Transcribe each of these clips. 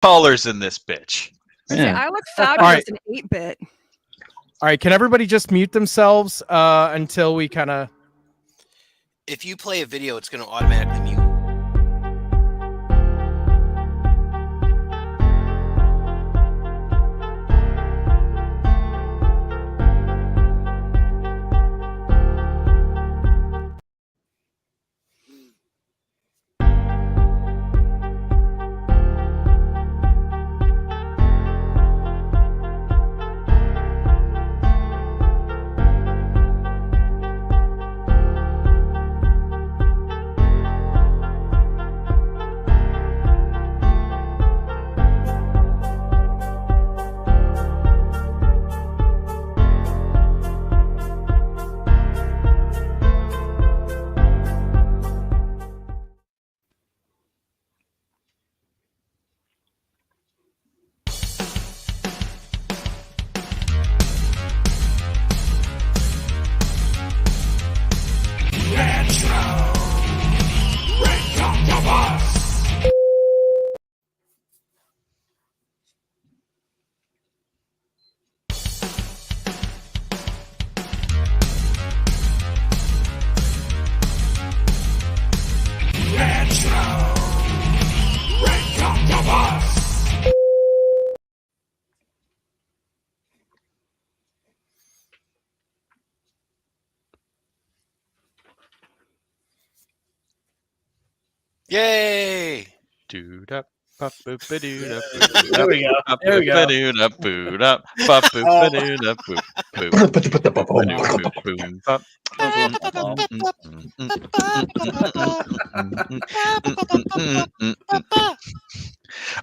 colors in this bitch. Yeah. See, I look fabulous in 8-bit. All right, can everybody just mute themselves until we kind of... If you play a video, it's going to automatically mute. Yay! There we go. There we go.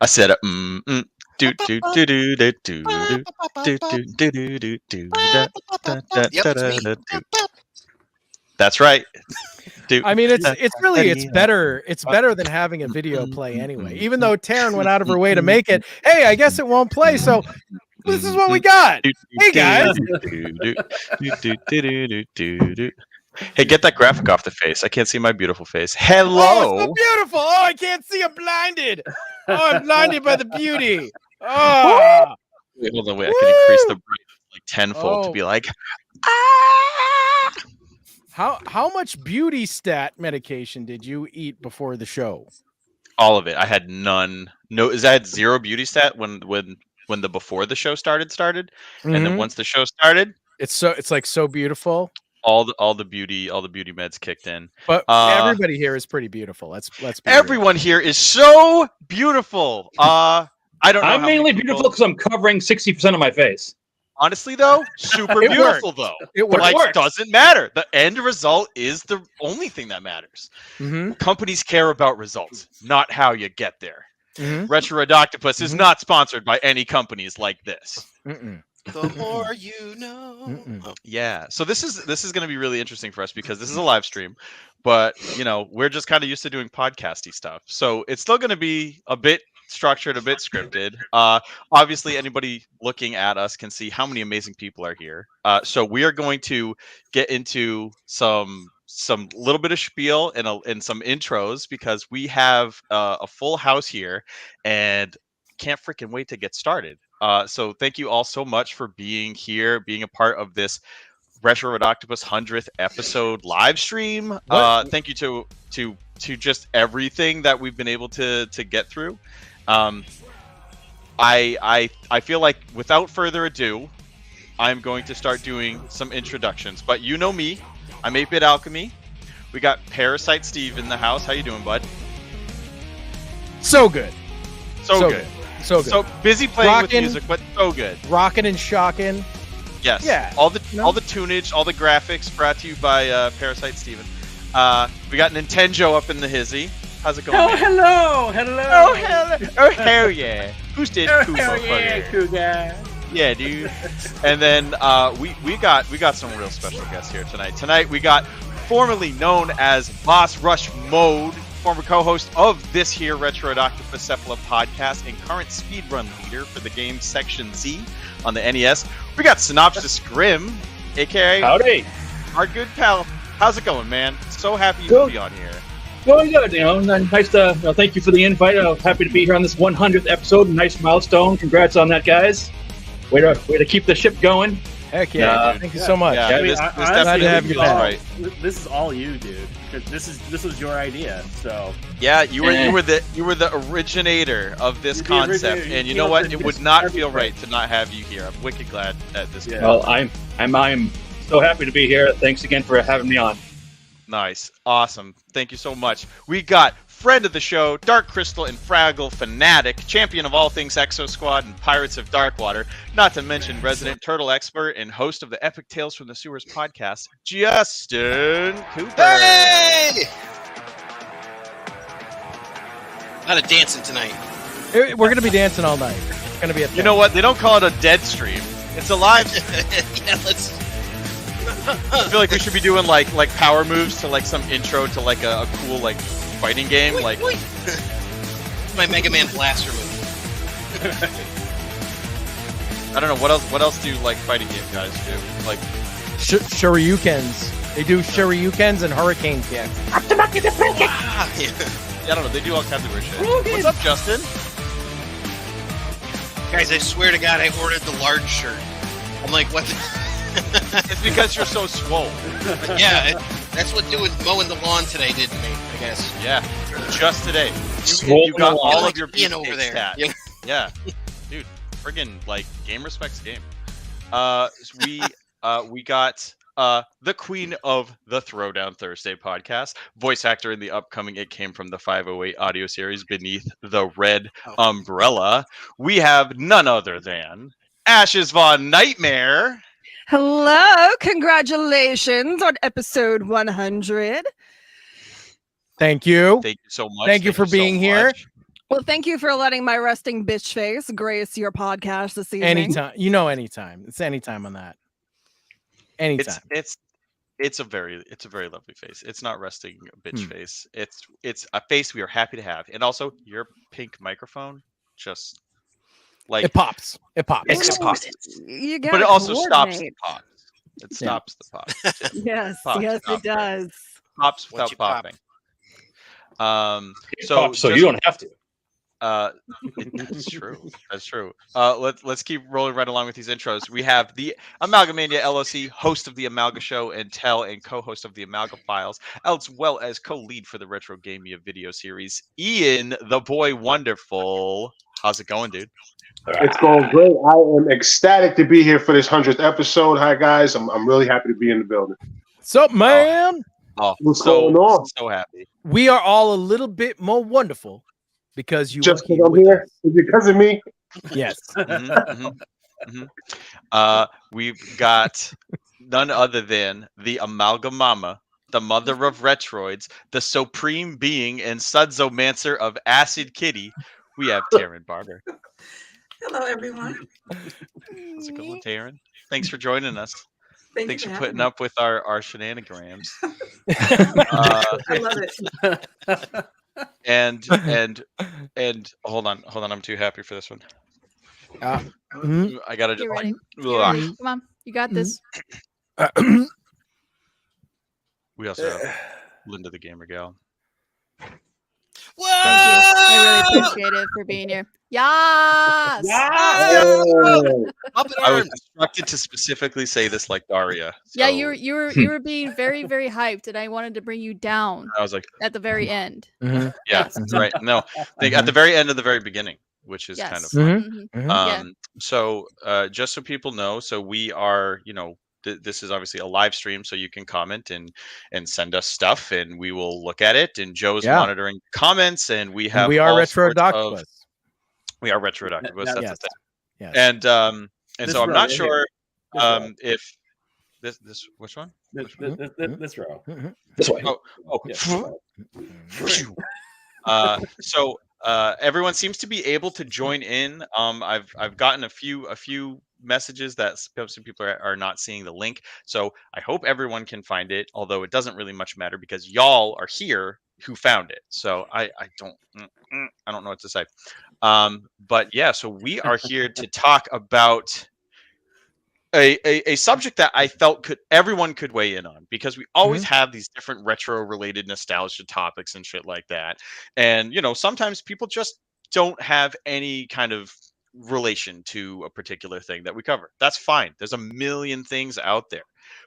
I said That's right. I mean, it's better than having a video play anyway. Even though Taryn went out of her way to make it, hey, I guess it won't play. So this is what we got. Hey guys. Hey, get that graphic off the face. I can't see my beautiful face. Hello. Oh, it's so beautiful. Oh, I can't see. I'm blinded. Oh, I'm blinded by the beauty. Oh. Wait, hold on. Wait, I can increase the brightness like tenfold to be like, ah. How much beauty stat medication did you eat before the show? All of it. I had none. No, I had zero beauty stat when the before the show started, and then once the show started, it's like so beautiful. All the beauty meds kicked in. But everybody here is pretty beautiful. Let's be everyone real. Here is so beautiful. I don't know. I'm mainly beautiful because I'm covering 60% of my face. Honestly, though, super beautiful, though. It works. Like, doesn't matter. The end result is the only thing that matters. Companies care about results, not how you get there. Retro Ridoctopus is not sponsored by any companies like this. The more you know. Yeah. So this is going to be really interesting for us because this is a live stream, but we're just kind of used to doing podcasty stuff. So it's still going to be a bit structured, a bit scripted. Obviously, anybody looking at us can see how many amazing people are here. So we are going to get into some little bit of spiel and some intros because we have a full house here and can't freaking wait to get started. So thank you all so much for being here, being a part of this Retro Ridoctopus 100th episode live stream. Thank you to just everything that we've been able to get through. I feel like without further ado, I'm going to start doing some introductions. But you know me, I'm 8-Bit Alchemy. We got Parasite Steve in the house. How you doing, bud? So good. So good. So good. So busy playing with music, but so good. Rocking and shocking. Yes. Yeah. All the tunage, all the graphics brought to you by Parasite Steven. We got Nintendo up in the hizzy. How's it going? Oh, man? hello. Oh, hello. Oh, hell yeah. Who's this cool Yeah, cool guy. Yeah, dude. And then we got some real special guests here tonight. Tonight we got formerly known as Boss Rush Mode, former co-host of this here Retro Ridoctopus Cephala podcast and current speedrun leader for the game Section Z on the NES. We got Synopsis Grim, aka Howdy. our good pal. How's it going, man? So happy you to be on here. Going good, nice to thank you for the invite. Happy to be here on this 100th episode. Nice milestone. Congrats on that, guys. Way to keep the ship going. Heck yeah! Thank you so much. Yeah, I mean, this honestly, glad to have you back. right. This is all you, dude. 'Cause this was your idea. So Yeah, you were the originator of this You're the concept, originator. and you You know came what? up It with would this not everything. feel right to not have you here. I'm wicked glad that this. Yeah. Well, I'm so happy to be here. Thanks again for having me on. Nice, awesome. Thank you so much. We got friend of the show, Dark Crystal and Fraggle fanatic, champion of all things Exo Squad and Pirates of Darkwater, not to mention resident turtle expert and host of the Epic Tales from the Sewers podcast, Justin Cooper. Hey! A lot of dancing tonight. We're gonna be dancing all night. It's gonna be a thing. You know what? They don't call it a dead stream. It's a live. Yeah, let's. I feel like we should be doing like power moves to like some intro to like a cool like fighting game. Like My Mega Man blaster move. I don't know what else do like fighting game guys do? Like Shoryukens. They do Shoryukens and hurricane kicks. Ah, yeah. I don't know. They do all kinds of weird shit. What's up, Justin? Guys, I swear to God, I ordered the large shirt. I'm like, what? It's because you're so swole. Yeah, that's what mowing the lawn today did to me, I guess. Yeah, just today. Swole You got along. all Like of your Ian beefcake over there. stat. Yeah. Yeah, dude, friggin' like game respects game. We got the queen of the Throwdown Thursday podcast, voice actor in the upcoming It Came from the 508 audio series Beneath the Red Umbrella. We have none other than Ashes Von Nightmare. Hello, congratulations on episode 100. Thank you. Thank you so much. Thank you for being here. much. Well, thank you for letting my resting bitch face grace your podcast this evening. Anytime. Anytime. It's anytime on that. Anytime. It's a very lovely face. It's not resting bitch face. It's a face we are happy to have. And also your pink microphone just like It pops. It pops. It pops. You but gotta it also stops the coordinate. pop. It stops the pop. Yes, Pops, yes, pops, it does. Pops Once without you pop. popping. So just- you don't have to. That's true. That's true. Let's keep rolling right along with these intros. We have the Amalgamania LLC, host of the Amalga Show and Tell, and co-host of the Amalga Files, as well as co-lead for the Retro Gamia video series, Ian the Boy Wonderful. How's it going, dude? It's going great. I am ecstatic to be here for this 100th episode. Hi, guys. I'm really happy to be in the building. What's up, man? Oh, What's going on? So happy. We are all a little bit more wonderful because you Just are because here I'm with here? us. Is it because of me? Yes. We've got none other than the Amalgamama, the mother of Retroids, the supreme being and Sudzomancer of Acid Kitty. We have Taryn Barber. Hello, everyone. How's it going, Taryn? Thanks for joining us. Thanks you for for putting having up with our shenanigans. me. I love it. And hold on, I'm too happy for this one. Mhm. I gotta You're ready. just. You're ready. Come on, you got this. We also have Linda the Gamer Gal. Whoa! I really appreciate it for being here. Yes. Up in I was arms. instructed to specifically say this like Daria. Yeah, so you were being very very hyped, and I wanted to bring you down I was like, at the very end. Mhm. yeah, right. No, at the very end of the very beginning, which is kind of Yes. fun. Mhm. Mhm. So just so people know, so we are, this is obviously a live stream, so you can comment and send us stuff, and we will look at it. And Joe's Yeah. monitoring comments, and we have We are all Retro sorts of- Ridoctopus. We are Retro Ridoctopus. That's Yes. the thing. Yes. And This so I'm row not right sure This row. if this which one? This row. Mhm. This way. Oh, Yeah. so everyone seems to be able to join in. I've gotten a few messages that some people are not seeing the link. So I hope everyone can find it, although it doesn't really much matter because y'all are here who found it. So I don't know what to say. But yeah, so we are here to talk about a subject that I felt everyone could weigh in on, because we always have these different retro related nostalgia topics and shit like that. And sometimes people just don't have any kind of relation to a particular thing that we cover. That's fine. There's a million things out there.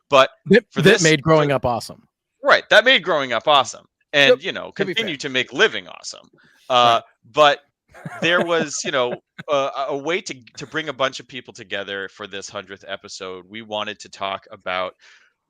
But that made growing up awesome. Right. That made growing up awesome. And continue to make living awesome. But there was, a way to bring a bunch of people together for this 100th episode. We wanted to talk about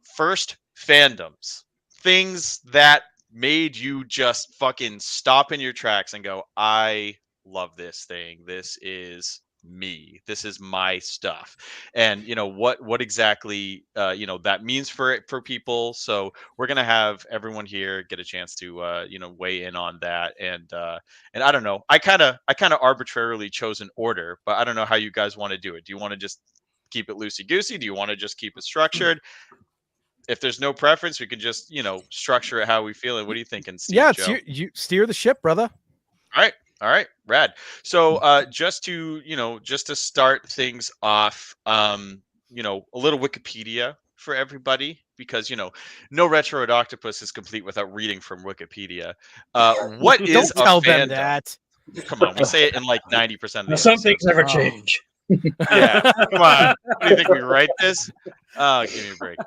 first fandoms, things that made you just fucking stop in your tracks and go, I love this thing. This is me. This is my stuff. And what exactly that means for people. So we're gonna have everyone here get a chance to weigh in on that. And I don't know, I kind of arbitrarily chose an order, but I don't know how you guys want to do it. Do you want to just keep it loosey goosey? Do you want to just keep it structured? If there's no preference, we could just structure it how we feel it. What are you thinking, Steve? Yeah, you steer the ship, brother. All right, rad. So just to start things off, a little Wikipedia for everybody, because no Retro Ridoctopus is complete without reading from Wikipedia. What is Don't tell a them fandom? that. Come on, we say it in like 90% of the Some things never Oh. change. Yeah, come on. What do you think, we write this? Give me a break.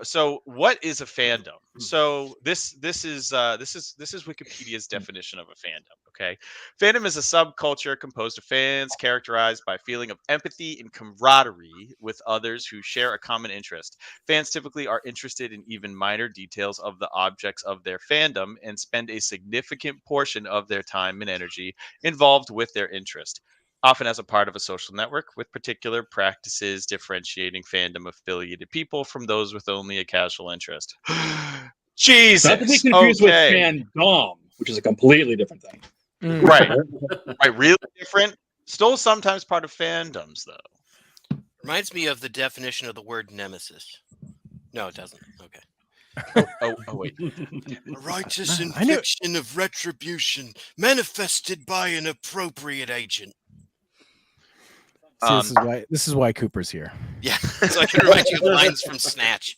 So what is a fandom? So this is Wikipedia's definition of a fandom. Okay, fandom is a subculture composed of fans characterized by a feeling of empathy and camaraderie with others who share a common interest. Fans typically are interested in even minor details of the objects of their fandom and spend a significant portion of their time and energy involved with their interest, often as a part of a social network, with particular practices differentiating fandom affiliated people from those with only a casual interest. Jesus. Not to be confused with fandom, which is a completely different thing. Right. Really different. Still sometimes part of fandoms, though. Reminds me of the definition of the word nemesis. No, it doesn't. Okay. Oh, wait. A righteous infliction of retribution manifested by an appropriate agent. See, this is why Cooper's here. Yeah, so I can remind you of lines from Snatch.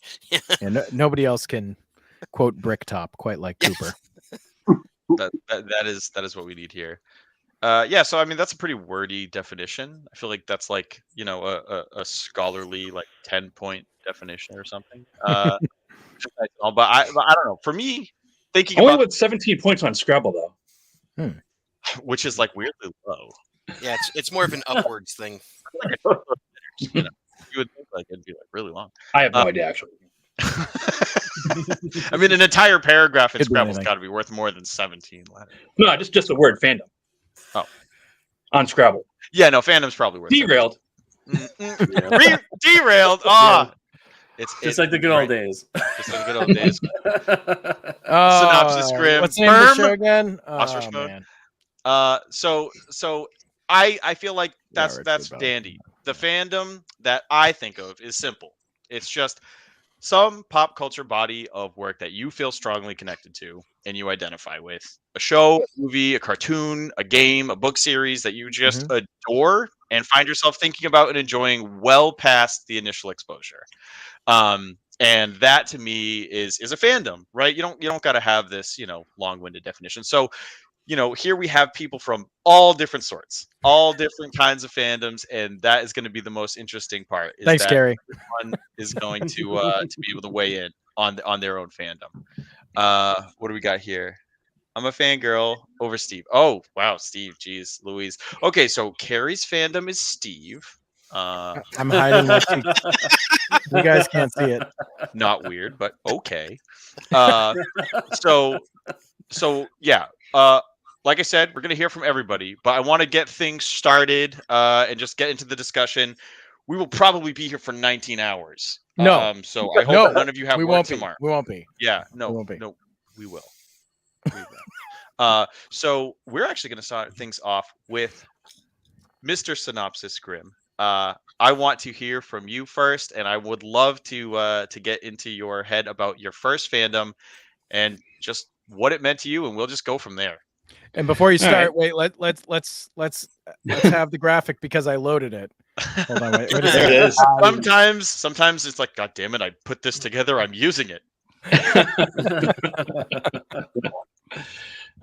And nobody else can quote Bricktop quite like Cooper. That is what we need here. Yeah, so I mean that's a pretty wordy definition. I feel like that's like a scholarly like 10-point definition or something. But I don't know. For me, thinking only about with 17 points on Scrabble though, which is like weirdly low. Yeah, it's more of an upwards thing. You would think like it'd be like really long. I have no idea actually. I mean, an entire paragraph in Scrabble's got to be worth more than 17 letters. No, just the word fandom. Oh, on Scrabble. Yeah, no, fandom's probably worth. Derailed. Derailed. Ah, it's just like the good old days. Just like the good old days. Synopsis grim. What's the name of the show again? Ostrich mode. Man. So I feel like that's dandy. The fandom that I think of is simple. It's just some pop culture body of work that you feel strongly connected to and you identify with. A show, a movie, a cartoon, a game, a book series that you just adore and find yourself thinking about and enjoying well past the initial exposure. And that to me is a fandom, right? You don't got to have this, long-winded definition. So, here we have people from all different sorts, all different kinds of fandoms, and that is going to be the most interesting part. Thanks, Gary. Everyone is going to be able to weigh in on their own fandom. What do we got here? I'm a fangirl over Steve. Oh, wow, Steve. Jeez, Louise. Okay, so Carrie's fandom is Steve. I'm hiding my cheek. You guys can't see it. Not weird, but okay. So yeah. Like I said, we're going to hear from everybody, but I want to get things started and just get into the discussion. We will probably be here for 19 hours. No. So I hope none of you have work tomorrow. We won't be. Yeah. No, we will. So we're actually going to start things off with Mr. Synopsis Grim. I want to hear from you first, and I would love to get into your head about your first fandom and just what it meant to you, and we'll just go from there. And before you All start, wait, let's have the graphic because I loaded it. Hold on, wait a There second. it is. Sometimes it's like, God damn it, I put this together, I'm using it.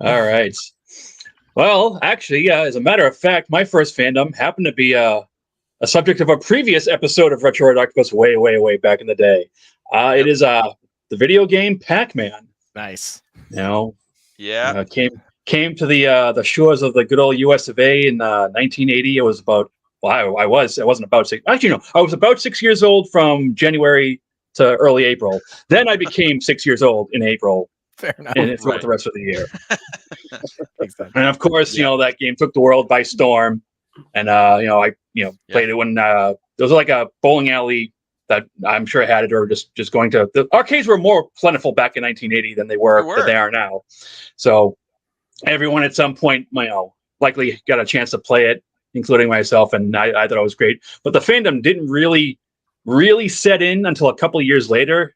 All right. Well, actually, as a matter of fact, my first fandom happened to be a subject of a previous episode of Retro Ridoctopus way back in the day. It is the video game Pac-Man. Nice. You know, Yeah. Came to the shores of the good old U.S. of A. in 1980. It was about I wasn't about 6. Actually, no, I was about 6 years old from January to early April. Then I became 6 years old in April. Fair enough. And throughout the rest of the year. Exactly. And of course, that game took the world by storm. And I played it when there was like a bowling alley that I'm sure had it, or just going to the arcades were more plentiful back in 1980 than they are now. So everyone at some point, likely got a chance to play it, including myself, and I thought it was great. But the fandom didn't really set in until a couple of years later,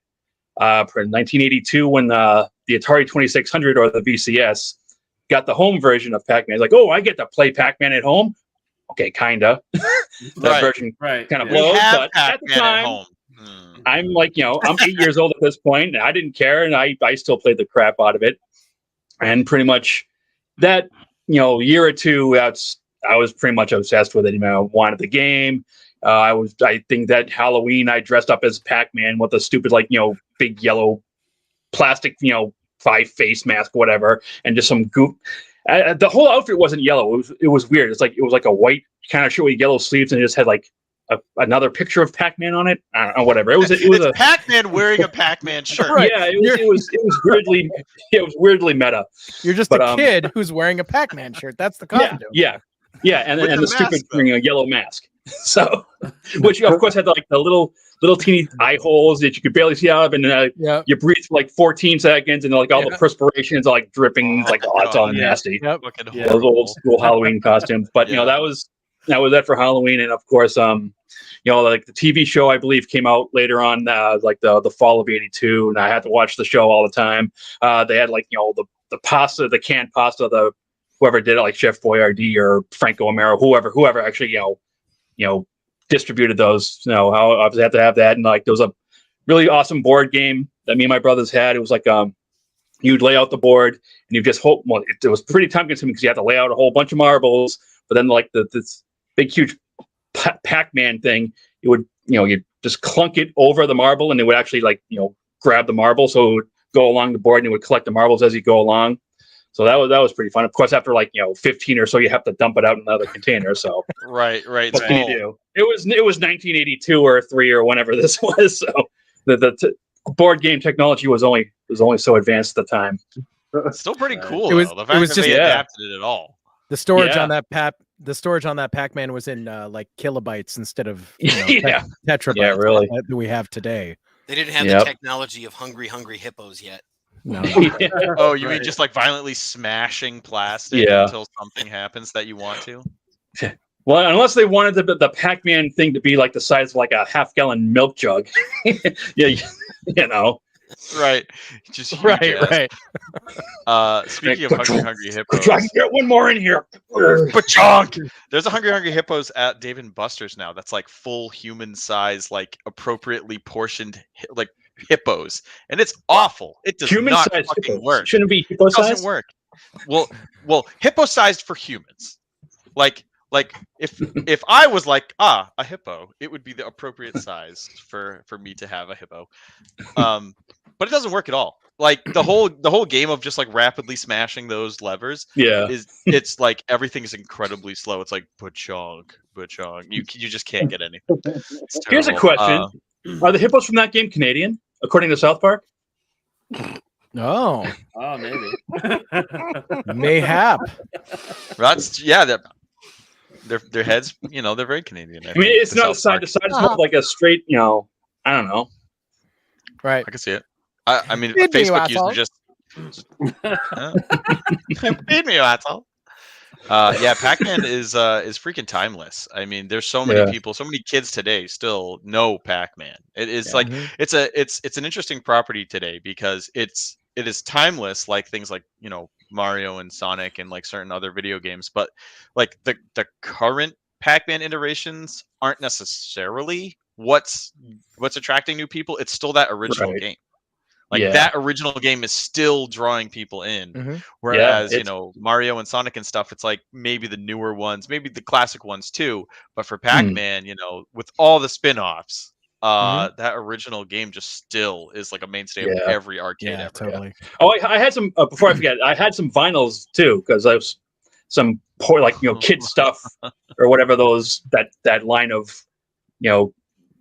for 1982, when the Atari 2600 or the VCS got the home version of Pac-Man. It's like, oh, I get to play Pac-Man at home. Okay, kinda. That version kind of blows, but at the time, home. I'm like, I'm 8 years old at this point, and I didn't care, and I still played the crap out of it. And pretty much that, year or two, I was pretty much obsessed with it. I wanted the game. I think that Halloween I dressed up as Pac-Man with a stupid, big yellow plastic, 5 face mask, whatever, and just some goop. The whole outfit wasn't yellow. It was weird. It was like a white kind of shirt with yellow sleeves, and it just had like another picture of Pac-Man on it. I don't know, whatever. It was a Pac-Man wearing a Pac-Man shirt. Right. Yeah, it was weirdly meta. You're just a kid who's wearing a Pac-Man shirt. That's the costume. Yeah, and the stupid mask, yellow mask. So, which of course had the little teeny eye holes that you could barely see out of, and you breathe for like 14 seconds, and all the perspirations are like dripping. It's like, it's all nasty. Yep. Those old school Halloween costumes. But that was that for Halloween, and of course, like the TV show I believe came out later on, like the fall of '82, and I had to watch the show all the time. They had the pasta, the canned pasta, whoever did it, like Chef Boyardee or Franco Amaro, whoever actually distributed those. I obviously had to have that, and there was a really awesome board game that me and my brothers had. It was like you'd lay out the board, and you just hope. Well, it was pretty time consuming because you had to lay out a whole bunch of marbles, but then this big huge Pac-Man thing, it would you just clunk it over the marble, and it would actually grab the marble, so it would go along the board, and it would collect the marbles as you go along. So that was pretty fun. Of course, after 15 or so, you have to dump it out in another container. So right. What can you do? It was 1982 or 3 or whenever this was. So the board game technology was only so advanced at the time. It's still pretty cool. It The fact was that just they adapted it at all. The storage on that Pac-Man was in kilobytes instead of tetrabytes. Yeah, really. That we have today. They didn't have the technology of hungry hippos yet. No. Oh, you mean just violently smashing plastic until something happens that you want to? Well, unless they wanted the Pac-Man thing to be like the size of like a half-gallon milk jug. Right. Just huge right. Speaking of hungry hippos, I can get one more in here. There's a hungry hippos at Dave and Buster's now. That's like full human size, appropriately portioned hippos, and it's awful. It does not fucking work. Shouldn't be hippo size. It doesn't work. Well, hippo sized for humans. Like if I was a hippo, it would be the appropriate size for me to have a hippo. But it doesn't work at all. The whole game of just rapidly smashing those levers. It's everything is incredibly slow. It's ba-chonk. You just can't get anything. Here's a question: are the hippos from that game Canadian, according to South Park? Oh, maybe. Mayhap. That's their heads. They're very Canadian. I mean, it's not side to side. It's more like a straight. I don't know. Right. I can see it. I mean, Facebook users just feed me, you asshole. Pac-Man is freaking timeless. I mean, there's so many people, so many kids today still know Pac-Man. It is it's an interesting property today because it is timeless, like things like Mario and Sonic and like certain other video games, but like the current Pac-Man iterations aren't necessarily what's attracting new people. It's still that original game. Like that original game is still drawing people in. Whereas, you know, Mario and Sonic and stuff, it's like maybe the newer ones, maybe the classic ones too. But for Pac-Man, you know, with all the spin-offs, that original game just still is like a mainstay of every arcade ever. Totally. Oh, I had some before I forget. I had some vinyls too because I was some poor, like, you know, kid stuff or whatever those that line of, you know,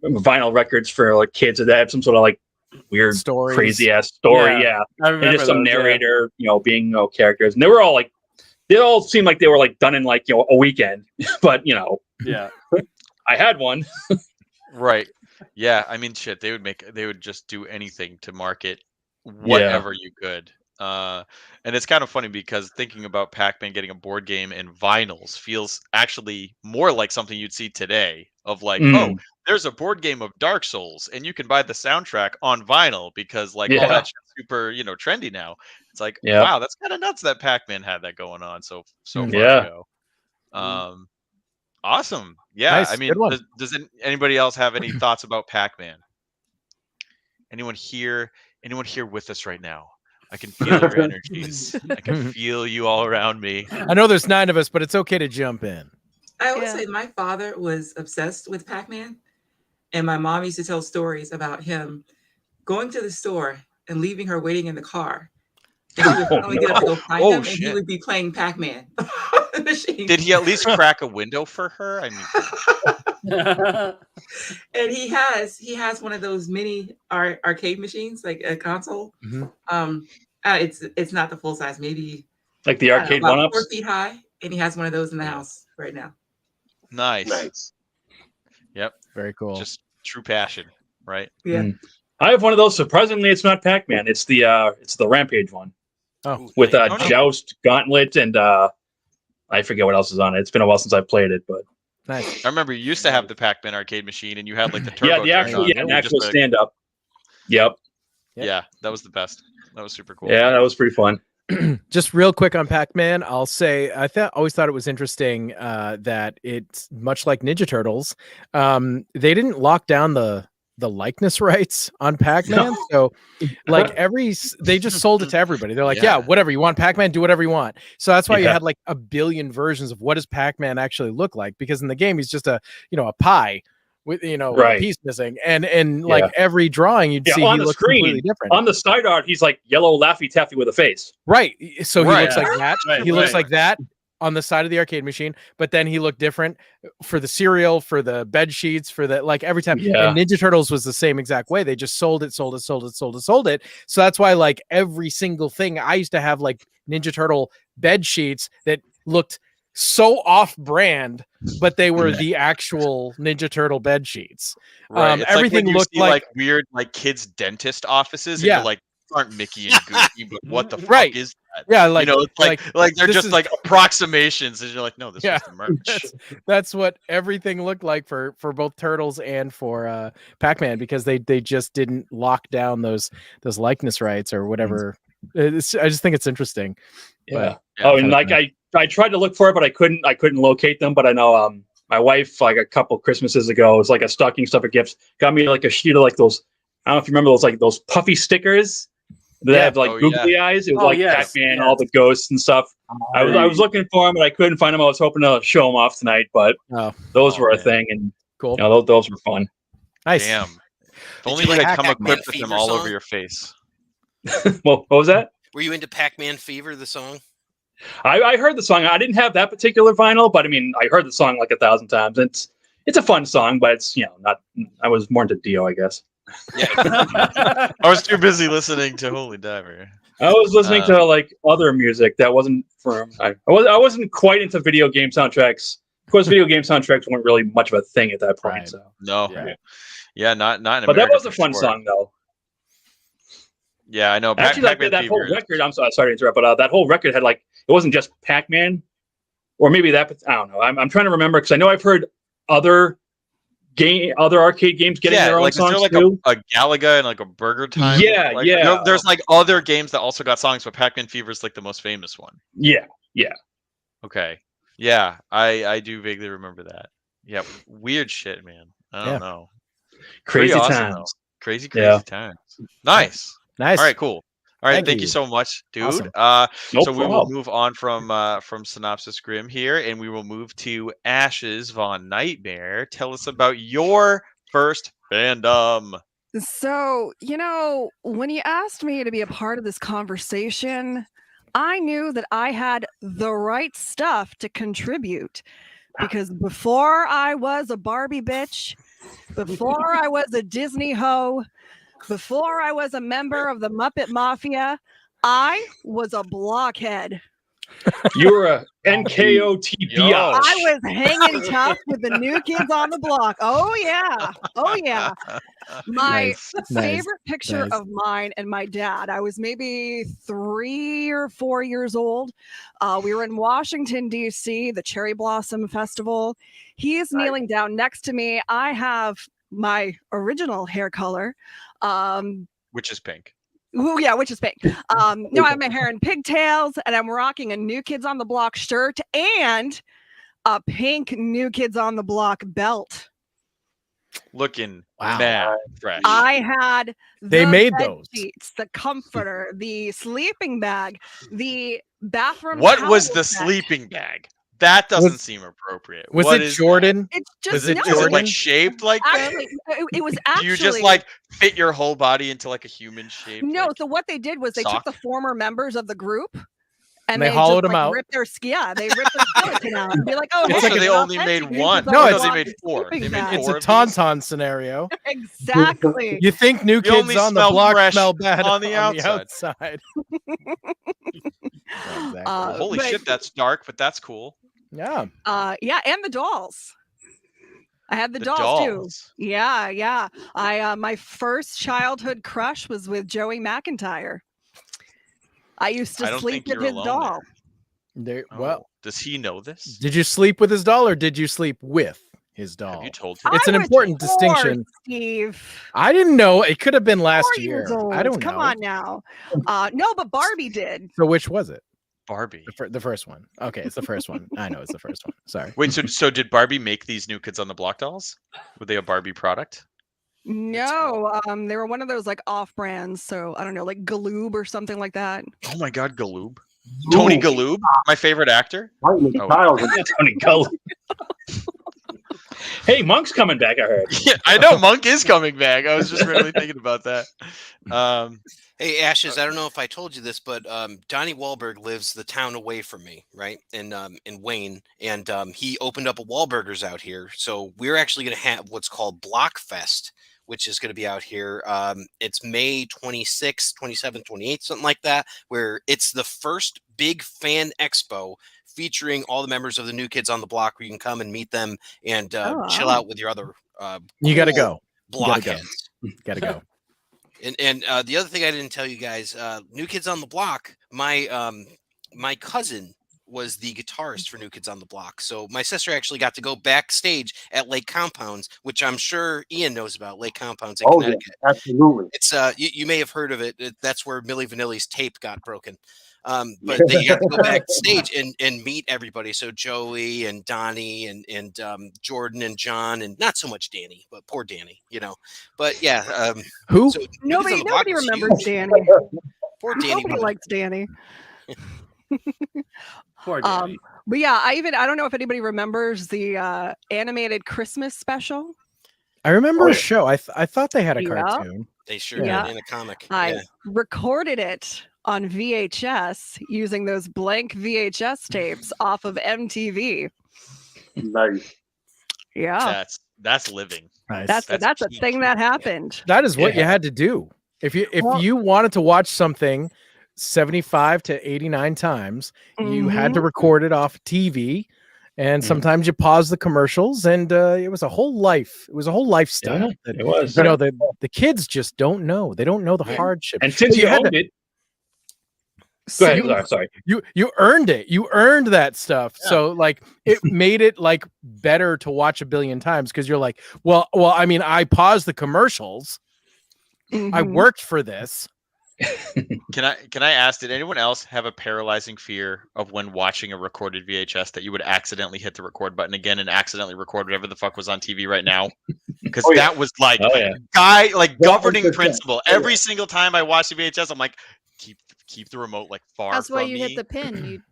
vinyl records for like kids that have some sort of like weird Stories. crazy ass story. I remember and just some those, narrator, you know, being, you know, characters, and they were all like, they all seemed like they were like done in like, you know, a weekend. But you know, I had one. Right. Yeah, I mean, shit, they would just do anything to market whatever you could. And it's kind of funny because thinking about Pac-Man getting a board game and vinyls feels actually more like something you'd see today of like, oh, there's a board game of Dark Souls and you can buy the soundtrack on vinyl because like all that's super, you know, trendy now. It's like, wow, that's kind of nuts that Pac-Man had that going on so far ago. Awesome. Yeah, Nice. I mean, Good does anybody else have any thoughts about Pac-Man? Anyone here with us right now? I can feel your energies. I can feel you all around me. I know there's 9 of us, but it's okay to jump in. I always say my father was obsessed with Pac-Man, and my mom used to tell stories about him going to the store and leaving her waiting in the car. And he would finally get up to go find him, and he would be playing Pac-Man. Did he at least crack a window for her? I mean, and he has one of those mini arcade machines, like a console. It's not the full size, maybe like the arcade one-ups, 4 feet high, and he has one of those in the house right now. Nice. Yep. Very cool. Just true passion, right? Yeah. I have one of those. Surprisingly, it's not Pac-Man. It's the Rampage one. Oh, with Joust, Gauntlet, and I forget what else is on it. It's been a while since I played it, but nice. I remember you used to have the Pac-Man arcade machine, and you had like the turbo. the actual stand-up. Yep. Yeah, that was the best. That was super cool. Yeah, that was pretty fun. Just real quick on Pac-Man, I'll say I always thought it was interesting that it's much like Ninja Turtles. They didn't lock down the likeness rights on Pac-Man, so like they just sold it to everybody. They're like, yeah, whatever you want, Pac-Man, do whatever you want. So that's why you had like a billion versions of what does Pac-Man actually look like, because in the game he's just a pie with a piece missing, and like every drawing you'd see on he the looks screen completely different. on the side art. He's like yellow Laffy Taffy with a face, right? So he looks like that. He looks like that on the side of the arcade machine, but then he looked different for the cereal, for the bed sheets, for the like every time. And Ninja Turtles was the same exact way. They just sold it. So that's why like every single thing, I used to have like Ninja Turtle bed sheets that looked so off-brand, but they were the actual Ninja Turtle bed sheets. Right. Everything like looked like weird like kids' dentist offices. And you're like, aren't Mickey and Goofy, but what the fuck is that? Yeah, like it's like they're just like approximations, and you're like, no, this is the merch. That's what everything looked like for both Turtles and for Pac-Man, because they just didn't lock down those likeness rights or whatever. I just think it's interesting. And like I tried to look for it, but I couldn't locate them. But I know my wife, like a couple Christmases ago, it was like a stocking stuffer gift, got me like a sheet of like those. I don't know if you remember those, like those puffy stickers that have like googly eyes. It was like Pac-Man, all the ghosts and stuff. I was looking for them, but I couldn't find them. I was hoping to show them off tonight, but those were a thing, and cool. Those were fun. Nice. Damn. If only you had come equipped with them all over your face. Well, what was that? Were you into Pac-Man Fever, the song? I heard the song. I didn't have that particular vinyl, but I mean, I heard the song like 1,000 times. It's a fun song, but it's not. I was more into Dio, I guess. Yeah. I was too busy listening to Holy Diver. I was listening to like other music that wasn't from. I wasn't quite into video game soundtracks. Of course, video game soundtracks weren't really much of a thing at that point. Right. So no, not in America. But that was a fun song, though. Yeah, I know. Actually, that whole record. I'm sorry to interrupt, but that whole record had like, it wasn't just Pac-Man, or maybe that. I don't know. I'm trying to remember, because I know I've heard other other arcade games getting their own like, songs is there too? like a Galaga and like a Burger Time? Yeah, like, yeah. There's like other games that also got songs, but Pac-Man Fever is like the most famous one. Yeah. Okay. Yeah, I do vaguely remember that. Yeah, weird shit, man. I don't know. Crazy Pretty awesome, times. though. Crazy Yeah. times. Nice. Nice. All right, cool. All right, thank you you so much, dude. Awesome. No So we will problem. move on from Synopsis Grim here, and we will move to Ashes Von Nightmare. Tell us about your first fandom. So, when you asked me to be a part of this conversation, I knew that I had the right stuff to contribute. Because before I was a Barbie bitch, before I was a Disney hoe, before I was a member of the Muppet Mafia, I was a blockhead. You were a NKOTB. I was hanging tough with the New Kids on the Block. Oh yeah. My favorite picture of mine and my dad, I was maybe 3 or 4 years old. We were in Washington, D.C., the Cherry Blossom Festival. He is kneeling down next to me. I have my original hair color. Which is pink. Oh yeah, which is pink. No, I have my hair in pigtails, and I'm rocking a New Kids on the Block shirt and a pink New Kids on the Block belt. Looking mad fresh. I had They made bed those. sheets, the comforter, the sleeping bag, the bathroom. What was towel the set. sleeping bag? That doesn't seem appropriate. Was What it is Jordan? It's just Was it no, Is it like Jordan? shaped like that? Actually, it was Do actually. you just like fit your whole body into like a human shape? No, like, so what they did was they sock? took the former members of the group And they hollowed just, them out. Ripped their they ripped their skeleton out and be like, oh, It's hey, like they it's only made authentic. one. New Kids No, on the it's- they Block made four. sleeping They made bag. It's four a of these? tauntaun scenario. Exactly. You think New You Kids only on the smell Block fresh smell bad on the outside. outside. Yeah, exactly. Holy but- shit, that's dark, but that's cool. Yeah. Yeah, and the dolls. I had the The dolls too. dolls. Yeah. I my first childhood crush was with Joey McIntyre. I used I to don't sleep think with you're his alone doll. There, Oh, well, does he know this? did you sleep with his doll or did you sleep with his doll? Have you told him? It's an I was important 4, distinction. Steve. I didn't know. It could have been last 4 year. years old. I don't Come know. on now. No, but Barbie did. So which was it? Barbie. The first one. Okay, it's the first one. I know it's the first one. Sorry. Wait, so did Barbie make these New Kids on the Block dolls? Were they a Barbie product? No, they were one of those like off brands. So I don't know, like Galoob or something like that. Oh my God, Galoob. Tony Galoob, my favorite actor. Lightning Oh. child. Tony Cullen. Hey, Monk's coming back, I heard. Yeah, I know Monk is coming back. I was just really thinking about that. Hey, Ashes, I don't know if I told you this, but Donnie Wahlberg lives the town away from me, right? In Wayne. And he opened up a Wahlburgers out here. So we're actually going to have what's called Blockfest, which is going to be out here. It's May 26th, 27th, 28th, something like that, where it's the first big fan expo featuring all the members of the New Kids on the Block, where you can come and meet them and chill out with your other You gotta cool go. blockheads. Gotta go. And the other thing I didn't tell you guys, New Kids on the Block, my cousin was the guitarist for New Kids on the Block. So my sister actually got to go backstage at Lake Compounds, which I'm sure Ian knows about, Lake Compounds in Connecticut. Yeah, absolutely. It's you may have heard of it. That's where Milli Vanilli's tape got broken. But they got to go backstage and meet everybody. So Joey and Donnie and Jordan and John, and not so much Danny, but poor Danny, But yeah, Who? so New Kids on the Block Nobody was remembers huge. Danny. Poor Danny. Nobody likes Danny. Poor Danny. But yeah, I don't know if anybody remembers the animated Christmas special. I remember a show. I thought they had a Yeah. cartoon. They sure Yeah. did in a comic. I Yeah. recorded it on VHS using those blank VHS tapes off of MTV. Nice. Yeah, That's living. Nice. that's a peak. thing that happened. That is what you Yeah. had to do. If Well- you wanted to watch something 75 to 89 times, you had to record it off TV. And sometimes you pause the commercials, and it was a whole life. It was a whole lifestyle. Yeah, that, it was. You know, the kids just don't know. They don't know the hardship. And since But you had owned to- it, Go ahead. Sorry. You earned it. You earned that stuff. Yeah. So like it made it like better to watch a billion times because you're like, well, I mean, I paused the commercials. Mm-hmm. I worked for this. Can I ask, did anyone else have a paralyzing fear of when watching a recorded VHS that you would accidentally hit the record button again and accidentally record whatever the fuck was on TV right now? Because that was like governing principle. Every single time I watch the VHS, I'm like, keep the remote like far. That's why from you me. hit the pin.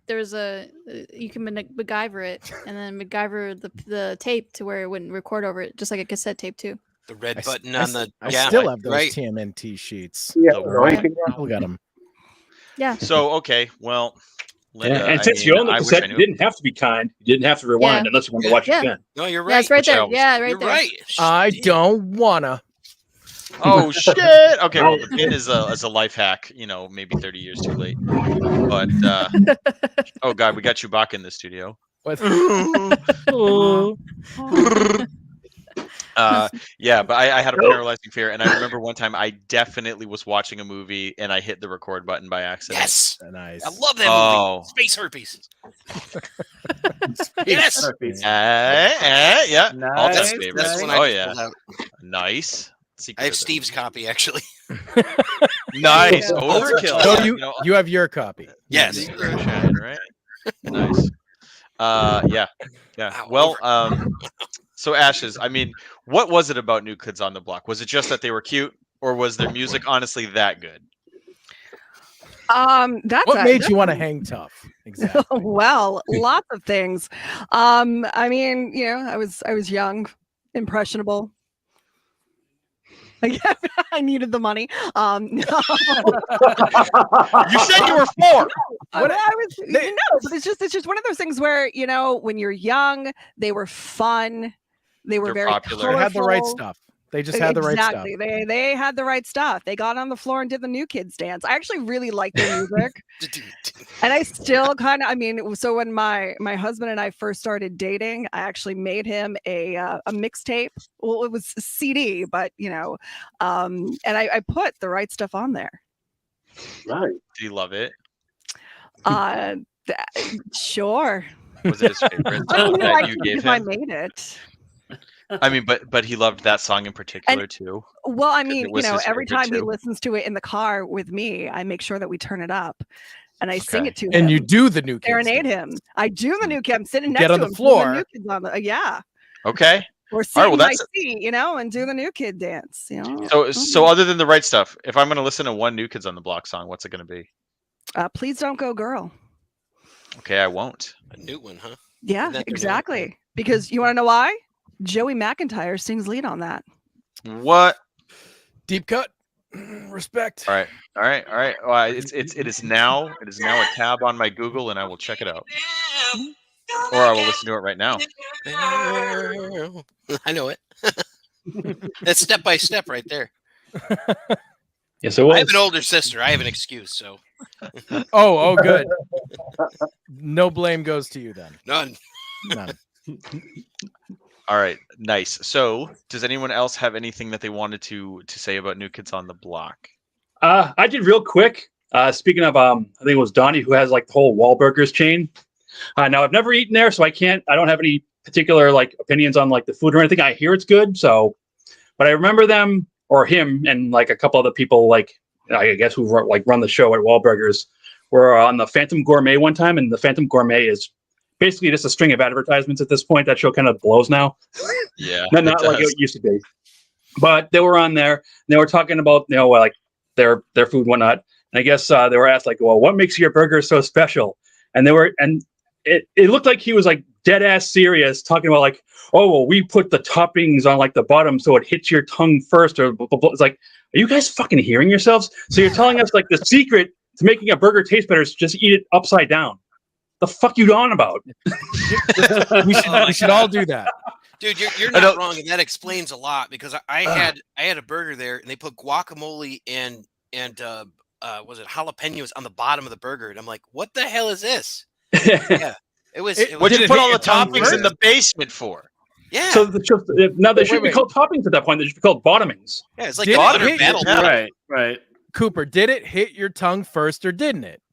You can MacGyver it and then MacGyver the tape to where it wouldn't record over it, just like a cassette tape too. The red button on the. I still have those TMNT sheets. Yeah, I'll get them. Yeah. So okay, well, Linda, and since you own the cassette, you didn't have to be kind. You didn't have to rewind unless you wanted to watch it again. No, you're right. Yeah, it's right there. Yeah, right there. Right. I don't wanna. Oh shit! Okay, well the pin is a life hack. You know, maybe 30 years too late. But oh god, we got Chewbacca in the studio. What? Yeah, but I had a paralyzing fear, and I remember one time I definitely was watching a movie and I hit the record button by accident. Yes, nice. I love that movie. Space herpes. Yes. Herpes. Yeah. Nice, All time favorites. That's Oh yeah. Nice. I have Steve's copy actually. Nice. Overkill. So you have your copy. Yes. Right. Nice. Yeah. Well, so Ashes, I mean, what was it about New Kids on the Block? Was it just that they were cute, or was their music honestly that good? What made you want to hang tough? Exactly. Well, lots of things. I mean, you know, I was young, impressionable. I needed the money. You said you were 4. But it's just one of those things where, you know, when you're young, they were fun. They're very popular. They had the right stuff. They just had the right stuff. Exactly. They had the right stuff. They got on the floor and did the New Kids dance. I actually really like their music. And I still so when my husband and I first started dating, I actually made him a mixtape. Well, it was a CD, but you know, and I put the right stuff on there. Right. Do you love it? Sure. Was it his favorite song that you gave him? I made it. I mean, but he loved that song in particular too. Well, I mean, you know, every time he listens to it in the car with me, I make sure that we turn it up, and I sing it to him. And you do the New Kids. Serenade him. I do the New Kids. I'm sitting next to him. Get on the floor. Yeah. Okay. Or sit in my seat, you know, and do the New Kid dance. You know. So other than the right stuff, if I'm going to listen to one New Kids on the Block song, what's it going to be? Please Don't Go Girl. Okay, I won't. A new one, huh? Yeah, exactly. Because you want to know why? Joey McIntyre sings lead on that. What? Deep cut. Respect. All right. Well, it is now a tab on my Google, and I will check it out. Or I will listen to it right now. I know it. That's step by step right there. Yes, it was. I have an older sister. I have an excuse. So. Oh, good. No blame goes to you then. None. All right, nice. So, does anyone else have anything that they wanted to say about New Kids on the Block? I did real quick. Speaking of, I think it was Donnie who has like the whole Wahlburgers chain. Now I've never eaten there, so I don't have any particular like opinions on like the food or anything. I hear it's good, but I remember them or him and like a couple other people like I guess who run the show at Wahlburgers were on the Phantom Gourmet one time, and the Phantom Gourmet is basically just a string of advertisements at this point. That show kind of blows now. Yeah, not like it used to be. But they were on there and they were talking about like their food and whatnot. And I guess they were asked like, well, what makes your burger so special? And it looked like he was like dead ass serious talking about like, oh well, we put the toppings on like the bottom so it hits your tongue first, or blah, blah, blah. It's like, are you guys fucking hearing yourselves? So you're telling us like the secret to making a burger taste better is just eat it upside down. The fuck you on about? we should all do that. Dude, you're not wrong, and that explains a lot because I had a burger there and they put guacamole and was it jalapenos on the bottom of the burger, and I'm like, what the hell is this? Yeah, it was. What did you put all the toppings in the basement for? Yeah. So now they should be called toppings at that point. They should be called bottomings. Yeah, it's like battle. Right. Cooper, did it hit your tongue first or didn't it?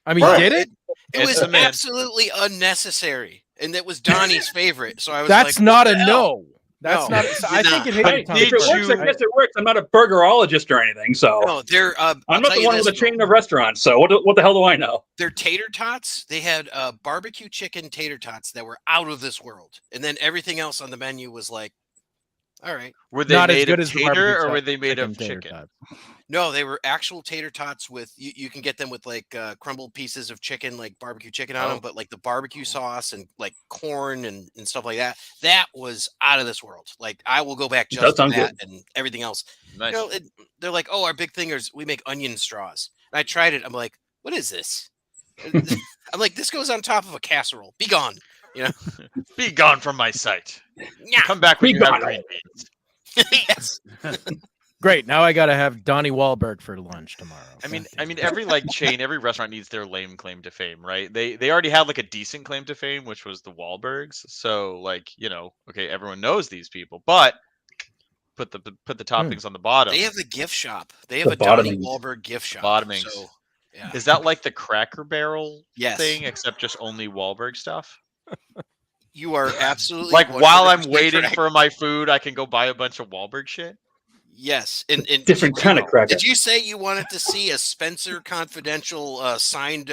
I mean, Right. did it? It was absolutely unnecessary, and it was Donnie's favorite. So I was That's like, not what a the hell? no. That's not. I think it Hey, hit if it works, I guess it works. I'm not a burgerologist or anything, so No, they're. I'm not the one with a chain of restaurants. So what the hell do I know? Their tater tots. They had barbecue chicken tater tots that were out of this world, and then everything else on the menu was like, all right. Were they Not as made good of as the tater barbecue or were they made of tater chicken? tots. No, they were actual tater tots with you can get them with like crumbled pieces of chicken, like barbecue chicken on them, but like the barbecue sauce and like corn and stuff like that. That was out of this world. Like I will go back just to that and everything else. Nice. You know, they're like, oh, our big thing is we make onion straws. And I tried it. I'm like, what is this? I'm like, this goes on top of a casserole. Be gone. You know, be gone from my sight. Yeah. Come back when you have green beans. Yes. Great. Now I gotta have Donnie Wahlberg for lunch tomorrow. I mean, every like chain, every restaurant needs their lame claim to fame, right? They already had like a decent claim to fame, which was the Wahlbergs. So like, you know, okay, everyone knows these people, but put the toppings on the bottom. They have the gift shop. They have a Donnie Wahlberg gift shop. Bottomings. So, yeah. Is that like the Cracker Barrel Yes. thing, except just only Wahlberg stuff? You are absolutely like while I'm 100% waiting correct. for my food, I can go buy a bunch of Wahlberg shit. Yes, and different kind of cracker. Did you say you wanted to see a Spencer Confidential signed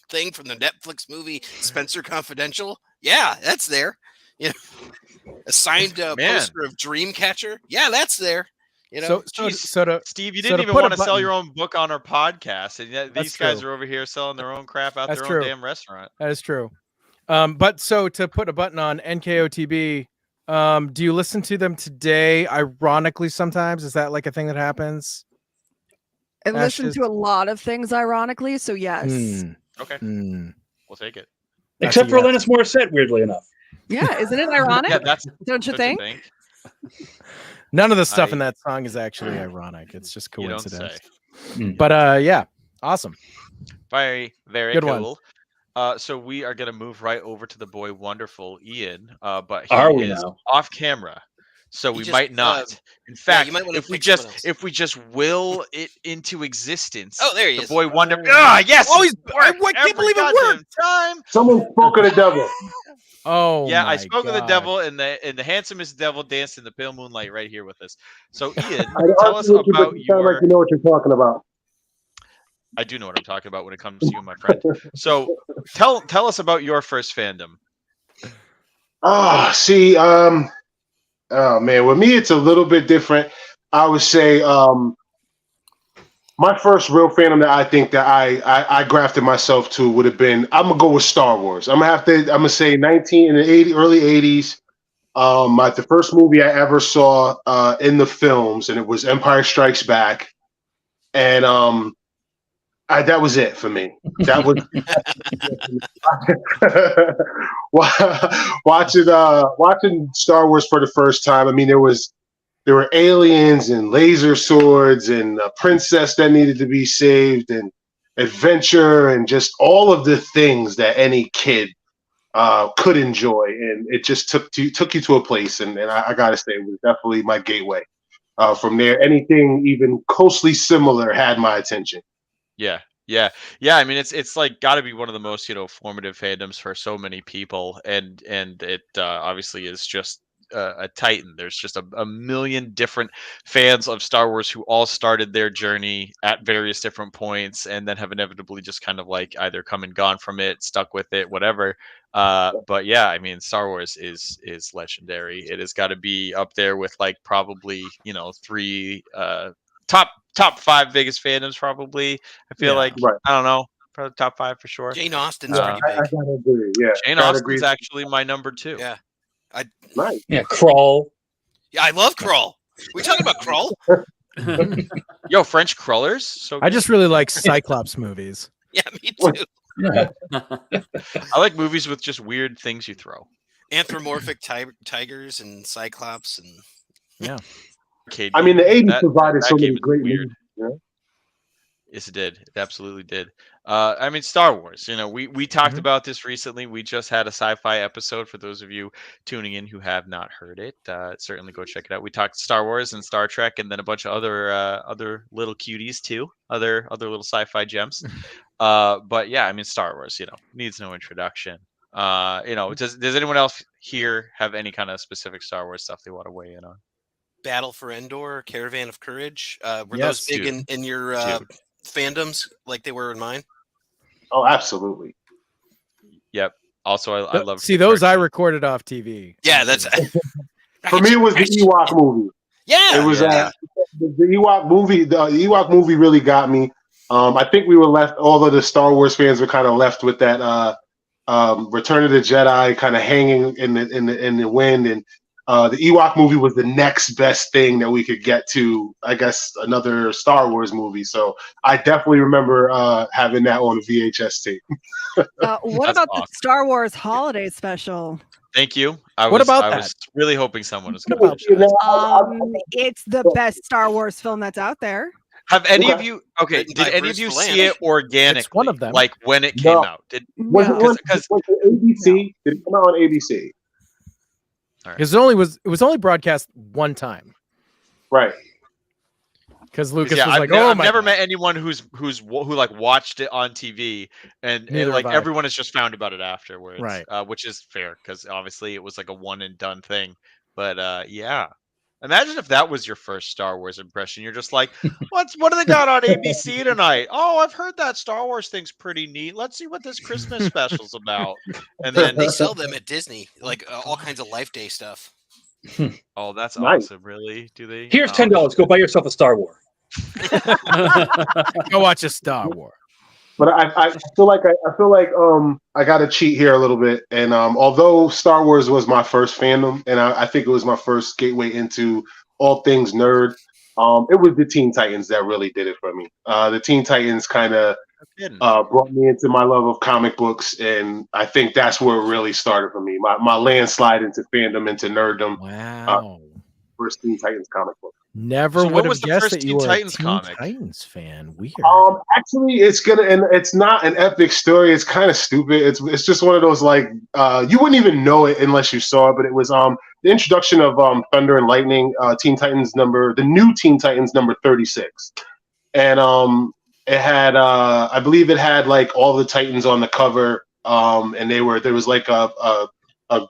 thing from the Netflix movie Spencer Confidential? Yeah, that's there. You know, a signed poster of Dreamcatcher. Yeah, that's there. You know, Steve, you didn't even want to sell your own book on our podcast, and yet these guys are over here selling their own crap out their own damn restaurant. That is true. But so to put a button on NKOTB. Do you listen to them today? Ironically, sometimes is that like a thing that happens? I listen to a lot of things ironically, so yes. Okay, we'll take it. Except for Alanis Morissette, weirdly enough. Yeah, isn't it ironic? Yeah, don't you think? None of the stuff in that song is actually ironic. It's just coincidence. But yeah, awesome. Very good cool. one. So we are going to move right over to the boy wonderful Ian, but Are he we is now? off camera, so we just, might not. In yeah, fact, you might wanna if we pick someone else. just will it into existence. Oh, there he the is. boy wonder. Yes. Oh, I can't believe it worked. Time. Someone spoke of the devil. Oh, yeah, my I spoke of the God. devil, and the handsomest devil danced in the pale moonlight right here with us. So Ian, I tell us about you sound like you know what you're talking about. I do know what I'm talking about when it comes to you, my friend. So tell us about your first fandom. See, oh man, with me it's a little bit different. I would say my first real fandom that I think that I grafted myself to would have been, I'm gonna go with Star Wars. I'm gonna say early 80s. The first movie I ever saw in the films, and it was Empire Strikes Back, and that was it for me. That was watching Star Wars for the first time. I mean, there were aliens and laser swords and a princess that needed to be saved and adventure and just all of the things that any kid could enjoy. And it just took you to a place. And I gotta say, it was definitely my gateway. From there, anything even closely similar had my attention. Yeah. I mean, it's like got to be one of the most formative fandoms for so many people, and it obviously is just a titan. There's just a million different fans of Star Wars who all started their journey at various different points, and then have inevitably just kind of like either come and gone from it, stuck with it, whatever. But yeah, I mean, Star Wars is legendary. It has got to be up there with like probably 3 top 5 biggest fandoms, probably. I feel like right. I don't know, probably top 5 for sure. Jane Austen's pretty big. I gotta agree. Yeah, Jane Austen's actually my number 2. Yeah, nice. Yeah, Crawl. Yeah, I love Crawl. We talking about Crawl? Yo, French crawlers. So I just really like Cyclops movies. Yeah, me too. Yeah. I like movies with just weird things you throw. Anthropomorphic tigers and Cyclops and yeah. I mean, the 80s provided so many great movies. Yes, it did. It absolutely did. I mean, Star Wars. You know, we talked about this recently. We just had a sci-fi episode. For those of you tuning in who have not heard it, certainly go check it out. We talked Star Wars and Star Trek, and then a bunch of other little cuties too, other little sci-fi gems. But yeah, I mean, Star Wars. You know, needs no introduction. You know, does anyone else here have any kind of specific Star Wars stuff they want to weigh in on? Battle for Endor, Caravan of Courage. Were Yes, those big dude. in your fandoms like they were in mine? Oh, absolutely. Yep. Also, I love. See, those I recorded off TV. Yeah, that's For me, it was the Ewok movie. Yeah, It was yeah. the Ewok movie. The Ewok movie really got me. I think we were left. All of the Star Wars fans were kind of left with that Return of the Jedi kind of hanging in the wind, and the Ewok movie was the next best thing that we could get to, I guess, another Star Wars movie. So I definitely remember having that on a VHS tape. What about the Star Wars holiday special? Thank you. What I about was really hoping someone was going to mention You that. know, It's the best Star Wars film that's out there. Have any of Okay. you? Okay, Written did by any Bruce of you Valanche. see it organically? one of them. Like when it came No. out. Did was No. it because ABC? Did it come out on ABC? Because it was only broadcast one time. Right. Because Lucas yeah, was like, I've "Oh my never God." met anyone who like watched it on TV, and Neither like have I. everyone has just found about it afterwards, Right. Which is fair because obviously it was like a one and done thing. But yeah, imagine if that was your first Star Wars impression. You're just like, what do they got on ABC tonight? Oh, I've heard that Star Wars thing's pretty neat. Let's see what this Christmas special's about. And then they sell them at Disney, like all kinds of Life Day stuff. oh, that's Nice. awesome. Really? Do they? Here's Oh, $10. Go buy yourself a Star Wars. Go watch a Star Wars. But I feel like I got to cheat here a little bit. And although Star Wars was my first fandom, and I think it was my first gateway into all things nerd, it was the Teen Titans that really did it for me. The Teen Titans kind of brought me into my love of comic books, and I think that's where it really started for me. My landslide into fandom, into nerddom. Wow. First Teen Titans comic book. Never So would what have was the guessed first that you Teen were Titans a Teen comic? Titans fan. Weird. Actually, it's not an epic story. It's kind of stupid. It's just one of those like you wouldn't even know it unless you saw it. But it was the introduction of Thunder and Lightning, the new Teen Titans number 36, and it had I believe it had like all the Titans on the cover, and there was like a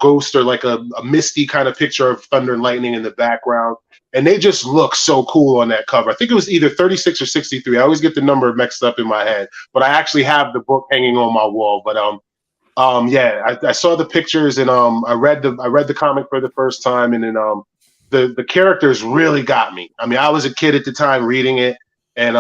ghost or like a misty kind of picture of Thunder and Lightning in the background. And they just look so cool on that cover. I think it was either 36 or 63. I always get the number mixed up in my head, but I actually have the book hanging on my wall. But yeah, I saw the pictures and I read the comic for the first time, and then the characters really got me. I mean, I was a kid at the time reading it, and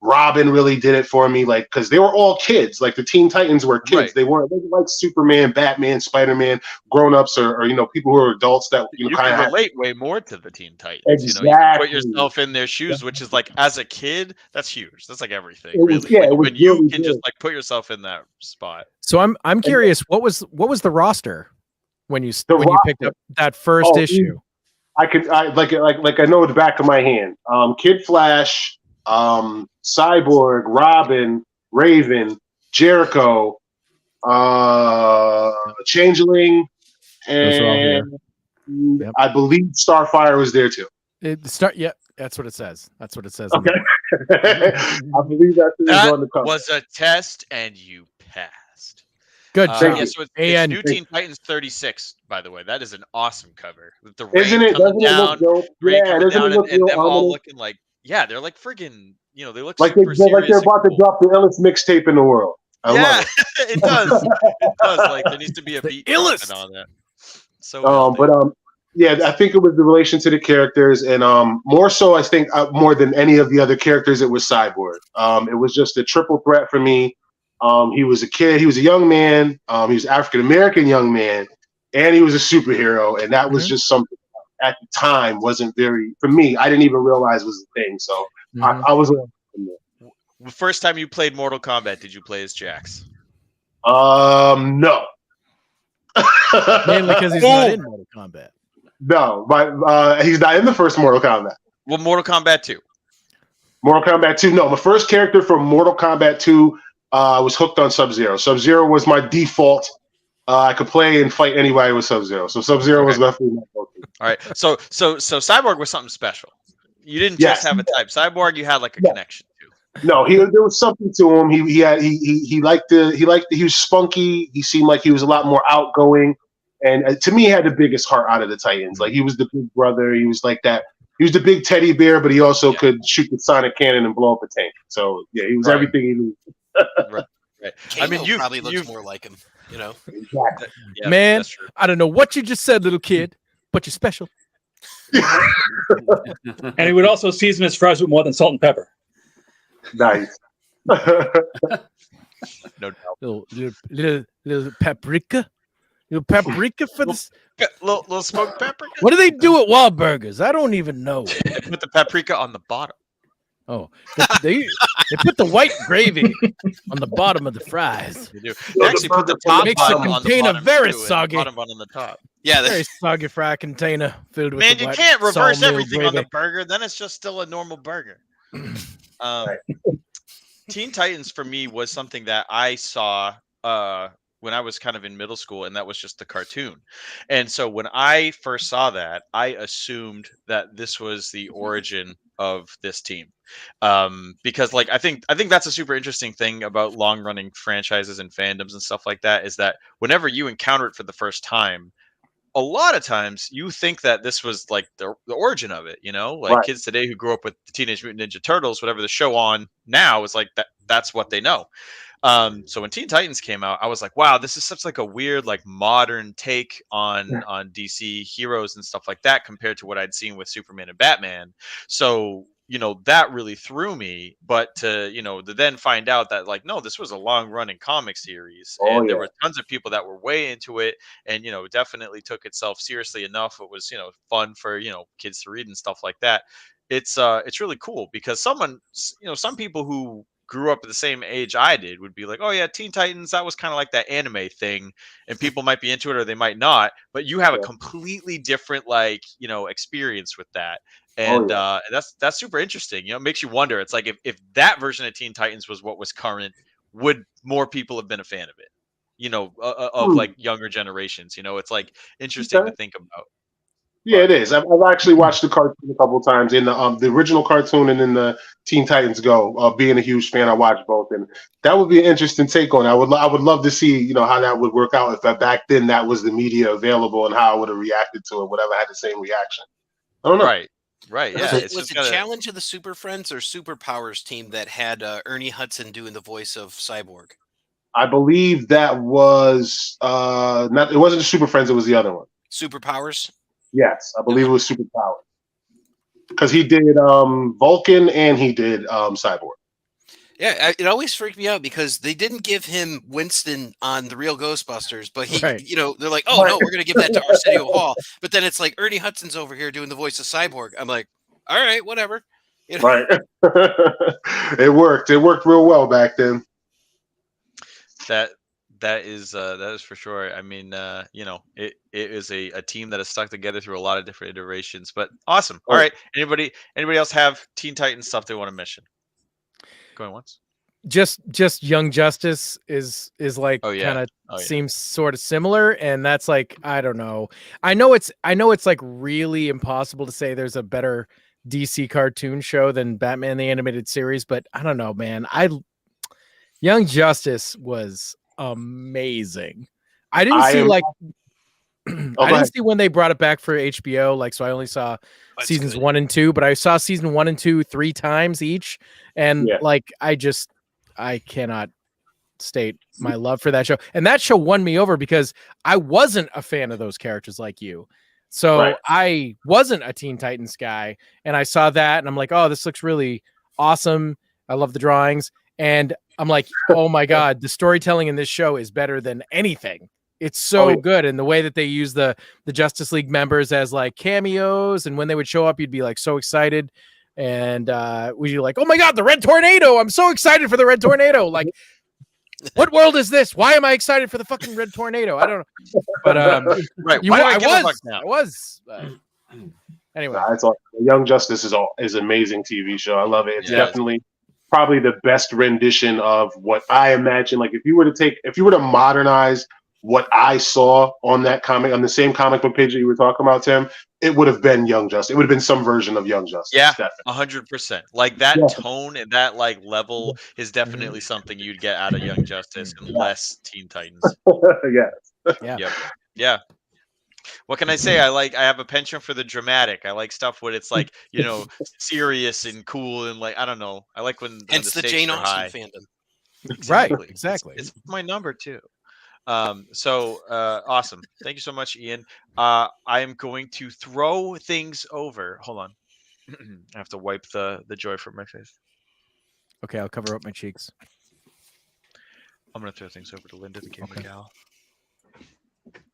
Robin really did it for me, like because they were all kids. Like the Teen Titans were kids. Right. They weren't like Superman, Batman, Spider-Man, grown-ups or people who are adults that You kind can of relate way more to the Teen Titans. Exactly. You can put yourself in their shoes, which is like as a kid, that's huge. That's like everything, It was- really. yeah, it was when you really can good. just like put yourself in that spot. So I'm curious, what was the roster when you picked up that first issue? I know the back of my hand. Kid Flash, Cyborg, Robin, Raven, Jericho, Changeling, Those are all here. and Yep. I believe Starfire was there too. Yeah, that's what it says. That's what it says. Okay. I believe that's who was That on the cover. was a test, and you passed. Good job. Yeah, so it's And- New Teen Titans 36, by the way. That is an awesome cover with the Isn't rain it? coming Doesn't it down, look dope? rain Yeah, coming doesn't down, it look and real them all ominous? looking like, yeah, they're like friggin', they look Like super they're serious about to and drop the illest mixtape in the world. I yeah, love it. it does. It does. Like there needs to be a beat illest. dropping on that. So well done. But yeah, I think it was the relation to the characters, and more so, I think more than any of the other characters, it was Cyborg. It was just a triple threat for me. He was a kid, he was a young man, he was an African American young man, and he was a superhero, and that was just something at the time wasn't very for me. I didn't even realize was a thing, so I was. The first time you played Mortal Kombat, did you play as Jax? No. Mainly because he's not in Mortal Kombat. No, but he's not in the first Mortal Kombat. Well, Mortal Kombat 2. Mortal Kombat 2. No, my first character from Mortal Kombat 2 was hooked on Sub-Zero. Sub-Zero was my default. I could play and fight anybody with Sub-Zero. So Sub-Zero was definitely my go-to. All right. So Cyborg was something special. You didn't just have a type. Cyborg, you had like a connection to. No, there was something to him. He was spunky. He seemed like he was a lot more outgoing. And to me, he had the biggest heart out of the Titans. Like, he was the big brother. He was like that. He was the big teddy bear, but he also could shoot the sonic cannon and blow up a tank. So yeah, he was everything he needed. Right. Kano, I mean, you probably looks more like him, you know. Exactly. Yeah, man, I don't know what you just said, little kid, but you're special. And he would also season his fries with more than salt and pepper. Nice. No doubt. Little paprika. Little paprika for this. Little smoked paprika. What do they do at Wahlburgers? I don't even know. They put the paprika on the bottom. Oh, they put the white gravy on the bottom of the fries. They do. They actually put the top makes the bottom on the container bottom very too, and soggy. the bottom one on the top. Yeah, Very soggy fry container filled with. Man, the you white can't reverse sawmill everything on gravy. the burger. Then it's just still a normal burger. Teen Titans for me was something that I saw when I was kind of in middle school, and that was just the cartoon. And so when I first saw that, I assumed that this was the origin of this team, because like I think that's a super interesting thing about long running franchises and fandoms and stuff like that, is that whenever you encounter it for the first time, a lot of times you think that this was like the origin of it, you know, like kids today who grew up with the Teenage Mutant Ninja Turtles, whatever the show on now is like that's what they know. So when Teen Titans came out, I was like, wow, this is such like a weird, like modern take on DC heroes and stuff like that compared to what I'd seen with Superman and Batman. So, you know, that really threw me. But to, you know, to then find out that like, no, this was a long running comic series, and there were tons of people that were way into it, and, you know, definitely took itself seriously enough. It was, you know, fun for, you know, kids to read and stuff like that. It's really cool because some people who grew up at the same age I did would be like, oh yeah, Teen Titans, that was kind of like that anime thing, and people might be into it or they might not, but you have a completely different, like, you know, experience with that. And that's super interesting. You know, it makes you wonder. It's like if that version of Teen Titans was what was current, would more people have been a fan of it? You know, of like younger generations. You know, it's like interesting to think about. Yeah, it is. I've actually watched the cartoon a couple of times, in the original cartoon and in the Teen Titans Go. Being a huge fan, I watched both, and that would be an interesting take on it. I would love to see, you know, how that would work out if back then that was the media available and how I would have reacted to it. Whatever had the same reaction. I don't know. Right. Yeah. Was it Challenge of the Super Friends or Superpowers team that had Ernie Hudson doing the voice of Cyborg? I believe that was not. It wasn't the Super Friends. It was the other one. Superpowers. Yes, I believe it was Superpower, because he did Vulcan and he did Cyborg. Yeah, it always freaked me out because they didn't give him Winston on the real Ghostbusters, but he, you know, they're like, oh no, we're gonna give that to Arsenio Hall, but then it's like Ernie Hudson's over here doing the voice of Cyborg. I'm like, all right, whatever. You know? Right. It worked. It worked real well back then. That is for sure. I mean, you know, it is a team that has stuck together through a lot of different iterations. But awesome. All right. Anybody else have Teen Titans stuff they want to mention? Going once. Just Young Justice is like kind of seems sort of similar, and that's like, I don't know. I know it's like really impossible to say there's a better DC cartoon show than Batman the Animated Series, but I don't know, man. Young Justice was amazing. I didn't see I didn't see when they brought it back for HBO, like, so I only saw seasons 1 and 2, but I saw season 1 and 2 3 times each, and like I cannot state my love for that show. And that show won me over because I wasn't a fan of those characters like you. So I wasn't a Teen Titans guy, and I saw that and I'm like, oh, this looks really awesome. I love the drawings. And I'm like, oh my God, the storytelling in this show is better than anything. It's so good. And the way that they use the Justice League members as like cameos, and when they would show up, you'd be like so excited. And we'd be like, oh my God, the Red Tornado. I'm so excited for the Red Tornado. Like, what world is this? Why am I excited for the fucking Red Tornado? I don't know. But I was. Anyway, Nah, it's all, Young Justice is amazing TV show. I love it. It's Yeah. definitely probably the best rendition of what I imagine. Like if you were to modernize what I saw on that comic, on the same comic book page that you were talking about, Tim, it would have been Young Justice. It would have been some version of Young Justice. Yeah, definitely. 100%. Like that Yeah. tone and that like level is definitely something you'd get out of Young Justice and less Teen Titans. Yeah. yeah. Yeah. What can I say? I have a penchant for the dramatic. I like stuff when it's like, serious and cool and like, I don't know. I like when Hence the stakes Jane are high. Austen fandom. Right. Exactly. It's my number too. So awesome. Thank you so much, Ian. I am going to throw things over. Hold on. I have to wipe the joy from my face. Okay, I'll cover up my cheeks. I'm gonna throw things over to Linda, the gamer gal.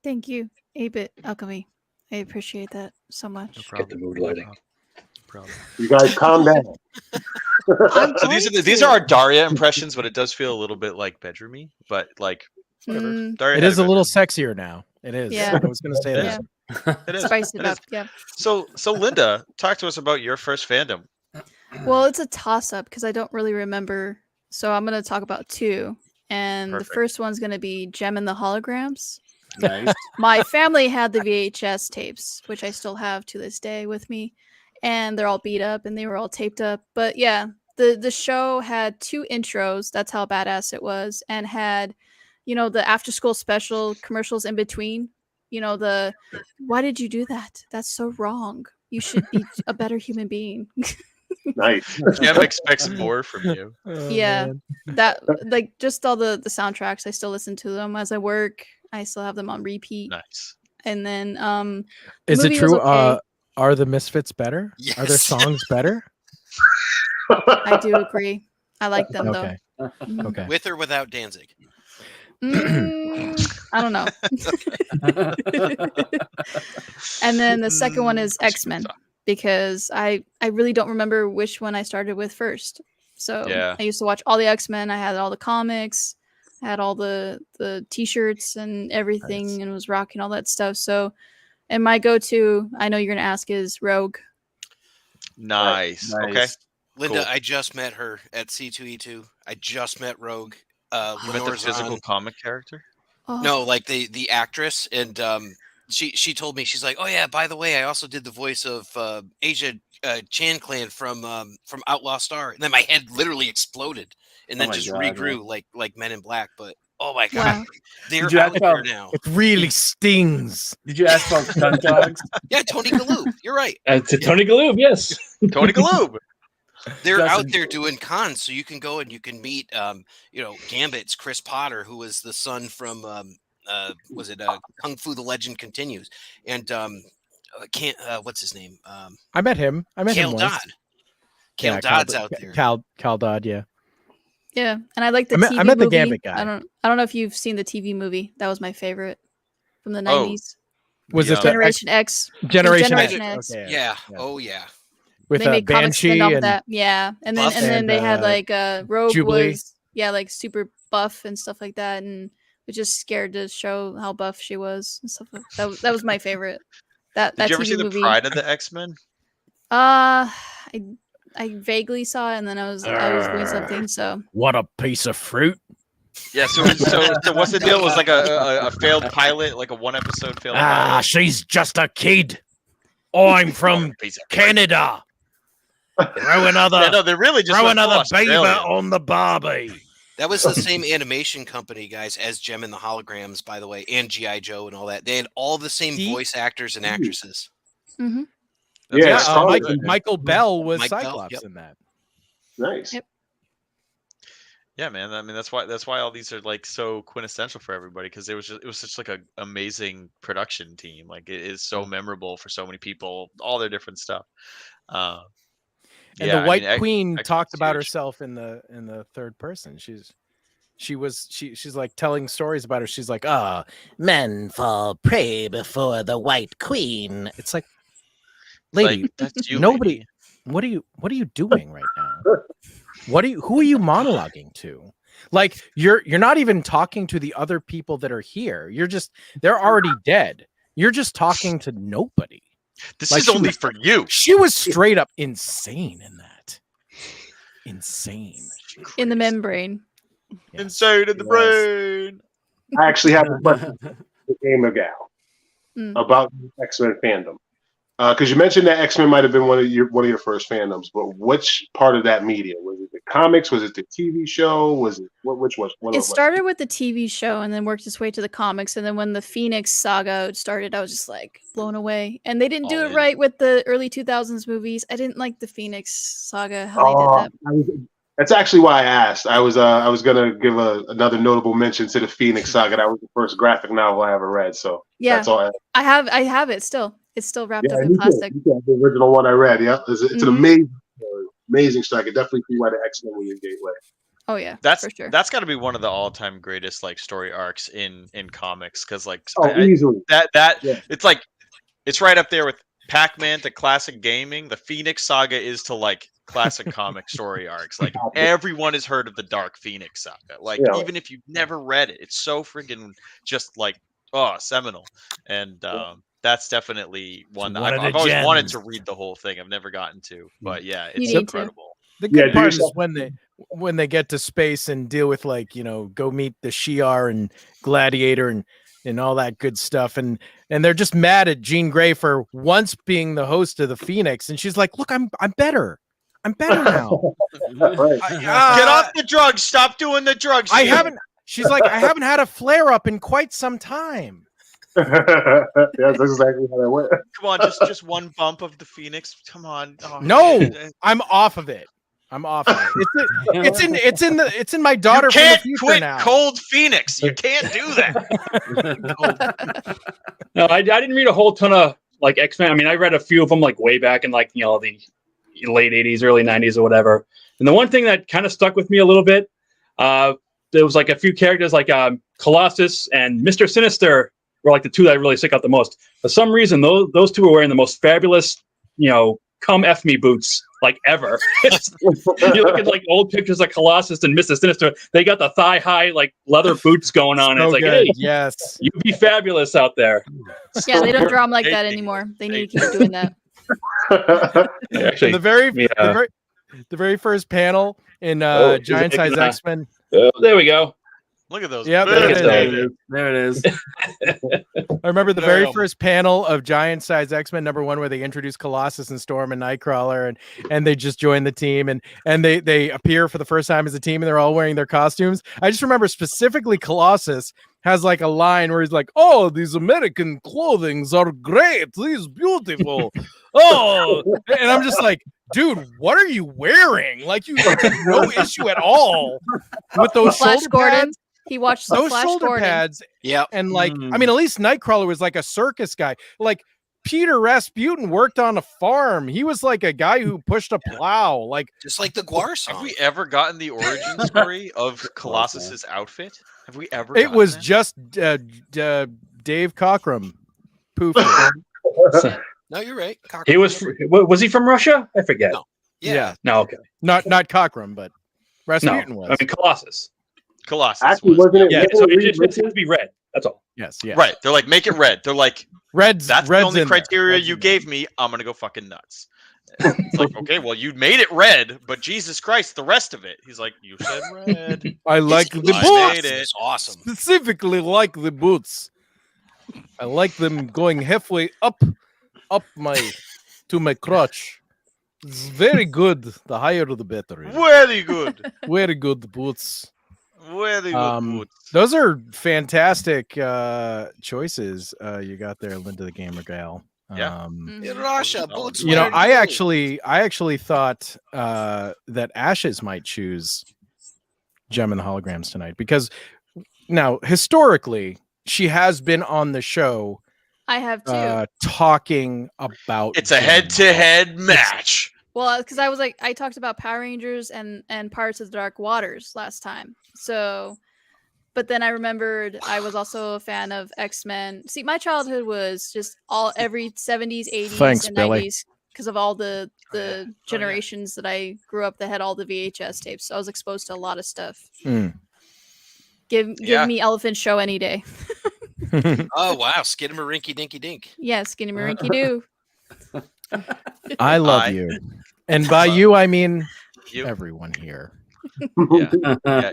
Thank you, 8-Bit Alchemy. I appreciate that so much. No problem. Get the mood lighting. No problem. You guys calm down. So these are our Daria impressions, but it does feel a little bit like bedroomy, but like whatever. Daria It had is a little bedroom. sexier now. It is. Yeah. I was going to say It that. is. It is. Spice It it is. up. Yeah. So Linda, talk to us about your first fandom. Well, it's a toss up because I don't really remember. So I'm going to talk about two. And Perfect. the first one's going to be Gem and the Holograms. Nice. My family had the VHS tapes, which I still have to this day with me. And they're all beat up and they were all taped up. But yeah, the show had 2 intros. That's how badass it was. And had, the after school special commercials in between. Why did you do that? That's so wrong. You should be a better human being. Nice. Gem expects more from you. Yeah. That like just all the soundtracks. I still listen to them as I work. I still have them on repeat. Nice. And then Is it movie was true? okay. Are the Misfits better? Are their Yes. songs better? I do agree. I like them Okay. though. Mhm. Okay. With or without Danzig? I don't know. And then the second one is X-Men because I really don't remember which one I started with first. So Yeah. I used to watch all the X-Men. I had all the comics, I had all the t-shirts and everything, Nice. and was rocking all that stuff. So, and my go-to, I know you're gonna ask, is Rogue. Nice. Nice. Okay. Linda, Cool. I just met her at C2E2. I just met Rogue. You met the Lenore's physical on- comic character? Oh, No, like the actress, and she told me, she's like, oh yeah, by the way, I also did the voice of Asia Chan Clan from Outlaw Star, and then my head literally exploded, and then my just God, regrew like Men in Black. But oh my god, wow. they're Did you out ask there about- now. It really stings. Did you ask about stunt dogs? Yeah, Tony Galoob, you're right. To Tony Galoob, yes. Tony Galoob. They're Justin- out there doing cons, so you can go and you can meet, Gambit's Chris Potter, who was the son from, Kung Fu: The Legend Continues, and what's his name? I met him. I met Cale him Dodd. once. Cale Yeah, Dodd's out there. Cal Dodd, yeah. Yeah, and I like the I met- TV I met the movie. Gambit guy. I don't know if you've seen the TV movie. That was my favorite from the Oh, 90s. Was Yeah. it the Generation X. Generation, Generation X? X. Okay, Yeah. yeah. Oh yeah. With They made comics Banshee spin off of and that. Yeah, and then Buff and then and, they had like Rogue Jubilee. was like super buff and stuff like that, and was just scared to show how buff she was and stuff like that. That was my favorite. That Did you ever TV see the movie. Pride of the X-Men? I vaguely saw it, and then I was doing something. So what a piece of fruit. Yeah. So what's the deal? It was like a failed pilot, like a 1-episode failed Ah, pilot. she's just a kid. I'm from Piece of- Canada. Throw another, Yeah, no, they really just throw went full another beaver Australian. on the Barbie. That was the same animation company, guys, as Gem and the Holograms, by the way, and G.I. Joe and all that. They had all the same See? voice actors and actresses. mhm. That's Yeah, what I Mike- thought. Michael Bell was Mike Bell, Cyclops yep. in that. Nice. Yep. Yeah, man. I mean, that's why all these are like so quintessential for everybody, because it was such like a amazing production team. Like it is so memorable for so many people, all their different stuff. And Yeah, the I White mean, Queen X-Men's talked about huge. herself in the third person. She's like telling stories about her. She's like, men fall prey before the White Queen. It's like, lady, Like, that's you. nobody. lady. What are you doing right now? Who are you monologuing to? Like you're not even talking to the other people that are here. They're already dead. You're just talking to nobody. This Like, is only for you. She was straight up insane in that. Insane. In the membrane. Yes. Insane in the brain. I actually have a question for the Gamer Gal about X-Men fandom. Because you mentioned that X-Men might have been one of your first fandoms, but which part of that media? Was it the comics? Was it the TV show? Was it which was? It started with the TV show and then worked its way to the comics. And then when the Phoenix saga started, I was just like blown away. And they didn't do it right with the early 2000s movies. I didn't like the Phoenix saga, how they did that. That's actually why I asked. I was gonna give another notable mention to the Phoenix saga. That was the first graphic novel I ever read. So yeah, that's all. I have it still. It's still wrapped up in plastic. The original one I read. Yeah, it's an amazing story. I could definitely see why the X-Men were your gateway. Oh yeah, that's for sure. That's got to be one of the all-time greatest like story arcs in comics because like easily it's like it's right up there with Pac-Man to classic gaming. The Phoenix saga is to like classic comic story arcs. Like everyone has heard of the Dark Phoenix saga. Like even if you've never read it, it's so freaking just like seminal. And that's definitely one that I've always wanted to read the whole thing. I've never gotten to, but yeah, it's incredible. The good part is when they get to space and deal with like, go meet the Shi'ar and Gladiator and all that good stuff. And they're just mad at Jean Grey for once being the host of the Phoenix. And she's like, look, I'm better. I'm better now. Get off the drugs. Stop doing the drugs. She's like, I haven't had a flare up in quite some time. Yeah, that's exactly how that went. Come on, just one bump of the Phoenix. Come on. Oh, no, I'm off of it. I'm off of it. It's in my daughter. You can't from the future quit now. Cold Phoenix. You can't do that. No, I didn't read a whole ton of like X-Men. I mean, I read a few of them like way back in like the late 80s, early 90s or whatever. And the one thing that kind of stuck with me a little bit, there was like a few characters like Colossus and Mr. Sinister were like the two that really stick out the most. For some reason, those two were wearing the most fabulous, come F me boots like ever. You look at like old pictures of Colossus and Mr. Sinister, they got the thigh high like leather boots going on. So and it's like, good. hey, yes, you be fabulous out there. Yeah, they don't draw them like that anymore. They need to keep doing that. Actually, the very first panel in Giant Size X-Men. Oh, there we go. Look at those. Yeah, there it is. I remember the very first panel of Giant Size X-Men #1 where they introduce Colossus and Storm and Nightcrawler and they just join the team and they appear for the first time as a team and they're all wearing their costumes. I just remember specifically Colossus has like a line where he's like, "Oh, these American clothings are great. These beautiful." Oh, and I'm just like, dude, what are you wearing? Like you have no issue at all with those Flash shoulder Gordon. pads. He watched Those Flash shoulder Gordon. pads. Yeah. And like, I mean, at least Nightcrawler was like a circus guy. Like Peter Rasputin worked on a farm. He was like a guy who pushed a plow. Like just like the Guar song. Have we ever gotten the origin story of Colossus's outfit? Have we ever? It was just Dave Cockrum. Poof. No, you're right. He was he from Russia? I forget. No. Yeah. No, okay. Not Cockrum, but Rasputin was. I mean Colossus. Actually, wasn't it? So it has to be red. That's all. Yes. Yeah. Right. They're like, make it red. They're like, Red's the only criteria you gave me. I'm gonna go fucking nuts. It's like, okay, well, you made it red, but Jesus Christ, the rest of it. He's like, you said red. I like the I made boots. it. It's awesome. Specifically, like the boots. I like them going halfway up to my crotch. It's very good. The higher the better. Very good. Very good boots. Very good boots. Those are fantastic choices you got there, Linda the Gamer Gal. Yeah. In Russia, boots. I actually thought that Ashes might choose Gem and the Holograms tonight because now historically she has been on the show. I have too. Talking about it's a head-to-head match. Well, because I talked about Power Rangers and Pirates of the Dark Waters last time. So, but then I remembered I was also a fan of X-Men. See, my childhood was just every 70s, 80s, and 90s because of all the generations that I grew up that had all the VHS tapes. So I was exposed to a lot of stuff. Give me Elephant Show any day. Oh wow, Skidamarinky Dinky Dink. Yeah, Skidamarinky Doo. I love you, and by you I mean everyone here. Yeah,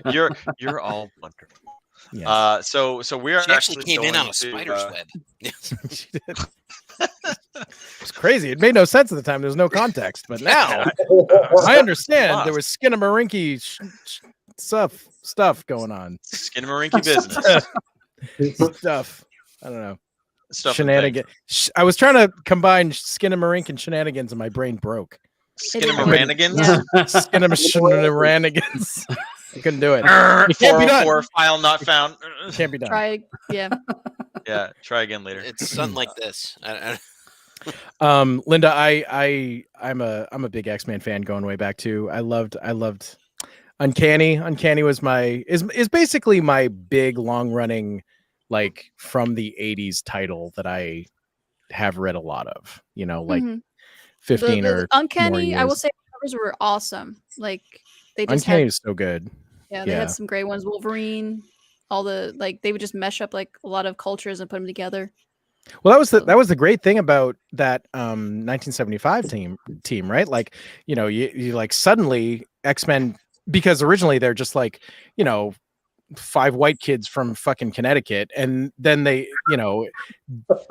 you're all wonderful. Yes. So we are She actually came in going on a spider's web. She did. It's crazy. It made no sense at the time. There was no context, but now I understand. There was Skinamarinky stuff going on. Skinamarinky business stuff. I don't know. Stuff Shenanigans. I was trying to combine Skinamarink and shenanigans, and my brain broke. Skinamarigans. Skinamarigans. I couldn't do it. It can't be done. File not found. It can't be done. Try, yeah. Yeah, try again later. It's something like this. Linda, I'm a big X-Men fan going way back too. I loved Uncanny. Uncanny was is basically my big long running, like from the 80s title that I have read a lot of, like 15 the or Uncanny, more years. I will say the covers were awesome. Like they just Uncanny is so good. Yeah, they had some great ones. Wolverine, all the they would just mesh up like a lot of cultures and put them together. Well, that was the great thing about that 1975 team, right? Like, you like suddenly X-Men, because originally they're just like, 5 white kids from fucking Connecticut, and then they,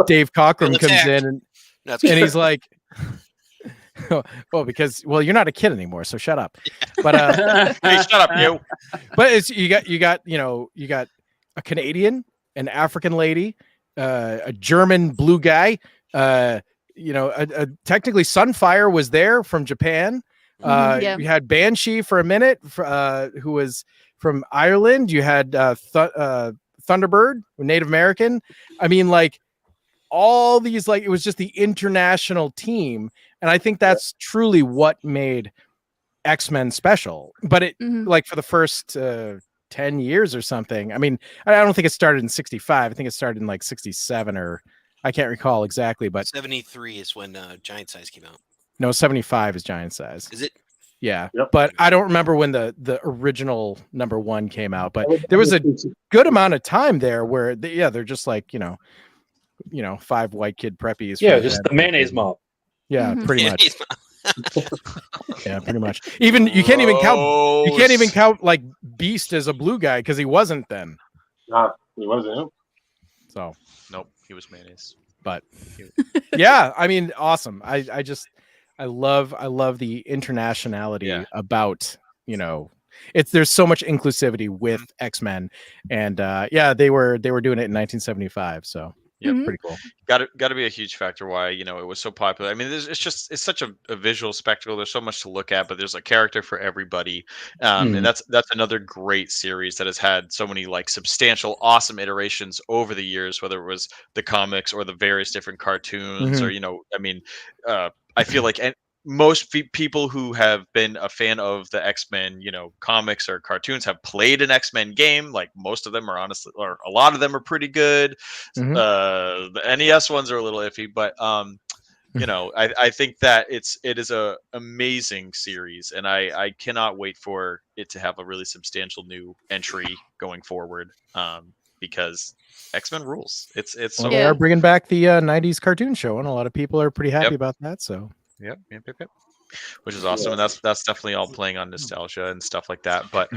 Dave Cockrum comes in and he's like, well, you're not a kid anymore, so shut up. But hey, shut up, you. But it's you got a Canadian, an African lady, a German blue guy, technically Sunfire was there from Japan. You had Banshee for a minute, who was from Ireland. You had Thunderbird, Native American. I mean, like all these, like it was just the international team, and I think that's truly what made X-Men special. But it like for the first 10 years or something. I mean, I don't think it started in 65. I think it started in like 67 or I can't recall exactly, but 73 is when Giant Size came out. No, 75 is Giant Size. Is it? Yeah. Yep. But I don't remember when the original #1 came out, but there was a good amount of time there where they're just like, 5 white kid preppies. Yeah, just the mayonnaise mob. Yeah, pretty much. Yeah, pretty much. Even you can't even count like Beast as a blue guy because he wasn't then. Nah, he wasn't. So nope, he was mayonnaise. But yeah, I mean, awesome. I love the internationality about there's so much inclusivity with X-Men, and they were doing it in 1975. So. Yeah, pretty cool. Got to be a huge factor why it was so popular. I mean, it's such a visual spectacle. There's so much to look at, but there's a character for everybody, and that's another great series that has had so many like substantial, awesome iterations over the years. Whether it was the comics or the various different cartoons, or I feel like most people who have been a fan of the X-Men, comics or cartoons have played an X-Men game. Like most of them are honestly, or a lot of them are pretty good. The NES ones are a little iffy, but I think that it is a amazing series, and I cannot wait for it to have a really substantial new entry going forward. Because X-Men rules. It's so they are bringing back the 90s cartoon show, and a lot of people are pretty happy about that. So. Yep. Which is awesome, and that's definitely all playing on nostalgia and stuff like that. But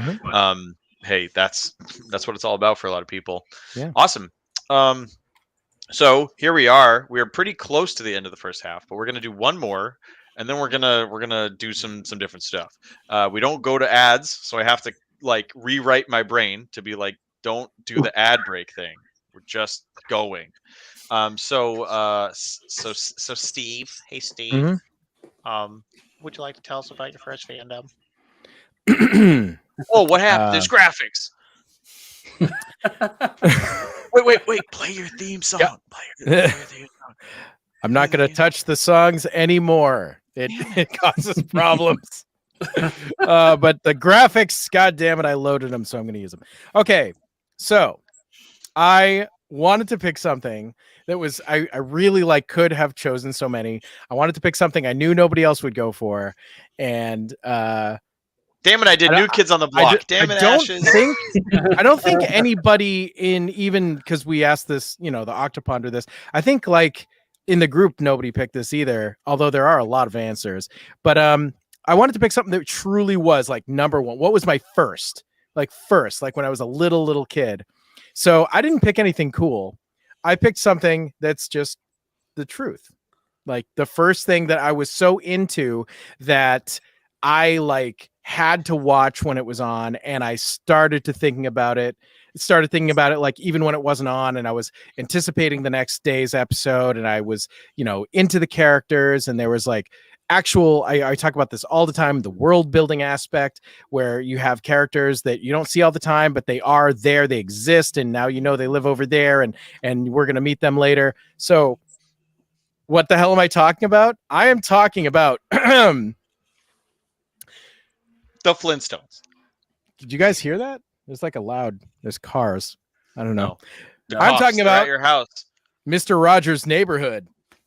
hey, that's what it's all about for a lot of people. Yeah. Awesome. So here we are. We are pretty close to the end of the first half, but we're gonna do one more, and then we're gonna do some different stuff. We don't go to ads, so I have to like rewrite my brain to be like, don't do the ad break thing. We're just going. So Steve, hey Steve, would you like to tell us about your first fandom? Oh, what happened? There's graphics. wait, play your theme song. Yep. Play your theme song. I'm not going to touch the songs anymore. It causes problems. But the graphics, god damn it, I loaded them, so I'm going to use them. Okay, so I wanted to pick something that was I really could have chosen so many. I wanted to pick something I knew nobody else would go for, and damn it, I did New Kids on the Block. I don't think anybody in, even because we asked this, the Octoponder this. I think like in the group, nobody picked this either, although there are a lot of answers. But I wanted to pick something that truly was like number one. What was my first, like when I was a little kid? So I didn't pick anything cool. I picked something that's just the truth. Like the first thing that I was so into that I like had to watch when it was on, and I started thinking about it like even when it wasn't on, and I was anticipating the next day's episode, and I was, into the characters, and there was like actual, I talk about this all the time, the world building aspect where you have characters that you don't see all the time, but they are there, they exist, and now they live over there, and we're going to meet them later. So what the hell am I talking about? I am talking about the Flintstones. Did you guys hear that? There's like there's cars. I don't know. No. I'm talking about your house. Mr. Rogers' Neighborhood.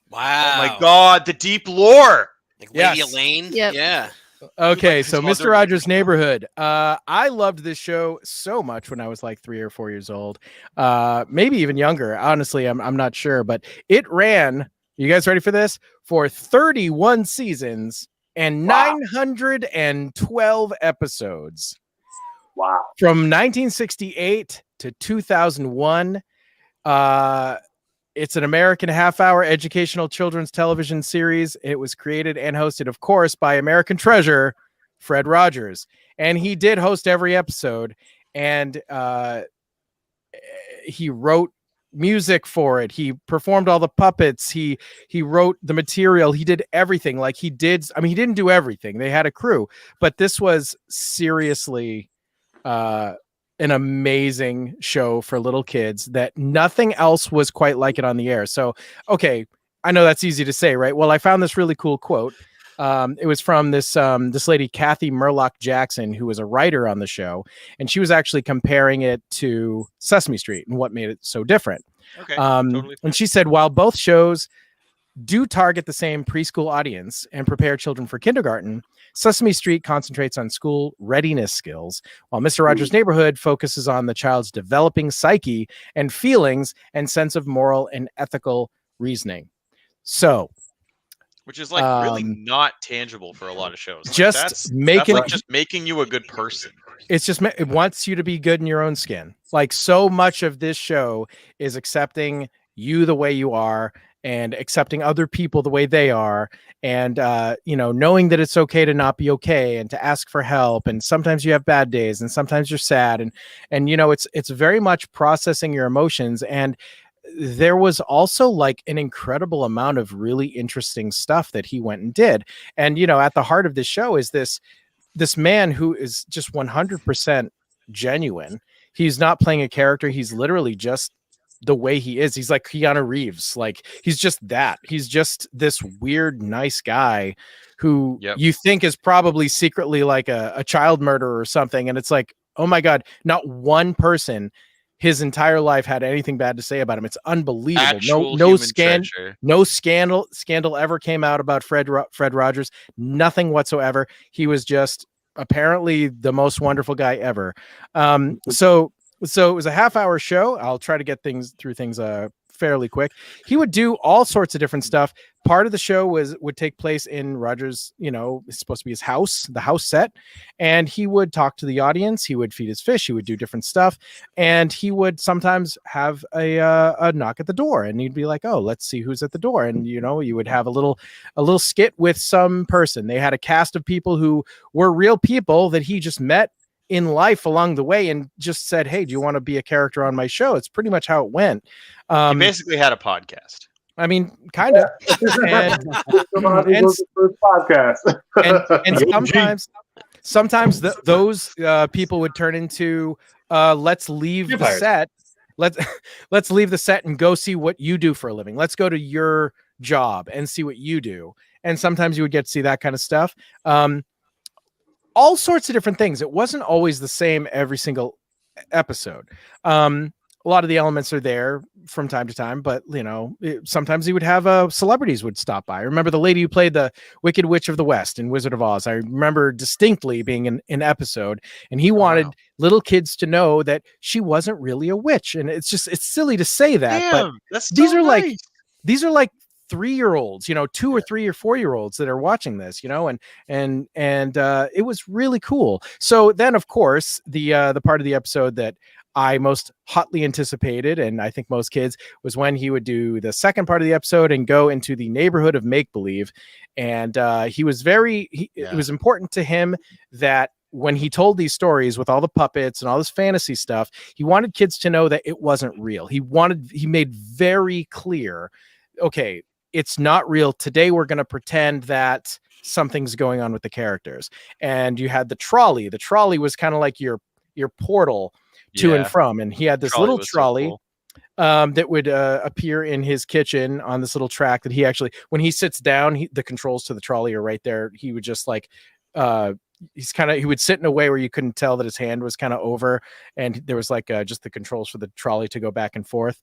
Wow. Oh my God, the deep lore. Like Lady Elaine? Yep. Yeah. Okay, Like so Mr. Rogers' Neighborhood. I loved this show so much when I was like 3 or 4 years old. Maybe even younger. Honestly, I'm not sure, but it ran, you guys ready for this? For 31 seasons and 912 episodes. Wow. From 1968 to 2001. It's an American half-hour educational children's television series. It was created and hosted, of course, by American treasure Fred Rogers. And he did host every episode. And he wrote music for it. He performed all the puppets. He wrote the material. He did everything. Like he didn't do everything. They had a crew. But this was seriously an amazing show for little kids that nothing else was quite like it on the air. So, okay, I know that's easy to say, right? Well, I found this really cool quote. It was from this lady, Kathy Murlock Jackson, who was a writer on the show, and she was actually comparing it to Sesame Street and what made it so different. Okay, totally. And she said, while both shows do target the same preschool audience and prepare children for kindergarten, Sesame Street concentrates on school readiness skills, while Mr. Rogers' Neighborhood focuses on the child's developing psyche and feelings and sense of moral and ethical reasoning. So, which is like really not tangible for a lot of shows. Like just that's just making you a good person. It's just, it wants you to be good in your own skin. Like so much of this show is accepting you the way you are and accepting other people the way they are, and knowing that it's okay to not be okay and to ask for help, and sometimes you have bad days and sometimes you're sad, and it's very much processing your emotions. And there was also like an incredible amount of really interesting stuff that he went and did. And at the heart of this show is this man who is just 100% genuine. He's not playing a character. He's literally just the way he is. He's like Keanu Reeves. Like he's just that. He's just this weird, nice guy who you think is probably secretly like a child murderer or something. And it's like, oh my God, not one person his entire life had anything bad to say about him. It's unbelievable. No scandal ever came out about Fred Rogers. Nothing whatsoever. He was just apparently the most wonderful guy ever. So it was a half-hour show. I'll try to get through things fairly quick. He would do all sorts of different stuff. Part of the show would take place in Rogers, it's supposed to be his house, the house set, and he would talk to the audience. He would feed his fish. He would do different stuff, and he would sometimes have a knock at the door, and he'd be like, "Oh, let's see who's at the door." And you would have a little skit with some person. They had a cast of people who were real people that he just met in life along the way and just said, "Hey, do you want to be a character on my show?" It's pretty much how it went. He basically had a podcast. I mean, kind of. And sometimes those people would turn into let's leave the set. Let's leave the set and go see what you do for a living. Let's go to your job and see what you do. And sometimes you would get to see that kind of stuff. All sorts of different things. It wasn't always the same every single episode. A lot of the elements are there from time to time, but sometimes he would have celebrities would stop by. I remember the lady who played the Wicked Witch of the West in Wizard of Oz. I remember distinctly being in an episode, and he wanted little kids to know that she wasn't really a witch. And it's silly to say that, but these are like 3-year-olds, 2 or 3 or 4-year-olds that are watching this, and it was really cool. So then, of course, the part of the episode that I most hotly anticipated, and I think most kids, was when he would do the second part of the episode and go into the neighborhood of make-believe. And it was important to him that when he told these stories with all the puppets and all this fantasy stuff, he wanted kids to know that it wasn't real. He made very clear, okay, it's not real. Today we're going to pretend that something's going on with the characters. And you had the trolley. The trolley was kind of like your portal to and from. And he had this little trolley. So cool. That would appear in his kitchen on this little track that he actually, when he sits down, the controls to the trolley are right there. He would just like, he would sit in a way where you couldn't tell that his hand was kind of over, and there was like just the controls for the trolley to go back and forth.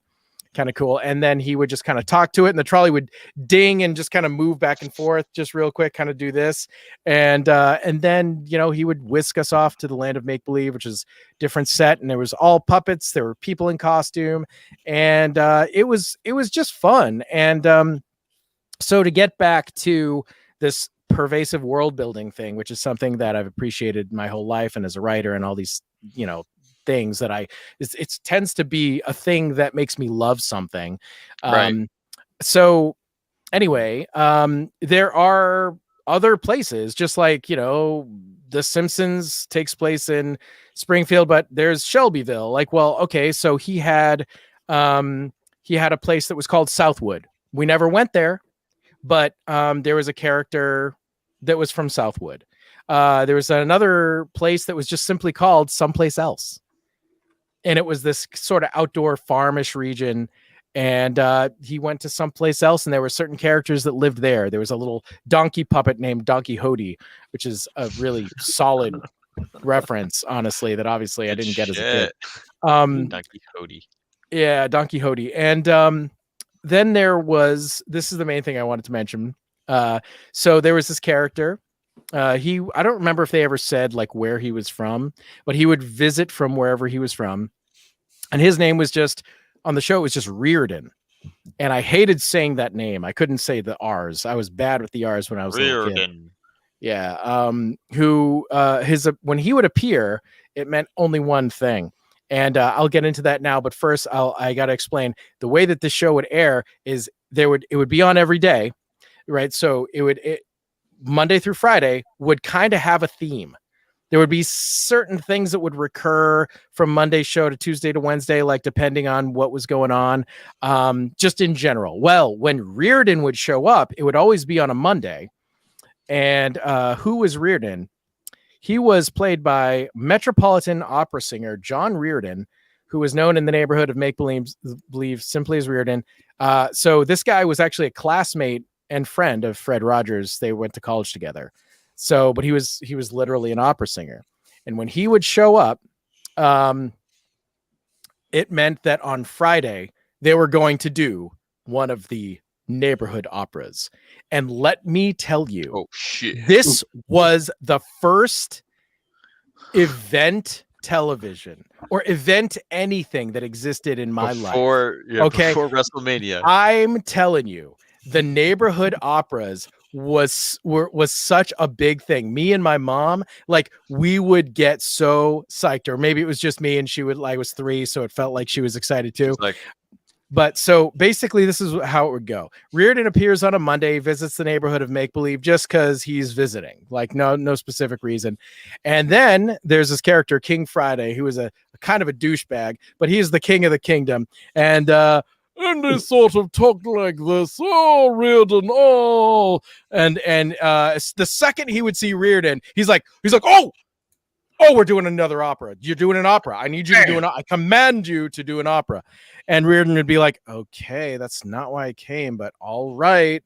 Kind of cool. And then he would just kind of talk to it, and the trolley would ding and just kind of move back and forth just real quick, kind of do this. And then, he would whisk us off to the land of make-believe, which is different set. And there was all puppets. There were people in costume, and it was just fun. And so to get back to this pervasive world building thing, which is something that I've appreciated my whole life, and as a writer and all these, things that it tends to be a thing that makes me love something. Right. So anyway, there are other places, just like, The Simpsons takes place in Springfield, but there's Shelbyville. Like, well, okay. So he had a place that was called Southwood. We never went there, but there was a character that was from Southwood. There was another place that was just simply called Someplace Else. And it was this sort of outdoor farmish region. And he went to Someplace Else, and there were certain characters that lived there. There was a little donkey puppet named Donkey Hody, which is a really solid reference, honestly, that obviously I didn't get as a kid. Donkey Hody. Yeah, Donkey Hody. And then this is the main thing I wanted to mention. So there was this character. I don't remember if they ever said like where he was from, but he would visit from wherever he was from. And his name was just, on the show, it was just Reardon. And I hated saying that name. I couldn't say the R's. I was bad with the R's when I was a little kid. Yeah. When he would appear, it meant only one thing. And I'll get into that now. But first, I got to explain the way that this show would air is it would be on every day, right? So Monday through Friday would kind of have a theme. There would be certain things that would recur from Monday's show to Tuesday to Wednesday, like depending on what was going on, just in general. Well, when Reardon would show up, it would always be on a Monday. And who was Reardon? He was played by Metropolitan opera singer John Reardon, who was known in the neighborhood of make-believe simply as Reardon. So this guy was actually a classmate and friend of Fred Rogers. They went to college together. So, but he was literally an opera singer. And when he would show up, it meant that on Friday they were going to do one of the neighborhood operas. And let me tell you, this was the first event television or event anything that existed in my life. Before WrestleMania. I'm telling you, the neighborhood operas was such a big thing. Me and my mom, like, we would get so psyched, or maybe it was just me and she would, I was 3, so it felt like she was excited too. But so basically this is how it would go. Reardon appears on a Monday, visits the neighborhood of make-believe just because he's visiting, like no specific reason. And then there's this character, King Friday, who is a kind of a douchebag, but he's the king of the kingdom. And they sort of talked like this, oh, Reardon, oh. And the second he would see Reardon, he's like, oh, we're doing another opera. You're doing an opera. I need you to do I command you to do an opera. And Reardon would be like, okay, that's not why I came, but all right.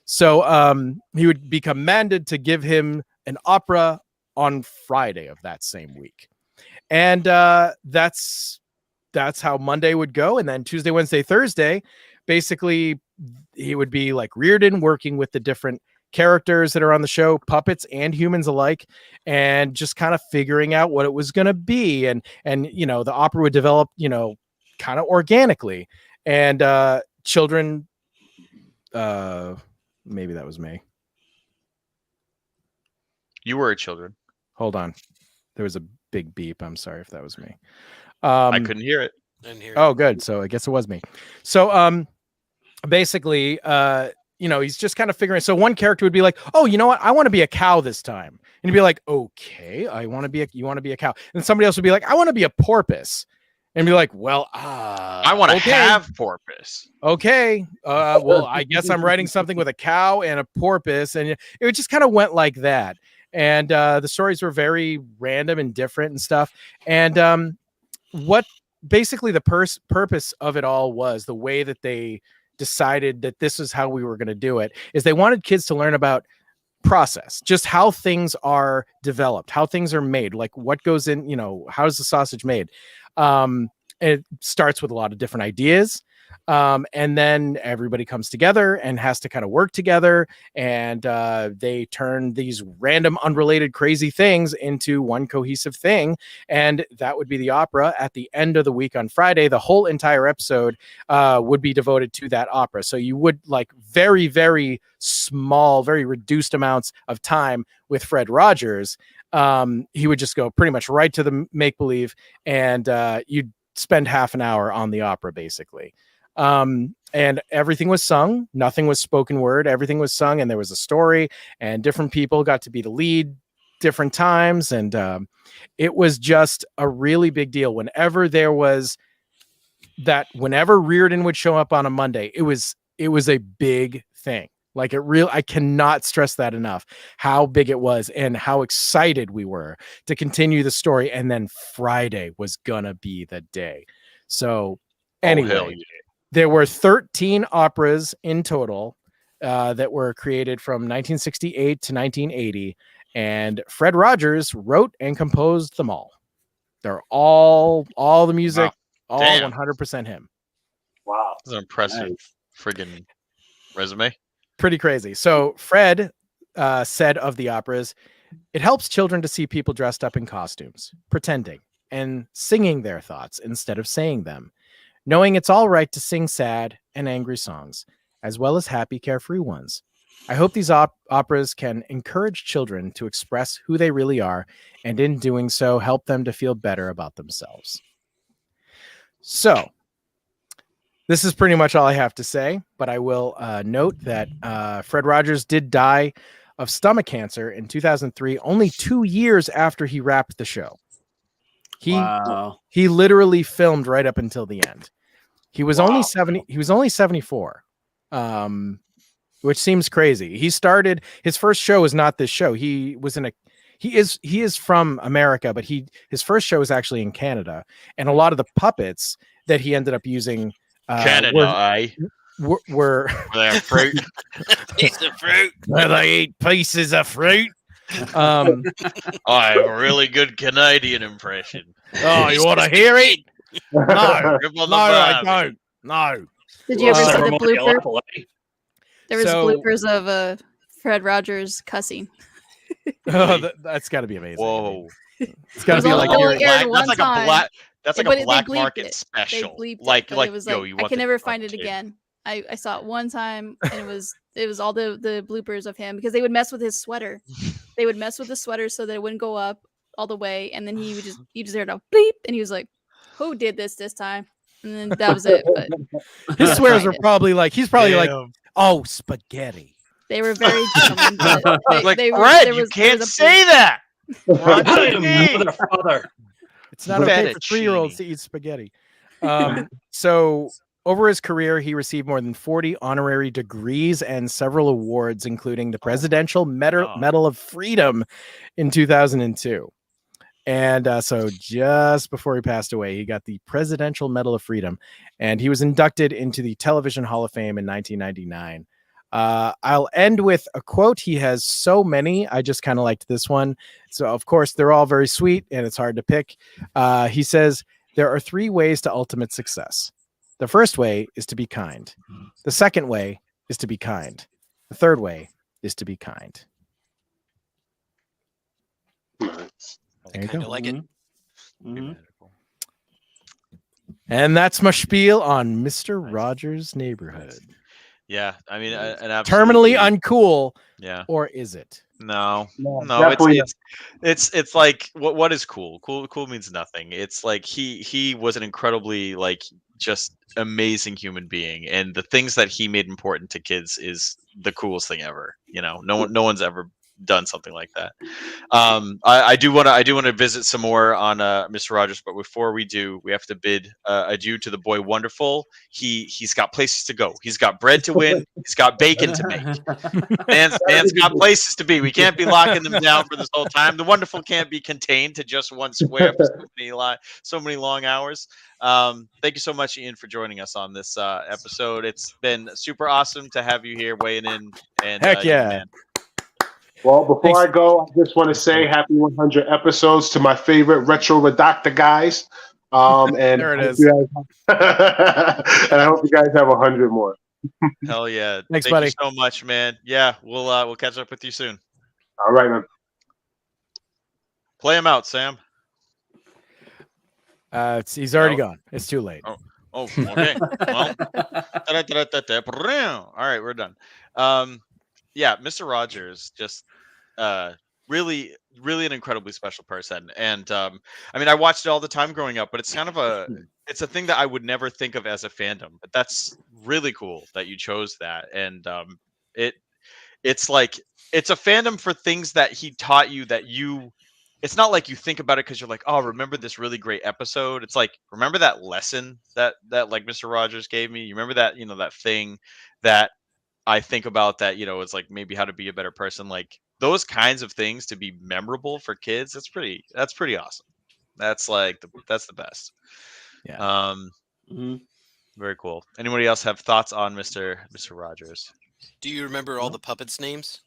So he would be commanded to give him an opera on Friday of that same week. And that's how Monday would go. And then Tuesday, Wednesday, Thursday, basically he would be like Reardon working with the different characters that are on the show, puppets and humans alike, and just kind of figuring out what it was going to be. And the opera would develop, kind of organically, and children maybe that was me. You were children. Hold on. There was a big beep. I'm sorry if that was me. I couldn't hear it. Didn't hear Oh, good. So I guess it was me. So basically, he's just kind of figuring. So one character would be like, "Oh, you know what? I want to be a cow this time," and he'd be like, "Okay, you want to be a cow," and somebody else would be like, "I want to be a porpoise," and be like, "Well, I want to have porpoise." Okay, well, I guess I'm writing something with a cow and a porpoise, and it just kind of went like that. And the stories were very random and different and stuff. And what basically the purpose of it all was, the way that they decided that this is how we were going to do it, is they wanted kids to learn about process, just how things are developed, how things are made, like what goes in, how's the sausage made. It starts with a lot of different ideas. And then everybody comes together and has to kind of work together, and they turn these random, unrelated, crazy things into one cohesive thing. And that would be the opera. At the end of the week on Friday, the whole entire episode would be devoted to that opera. So you would like very, very small, very reduced amounts of time with Fred Rogers. He would just go pretty much right to the make-believe, and you'd spend half an hour on the opera, basically. And everything was sung, nothing was spoken word, everything was sung, and there was a story, and different people got to be the lead different times. And it was just a really big deal. Whenever Reardon would show up on a Monday, it was a big thing. Like I cannot stress that enough, how big it was and how excited we were to continue the story. And then Friday was gonna be the day. So anyway, there were 13 operas in total that were created from 1968 to 1980. And Fred Rogers wrote and composed them all. They're all the music, all 100% him. Wow. That's an impressive friggin' resume. Pretty crazy. So Fred said of the operas, it helps children to see people dressed up in costumes, pretending and singing their thoughts instead of saying them, knowing it's all right to sing sad and angry songs, as well as happy, carefree ones. I hope these operas can encourage children to express who they really are, and in doing so, help them to feel better about themselves. So, this is pretty much all I have to say, but I will note that Fred Rogers did die of stomach cancer in 2003, only 2 years after he wrapped the show. He literally filmed right up until the end. He was only 70. He was only 74, which seems crazy. He started his first show was not this show. He was in a. He is from America, but his first show was actually in Canada, and a lot of the puppets that he ended up using. Canada, were they have fruit? Piece of fruit. Where they eat pieces of fruit. I have a really good Canadian impression. Oh, you want to hear it? No, I don't. No. Did you ever see the blooper? There was bloopers of Fred Rogers cussing. Oh, that's got to be amazing. Whoa. It's got to be like that's like a black market special. Like it was yo, I can never find it again. I saw it one time, and it was all the bloopers of him, because they would mess with his sweater. They would mess with the sweater so that it wouldn't go up all the way, and then you just heard a bleep, and he was like, "Who did this time?" And then that was it. But his swears were probably like "Oh, spaghetti." They were very gentlemen. Fred, you can't say that. Mother. It's not okay for 3-year-olds to eat spaghetti. So over his career, he received more than 40 honorary degrees and several awards, including the Presidential Medal of Freedom in 2002. And so just before he passed away, he got the Presidential Medal of Freedom, and he was inducted into the Television Hall of Fame in 1999. I'll end with a quote. He has so many. I just kind of liked this one. So, of course, they're all very sweet, and it's hard to pick. He says, there are 3 ways to ultimate success. The first way is to be kind. The second way is to be kind. The third way is to be kind. There you go. I like it. Mm-hmm. And that's my spiel on Mr. Rogers' Neighborhood. Yeah, I mean, an Terminally absolutely uncool. Yeah. Or is it? No, No, no, definitely it's like what is cool? Cool means nothing. It's like he was an incredibly like just amazing human being, and the things that he made important to kids is the coolest thing ever. You know, no one's ever done something like that. I do want to visit some more on Mr. Rogers, but before we do, we have to bid adieu to the boy Wonderful. He's got places to go. He's got bread to win. He's got bacon to make. Man's got places to be. We can't be locking them down for this whole time. The Wonderful can't be contained to just one square for so many long hours. Thank you so much, Ian, for joining us on this episode. It's been super awesome to have you here weighing in. And Heck yeah. man. Well, before I go, I just want to say happy 100 episodes to my favorite Retro Ridoctopus guys. And There it is. and I hope you guys have 100 more. Hell yeah. Thanks, Thank buddy. you so much, man. Yeah, we'll catch up with you soon. All right, man. Play him out, Sam. He's already gone. It's too late. Oh, okay. Well, all right, we're done. Yeah, Mr. Rogers, just really an incredibly special person. And I mean, I watched it all the time growing up, but it's kind of it's a thing that I would never think of as a fandom. But that's really cool that you chose that. And it's like it's a fandom for things that he taught you that you. It's not like you think about it because you're like, oh, remember this really great episode. It's like, remember that lesson that like Mr. Rogers gave me. You remember that that thing that I think about that it's like maybe how to be a better person. Like those kinds of things to be memorable for kids. That's pretty awesome. That's like that's the best. Yeah. Very cool. Anybody else have thoughts on Mr. Rogers? Do you remember all the puppets' names?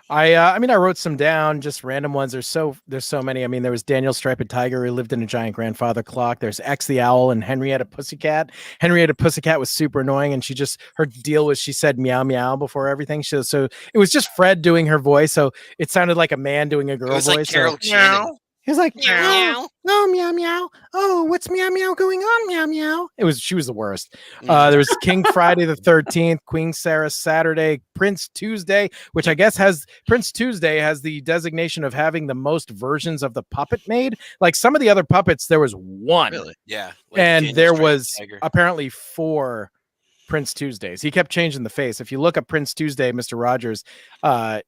I mean, I wrote some down, just random ones. There's so many. I mean, there was Daniel Striped Tiger, who lived in a giant grandfather clock. There's X the Owl and Henrietta Pussycat. Henrietta Pussycat was super annoying, and her deal was she said meow meow before everything. So it was just Fred doing her voice, so it sounded like a man doing a girl It was voice. like Carol Channing. He was like, Meow. oh, meow, meow. Oh, what's meow, meow going on, meow, meow? She was the worst. There was King Friday the 13th, Queen Sarah Saturday, Prince Tuesday, which I guess Prince Tuesday has the designation of having the most versions of the puppet made. Like some of the other puppets, there was one. Really? Yeah. Like And Daniel there Striped was Tiger. apparently 4 Prince Tuesdays. He kept changing the face. If you look up Prince Tuesday, Mr. Rogers,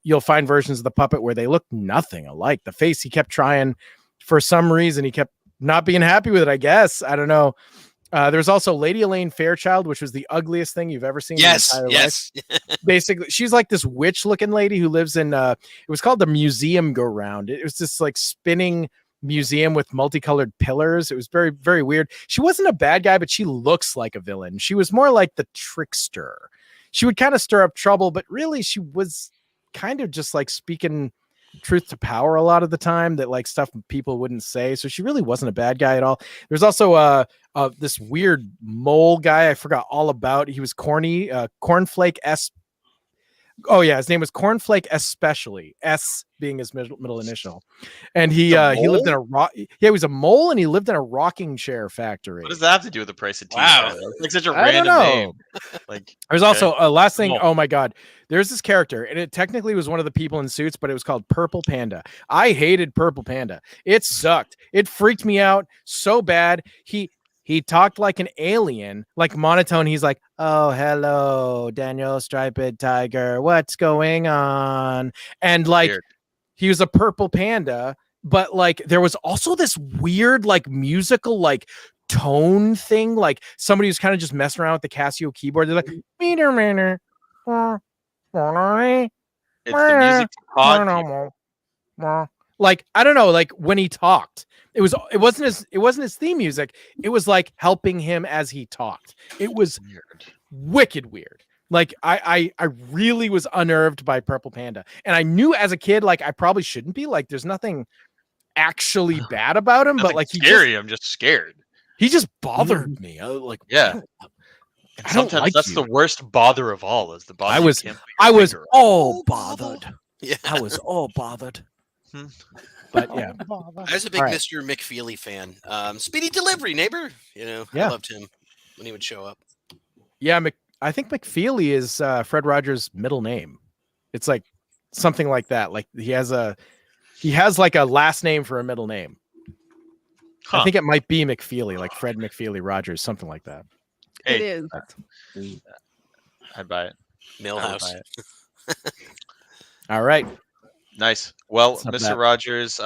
you'll find versions of the puppet where they look nothing alike. The face, he kept trying for some reason. He kept not being happy with it, I guess. I don't know. There's also Lady Elaine Fairchild, which was the ugliest thing you've ever seen. Yes. In your entire life. Basically, she's like this witch looking lady who lives in, it was called the Museum Go Round. It was this like spinning museum with multicolored pillars. It was very, very weird. She wasn't a bad guy, but she looks like a villain. She was more like the trickster. She would kind of stir up trouble, but really she was kind of just like speaking truth to power a lot of the time, that like stuff people wouldn't say. So she really wasn't a bad guy at all. There's also this weird mole guy I forgot all about. He was corny, Cornflake S. Oh yeah, his name was Cornflake Especially, S being his middle initial. And he lived in he was a mole, and he lived in a rocking chair factory. What does that have to do with the price of tea? Wow. It's like such a I don't random know. name. Like There's also a last thing. Oh. Oh my God. There's this character, and it technically was one of the people in suits, but it was called Purple Panda. I hated Purple Panda. It sucked. It freaked me out so bad. He talked like an alien, like monotone. He's like, oh, hello, Daniel Striped Tiger. What's going on? And like, Weird. he was a purple panda, but like, there was also this weird, like musical, like tone thing. Like somebody was kind of just messing around with the Casio keyboard. They're like, meter, meter. It's the music to pod. Like, I don't know, like when he talked, it wasn't his theme music. It was like helping him as he talked. It was Weird. wicked weird. Like I really was unnerved by Purple Panda. And I knew as a kid, like I probably shouldn't be. Like there's nothing actually bad about him, but Nothing like scary. I'm just scared. he just bothered me. I was like, Yeah. I don't Sometimes like that's you. the worst bother of all. Is the bother I you was can't put your I was finger on. all bothered. Yeah. I was all bothered. Hmm. But yeah. I was a big All right. Mr. McFeely fan. Speedy Delivery, neighbor. You know, Yeah. I loved him when he would show up. Yeah, I think McFeely is Fred Rogers' middle name. It's like something like that. Like he has like a last name for a middle name. Huh. I think it might be McFeely, like Fred McFeely Rogers, something like that. It Hey, is. I'd buy it. Millhouse. All right. Nice. Well, What's up, Mr. Matt? Rogers,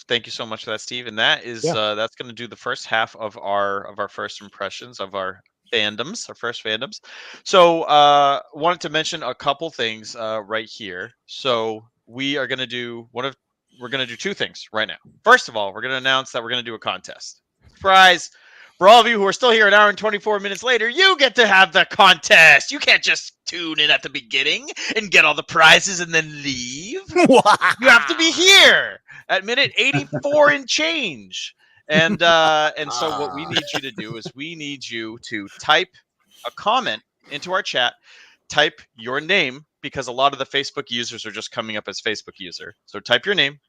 thank you so much for that, Steve. And that is that's going to do the first half of our first impressions of our fandoms, our first fandoms. So, wanted to mention a couple things right here. So, we're going to do two things right now. First of all, we're going to announce that we're going to do a contest. Surprise! For all of you who are still here an hour and 24 minutes later, you get to have the contest. You can't just tune in at the beginning and get all the prizes and then leave. You have to be here at minute 84 and change. And so what we need you to do is we need you to type a comment into our chat. Type your name, because a lot of the Facebook users are just coming up as Facebook user. So type your name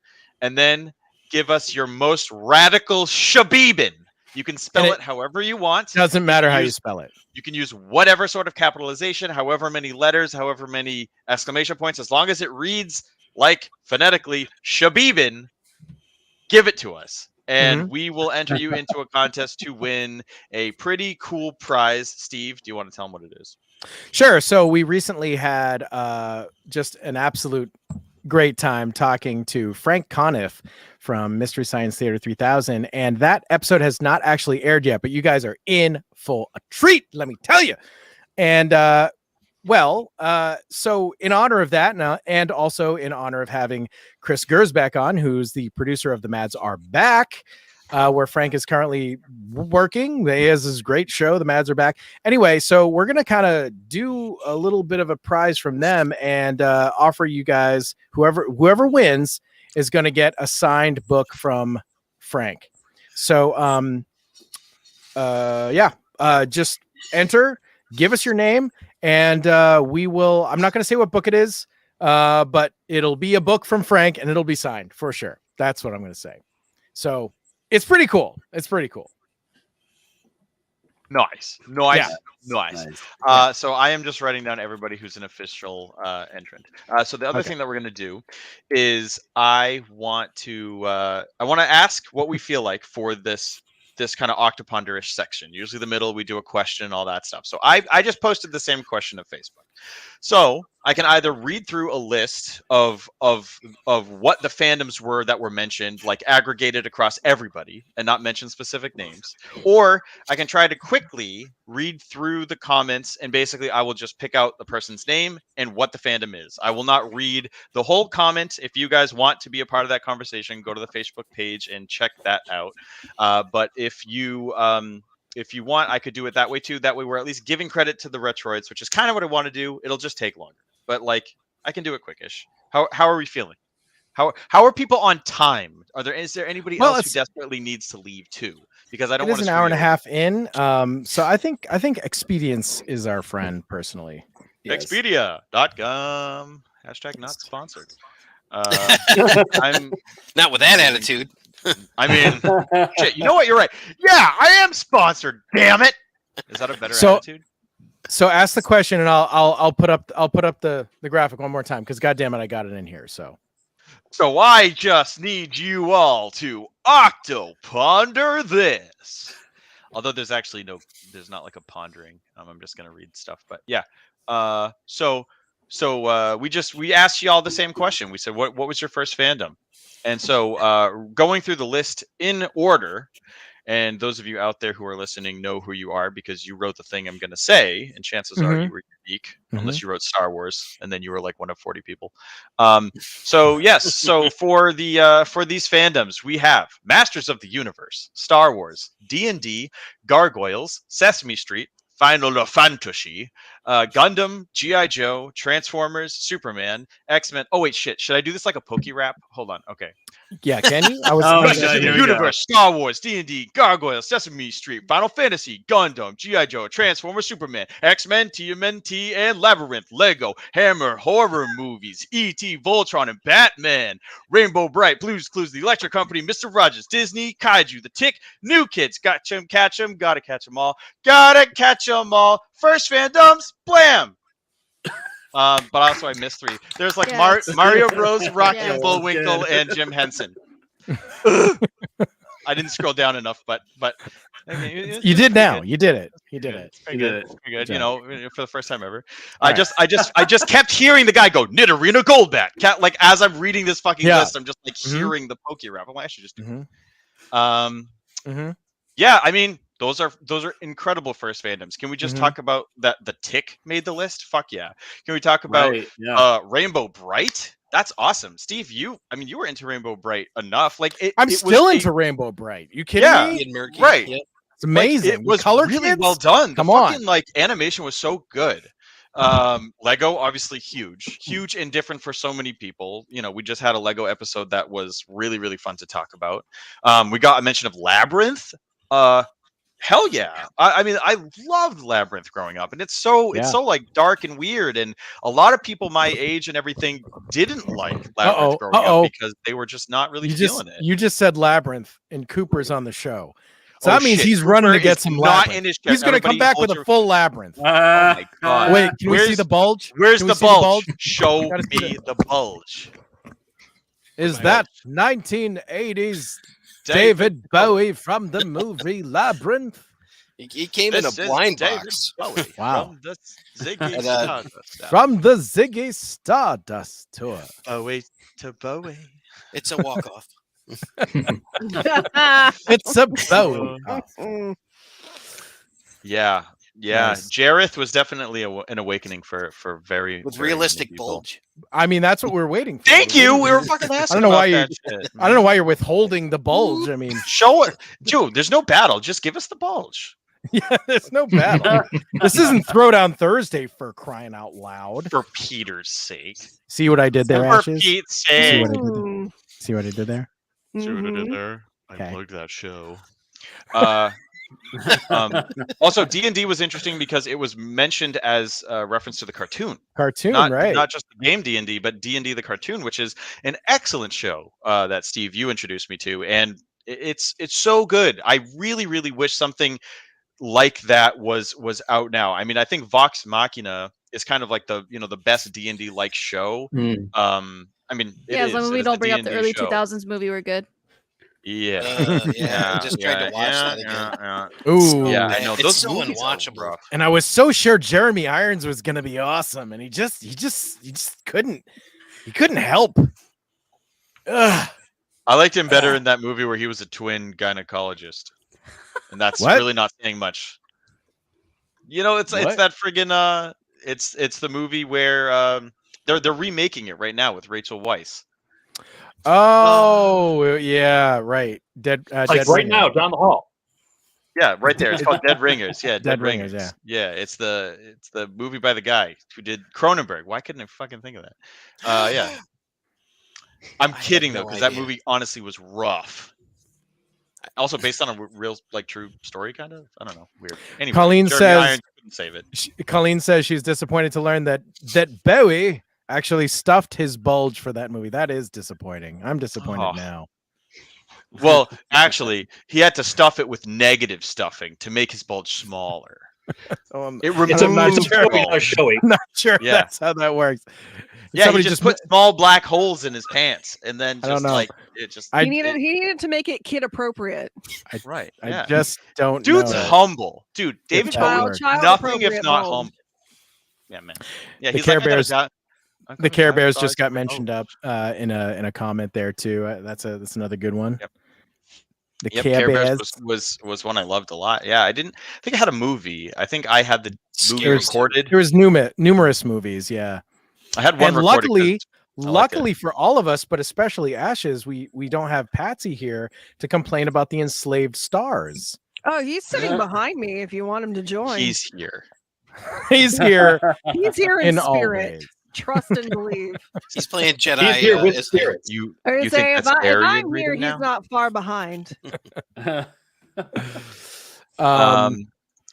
and then give us your most radical SHUBIBIN. You can spell it however you want. Doesn't matter how you spell it. You can use whatever sort of capitalization, however many letters, however many exclamation points, as long as it reads like phonetically SHUBIBIN, give it to us. And we will enter you into a contest to win a pretty cool prize. Steve, do you want to tell them what it is? Sure. So we recently had just an absolute great time talking to Frank Conniff from Mystery Science Theater 3000, and that episode has not actually aired yet, but you guys are in for a treat, let me tell you. And so in honor of that, and also in honor of having Chris Gersbeck on, who's the producer of The Mads Are Back, where Frank is currently working. He has this great show, The Mads Are Back. Anyway, so we're going to kind of do a little bit of a prize from them and offer you guys, whoever wins is going to get a signed book from Frank. So, just enter, give us your name, and we will, I'm not going to say what book it is, but it'll be a book from Frank and it'll be signed for sure. That's what I'm going to say. So, it's pretty cool. Nice. So I am just writing down everybody who's an official entrant. So the other thing that we're going to do is I want to ask what we feel like for this kind of octoponderish section. Usually the middle, we do a question and all that stuff. So I just posted the same question to Facebook. So I can either read through a list of what the fandoms were that were mentioned, like aggregated across everybody and not mention specific names, or I can try to quickly read through the comments and basically I will just pick out the person's name and what the fandom is. I will not read the whole comment. If you guys want to be a part of that conversation, go to the Facebook page and check that out. But if you want, I could do it that way too. That way we're at least giving credit to the Retroids, which is kind of what I want to do. It'll just take longer, but like I can do it quickish. How are we feeling? How are people on time? Is there anybody else who desperately needs to leave too? Because I don't want to. It is an hour and a half in. So I think Expedience is our friend personally. Yes. Expedia.com. # not sponsored. I'm not with that attitude. I mean, shit, you know what? You're right. Yeah, I am sponsored. Damn it! Is that a better attitude? So ask the question, and I'll put up the graphic one more time because goddamn it, I got it in here. So I just need you all to octoponder this. Although there's not like a pondering. I'm just gonna read stuff, but yeah. So we asked you all the same question. We said, what was your first fandom? And so going through the list in order, and those of you out there who are listening know who you are because you wrote the thing I'm going to say, and chances are you were unique, unless you wrote Star Wars, and then you were like one of 40 people. So yes, so for these fandoms, we have Masters of the Universe, Star Wars, D&D, Gargoyles, Sesame Street, Final Fantasy, Gundam, G.I. Joe, Transformers, Superman, X-Men. Oh, wait, shit. Should I do this like a Poke Rap? Hold on. Okay. Yeah, can you? I was Universe, Star Wars, D&D, Gargoyles, Sesame Street, Final Fantasy, Gundam, G.I. Joe, Transformers, Superman, X-Men, TMNT, and Labyrinth, Lego, Hammer, horror movies, E.T., Voltron, and Batman, Rainbow Bright, Blues Clues, The Electric Company, Mr. Rogers, Disney, Kaiju, The Tick, New Kids, Gotcha 'em, Catch 'em, Gotta Catch 'em All, Gotta Catch them all. First fandoms, blam. But also I missed 3. There's like Mario Bros, Rocky and Bullwinkle, and Jim Henson. I didn't scroll down enough, but you did now. Good. You did it. You did it. It's pretty good. It's pretty good. You know, for the first time ever. All I just kept hearing the guy go Nidorina Goldbat. Like as I'm reading this fucking list, I'm just like hearing the Poke rap. I'm like, I should just do it. Yeah, I mean, those are incredible first fandoms. Can we just talk about that? The Tick made the list. Fuck yeah. Can we talk about Rainbow Bright? That's awesome, Steve. You were into Rainbow Bright enough. Like I'm still into Rainbow Bright. You kidding me? Right. Yep. It's amazing. Like, it was color really kids? well done. Come the on. fucking, like animation was so good. Lego obviously huge and different for so many people. You know, we just had a Lego episode that was really fun to talk about. We got a mention of Labyrinth. Hell yeah. I mean, I loved Labyrinth growing up, and it's so like dark and weird, and a lot of people my age and everything didn't like Labyrinth growing up because they were just not really feeling it. You just said Labyrinth, and Cooper's on the show. So that means he's running to get some Labyrinth. He's going to come back with a full Labyrinth. Oh my god. Wait, can we see the bulge? Where's the bulge? Show me the bulge. Is that 1980s David Bowie from the movie Labyrinth? He came in a blind box. Wow. From the Ziggy Stardust. From the Ziggy Stardust tour. Bowie to Bowie. It's a walk-off. It's a Bowie. Yeah. Nice. Jareth was definitely an awakening for very with realistic bulge. I mean, that's what we're waiting for. Thank you. We were fucking asking. I don't know why you're withholding the bulge. I mean, show it, dude. There's no battle. Just give us the bulge. Yeah, there's no battle. This isn't Throwdown Thursday, for crying out loud. For Peter's sake. See what I did there, For Ashes? Pete's sake. See what I did there? See what I did there? I plugged that show. Also, D&D was interesting because it was mentioned as a reference to the cartoon. Right? Not just the game D&D, but D&D the cartoon, which is an excellent show that Steve you introduced me to, and it's so good. I really wish something like that was out now. I mean, I think Vox Machina is kind of like the best D&D like show. I mean, as long as we don't bring up the early 2000s movie, we're good. Yeah. I just tried to watch that again. Ooh, yeah, I know. It's Those so movies unwatchable. And I was so sure Jeremy Irons was gonna be awesome, and he just couldn't. He couldn't help. Ugh. I liked him better in that movie where he was a twin gynecologist, and that's really not saying much. You know, it's that friggin' it's the movie where they're remaking it right now with Rachel Weisz. Oh, yeah, right. Dead like Dead right Ringer. now down the hall. Yeah, right there. It's called Dead Ringers. Yeah, Dead Ringers, Yeah, it's the movie by the guy who did Cronenberg. Why couldn't I fucking think of that? Yeah. I'm kidding though, because that movie honestly was rough. Also based on a real, like, true story, kind of. I don't know. Weird. Anyway, Colleen Jeremy says Irons couldn't save it. Colleen says she's disappointed to learn that Bowie actually stuffed his bulge for that movie. That is disappointing. I'm disappointed now. Well, actually, he had to stuff it with negative stuffing to make his bulge smaller. It removes Not sure that's how that works. Yeah, Somebody he just put small black holes in his pants, and then just like it just. He needed to make it kid appropriate. Right. I just don't. Dude's know. humble, dude. David Bowie, nothing if not humble. Yeah, man. Yeah, the Care Bears. The Care Bears just got mentioned up in a comment there too. That's another good one. Yep. The Care Bears was one I loved a lot. Yeah, I think I had a movie. I think I had the movie recorded. There was numerous movies. Yeah, I had one. And recorded luckily for all of us, but especially Ashes, we don't have Patsy here to complain about the enslaved stars. Oh, he's sitting behind me. If you want him to join, he's here. He's here. He's here in spirit. Ways. Trust and believe. He's playing Jedi. He's here with spirit. You think that's if Aryan I'm here, now? he's not far behind.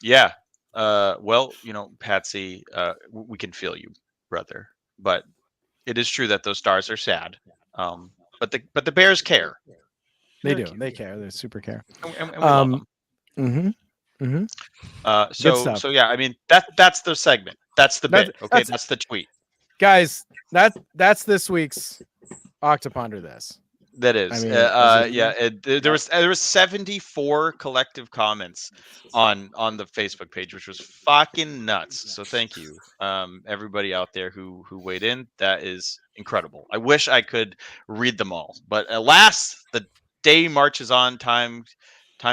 Yeah. Well, Patsy, we can feel you, brother. But it is true that those stars are sad. But the Bears care. They do. They care. They super care. And we love them. Mm-hmm. Mm-hmm. So yeah, I mean that's the segment. That's the bit. Okay, that's the tweet. Guys, that's this week's Octoponder This. That is, I mean, yeah. There was 74 collective comments on the Facebook page, which was fucking nuts. So thank you, everybody out there who weighed in. That is incredible. I wish I could read them all, but alas, the day marches on. Time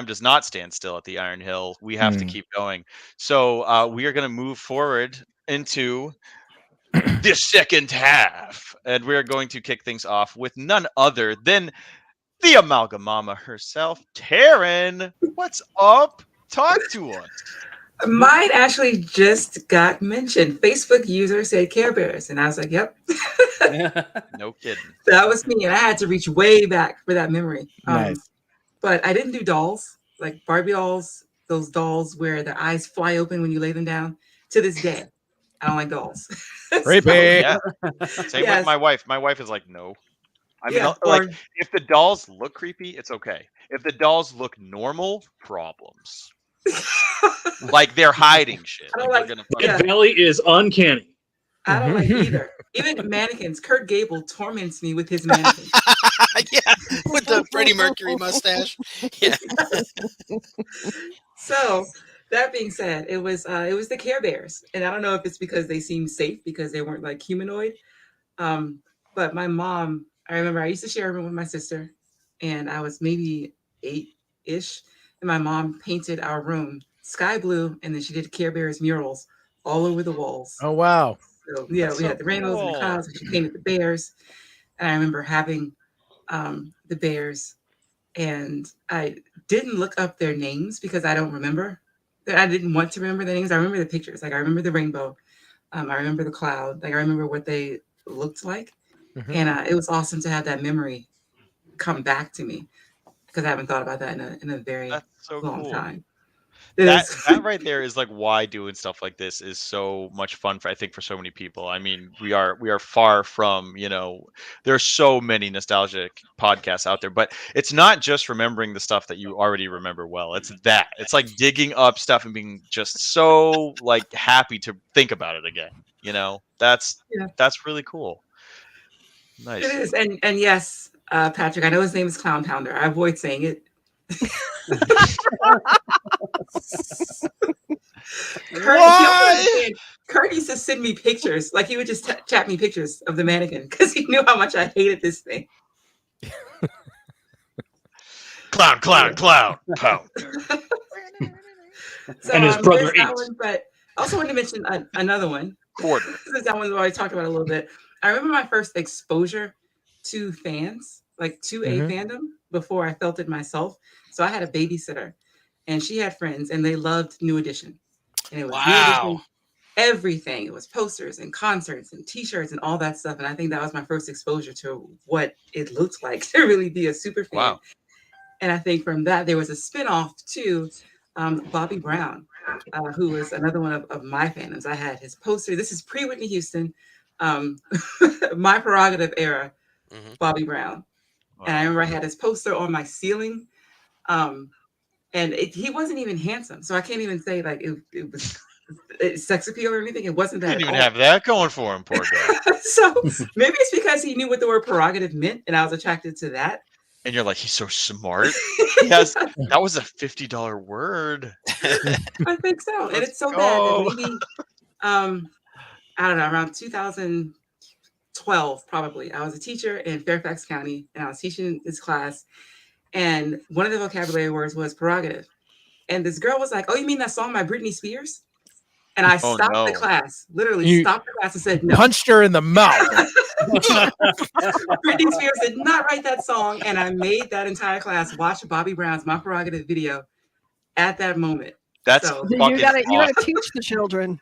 does not stand still at the Iron Hill. We have to keep going. So we are going to move forward into this second half, and we're going to kick things off with none other than the Amalgamama herself, Taryn. What's up? Talk to us. Mine actually just got mentioned. Facebook user said Care Bears, and I was like, "Yep." No kidding. That was me, and I had to reach way back for that memory. Nice. But I didn't do dolls like Barbie dolls. Those dolls where the eyes fly open when you lay them down. To this day, I don't like dolls. Creepy. Yeah. Same with my wife. My wife is like, no. I mean, like, if the dolls look creepy, it's okay. If the dolls look normal, problems. Like they're hiding shit. I don't like, The belly is uncanny. I don't like either. Even mannequins. Kurt Gable torments me with his mannequin. Yeah, with the Freddie Mercury mustache. Yeah. So that being said, it was the Care Bears, and I don't know if it's because they seemed safe because they weren't like humanoid. But my mom, I remember I used to share a room with my sister, and I was maybe 8-ish, and my mom painted our room sky blue, and then she did Care Bears murals all over the walls. Oh wow! So yeah, we had the rainbows and the clouds, and she painted the bears. And I remember having the bears, and I didn't look up their names because I don't remember. I didn't want to remember the names. I remember the pictures. Like I remember the rainbow. I remember the cloud. Like I remember what they looked like. Mm-hmm. And it was awesome to have that memory come back to me because I haven't thought about that in a very long time. That right there is like why doing stuff like this is so much fun for, I think, for so many people. I mean, we are far from, there are so many nostalgic podcasts out there, but it's not just remembering the stuff that you already remember well. It's like digging up stuff and being just so like happy to think about it again. That's really cool. Nice. It is, and yes, Patrick, I know his name is Clown Pounder. I avoid saying it. Kurt used to send me pictures. Like he would just chat me pictures of the mannequin because he knew how much I hated this thing. Clown, pounder. So, and his brother ate. But I also wanted to mention another one. Quarter. This is that one that I talked about a little bit. I remember my first exposure to fans, like to a fandom, before I felt it myself. So I had a babysitter, and she had friends, and they loved New Edition. And it was New Edition, everything. It was posters and concerts and T-shirts and all that stuff. And I think that was my first exposure to what it looked like to really be a super fan. Wow. And I think from that, there was a spinoff to Bobby Brown, who was another one of my fandoms. I had his poster. This is pre-Whitney Houston, my prerogative era, Bobby Brown. Wow. And I remember I had his poster on my ceiling. And he wasn't even handsome. So I can't even say like it was sex appeal or anything. It wasn't that. He didn't even have that going for him, poor guy. So maybe it's because he knew what the word prerogative meant, and I was attracted to that. And you're like, he's so smart. Yes, that was a $50 word. I think so. And it's so bad that maybe I don't know, around 2012, probably. I was a teacher in Fairfax County, and I was teaching this class. And one of the vocabulary words was prerogative. And this girl was like, "Oh, you mean that song by Britney Spears?" And I stopped the class, literally stopped the class and said, "No." Punched her in the mouth. Britney Spears did not write that song. And I made that entire class watch Bobby Brown's My Prerogative video at that moment. That's you gotta teach the children.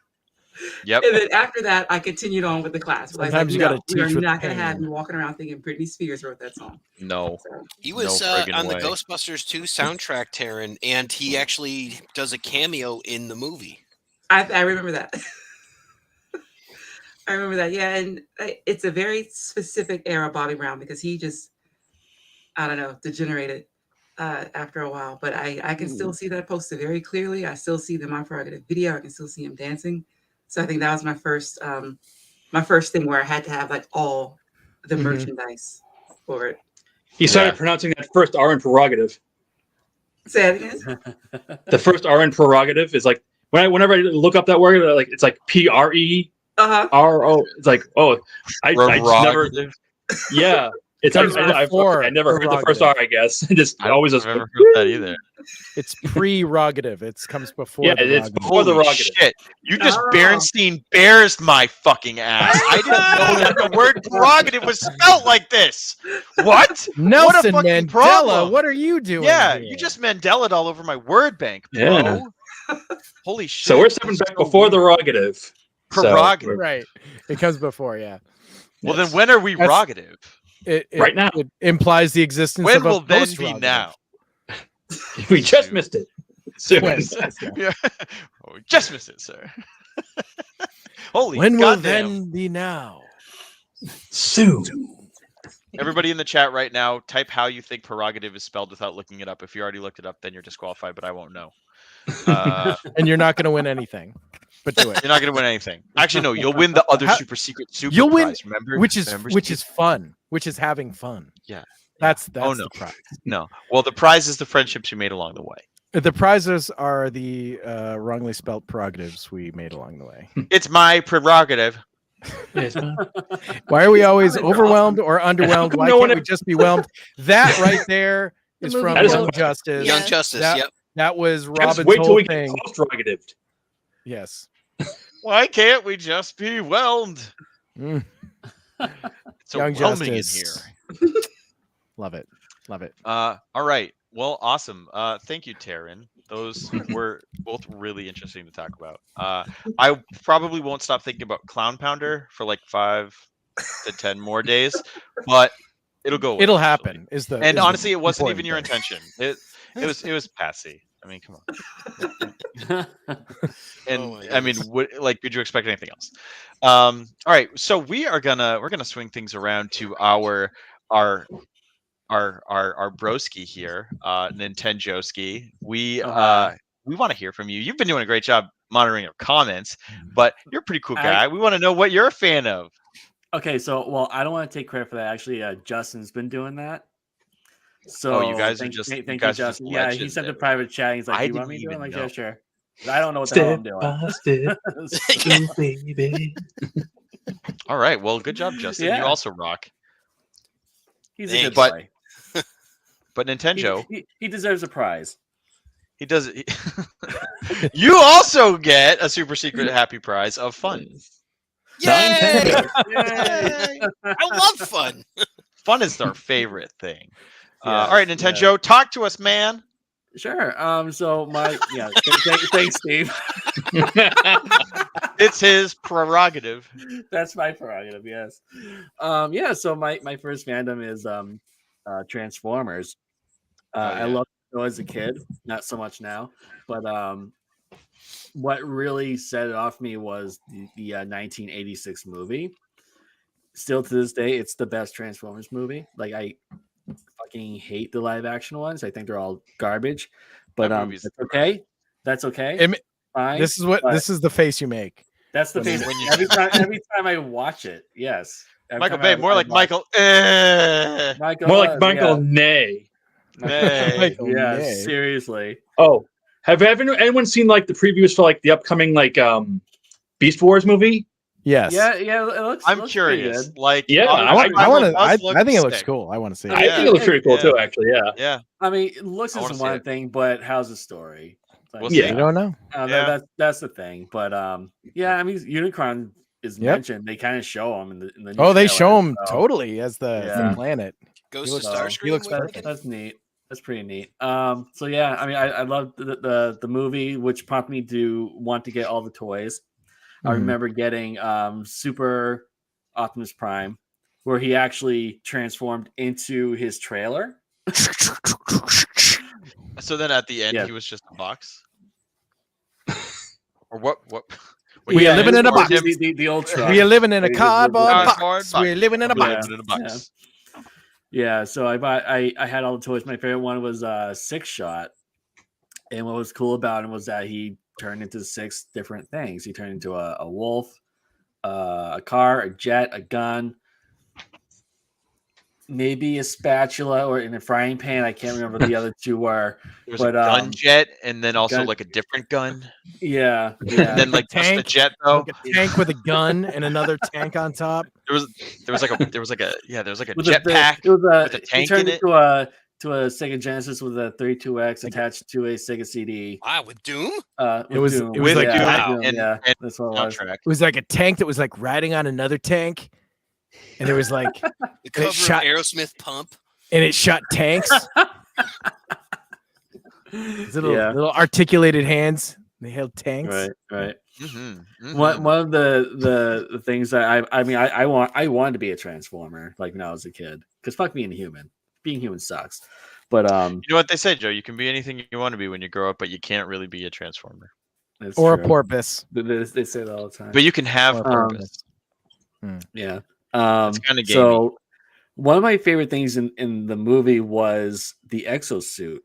Yep. And then after that, I continued on with the class. Sometimes you gotta teach. We're not gonna have me walking around thinking Britney Spears wrote that song. No. So, he was on the Ghostbusters 2 soundtrack, Taryn, and he actually does a cameo in the movie. I remember that. I remember that. Yeah, and it's a very specific era, Bobby Brown, because he just, I don't know, degenerated after a while, but I can still see that poster very clearly. I still see the My Prerogative video. I can still see him dancing. So I think that was my first thing where I had to have like all the merchandise for it. He started pronouncing that first R in prerogative. Say it again. The first R in prerogative is like whenever I look up that word, like it's like PRERO. It's like I just never. Yeah, it's like I never heard the first R. I guess I always never heard that either. It's prerogative. It comes before. Yeah, it's before the rogative. Shit! You just Berenstein Bears my fucking ass. I didn't know that the word prerogative was spelled like this. What? Nelson what a fucking Mandela, problem. what are you doing? Yeah, here? you just Mandela'd all over my word bank, bro. Yeah. Holy shit! So we're stepping back before the rogative. Prerogative, right? It comes before, yeah. Well, then when are we rogative? Right now. It implies the existence When of a will then be post-rogative. now? We just missed it. Yeah. Oh, we just missed it, sir. Holy When will goddamn. then be now? Soon. Everybody in the chat right now, type how you think prerogative is spelled without looking it up. If you already looked it up, then you're disqualified, but I won't know. And you're not going to win anything. But do it. You're not going to win anything. Actually, no. You'll win the other super secret you'll prize. win, Remember, which is fun, which is having fun. Yeah, that's no. the prize. No, well, the prize is the friendships you made along the way. The prizes are the wrongly spelt prerogatives we made along the way. It's my prerogative. Why are we always overwhelmed or underwhelmed? Why can't we just be whelmed? That right there is from Young Justice. Young Justice. Yep. That was Robin's wait till whole we thing. get post-rogative. Yes. Why can't we just be whelmed? Mm. It's Young overwhelming Justice. in here. Love it. Love it. All right. Well, awesome. Thank you, Taryn. Those were both really interesting to talk about. I probably won't stop thinking about Clown Pounder for like 5 to 10 more days, but it'll go away. It'll happen. And honestly, it wasn't even your intention. It was passy. I mean, come on. And I mean, did you expect anything else? All right, so we're gonna swing things around to our broski here, Nintendoski. We want to hear from you. You've been doing a great job monitoring your comments, but you're a pretty cool guy. We want to know what you're a fan of. Okay, so I don't want to take credit for that. Actually, Justin's been doing that. So you guys thank you, Justin. Justin. Yeah, he sent the private chat. He's like, "You want me to do it?" I'm like, "Yeah, sure." I don't know what the hell I'm doing. Baby. All right, well, good job, Justin. You also rock. He's a good boy. But Nintendo, he deserves a prize. He does. You also get a super secret happy prize of fun. Yay! Yay! I love fun. Fun is our favorite thing. All right, Nintendo, talk to us, man. Sure. So thanks, Steve. It's his prerogative. That's my prerogative. Yes. So my first fandom is Transformers. I loved it as a kid, not so much now. But what really set it off me was the 1986 movie. Still to this day, it's the best Transformers movie. Like, I fucking hate the live action ones. I think they're all garbage. But that's okay. That's okay. Fine. This is the face you make. That's the face. Every time I watch it, yes. Michael Bay, more like Michael. More like Michael Nay. Michael Nay. Seriously. Oh, have anyone seen like the previews for like the upcoming like Beast Wars movie? Yes. Yeah. It looks. I'm curious. Like, I think it looks cool. I want to see it. I think it looks pretty cool too. Actually, yeah. Yeah. I mean, it looks is one thing, but how's the story? Like, you don't know. That's the thing. But I mean, Unicron is mentioned. They kind of show him in the new they trailer, show him totally as the planet. Goes to Starscream. He looks perfect. That's neat. That's pretty neat. I mean, I love the movie, which prompted me to want to get all the toys. I remember getting Super Optimus Prime, where he actually transformed into his trailer. So then at the end, he was just a box? Or what? We are living in a box. The old truck. We are living in a cardboard box. We're living in a box. Yeah, so I had all the toys. My favorite one was Six Shot, and what was cool about him was that he turned into 6 different things. He turned into a wolf, a car, a jet, a gun, maybe a spatula, or in a frying pan. I can't remember what the other 2 were. There was a gun jet, and then also gun- like a different gun. Yeah, And then like just a jet though. Like a tank with a gun and another tank on top. There was like a with jetpack it was with a he tank turned in it. into a Sega Genesis with a 32X attached to a Sega CD. Wow, with Doom? It was Doom. With like a Doom, and that's what it was. soundtrack. it was like a tank that was like riding on another tank, and there was like The cover shot- of Aerosmith Pump. and it shot tanks. These little Yeah. little articulated hands. They held tanks. Right. Mm-hmm. One of the things that I wanted to be a Transformer like when I was a kid, because fuck being a human. Being human sucks. But You know what they say, Joe? You can be anything you want to be when you grow up, but you can't really be a Transformer. it's Or true. a porpoise. They say that all the time. But you can have Or a purpose. Yeah. It's kind of So one of my favorite things in the movie was the exosuit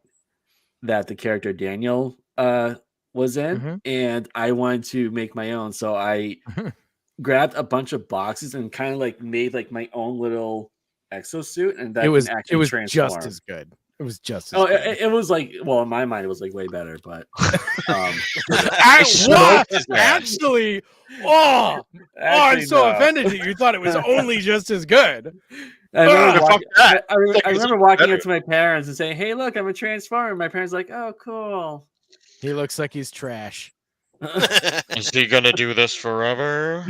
that the character Daniel was in, Mhm. and I wanted to make my own. So I Mhm. grabbed a bunch of boxes and kind of like made like my own little exosuit, and that It was can actually transform. just as good. It was just as Oh, good. it was like, well, in my mind, it was like way better, but Actually, I'm actually, so no. offended that you thought it was only just as good. I remember, fuck walking, that. I remember It's walking better. up to my parents and saying, "Hey, look, I'm a Transformer." My parents were like, "Oh, cool." He looks like he's trash. Is he gonna do this forever?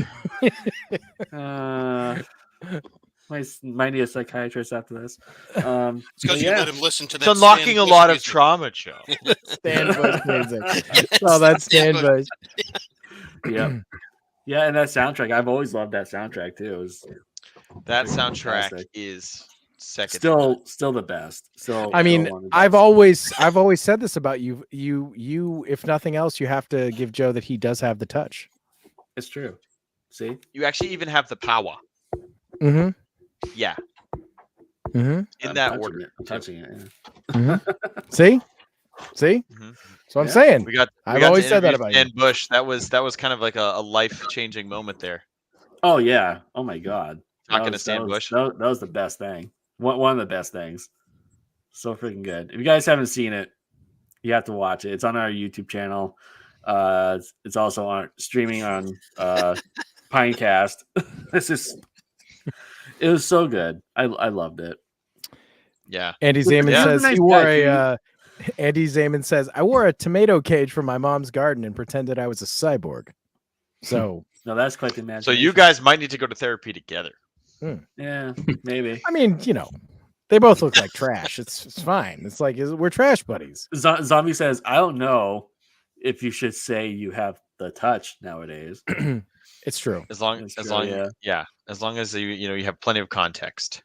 Might need a psychiatrist after this. It's because but you yeah. let him listen to that. It's unlocking Stan a Bush lot of music. trauma, Joe. Stan Bush music. Yes, Oh, that's Stan Bush. Bush. Yeah, yeah, and that soundtrack, I've always loved that soundtrack too. It was That freaking soundtrack fantastic. is second. to none. Still the best. Still, I mean, still one of the I've best. always said this about you. You, if nothing else, you have to give Joe that he does have the touch. It's true. See, You actually even have the power. Mm-hmm. Yeah, Mm-hmm. in I'm that touching order. it. I'm touching it. Yeah. Mm-hmm. See? Mhm. So I'm Yeah. saying. We got. I've always said that about you. Stan Bush. That was kind of like a life changing moment there. Oh yeah. Oh my god. Talking to Stan Bush. That was the best thing. One of the best things. So freaking good. If you guys haven't seen it, you have to watch it. It's on our YouTube channel. It's also on streaming on Pinecast. It was so good. I loved it. Yeah. Andy Look, Zaman yeah. says Nice he wore guy, a. Andy Zaman says I wore a tomato cage from my mom's garden and pretended I was a cyborg. So No, that's quite the imagination. So you guys might need to go to therapy together. Yeah, maybe. I mean, they both look like trash. It's fine. It's like we're trash buddies. Zombie says, I don't know if you should say you have the touch nowadays. It's true. As long That's as true, long yeah. as long as you have plenty of context.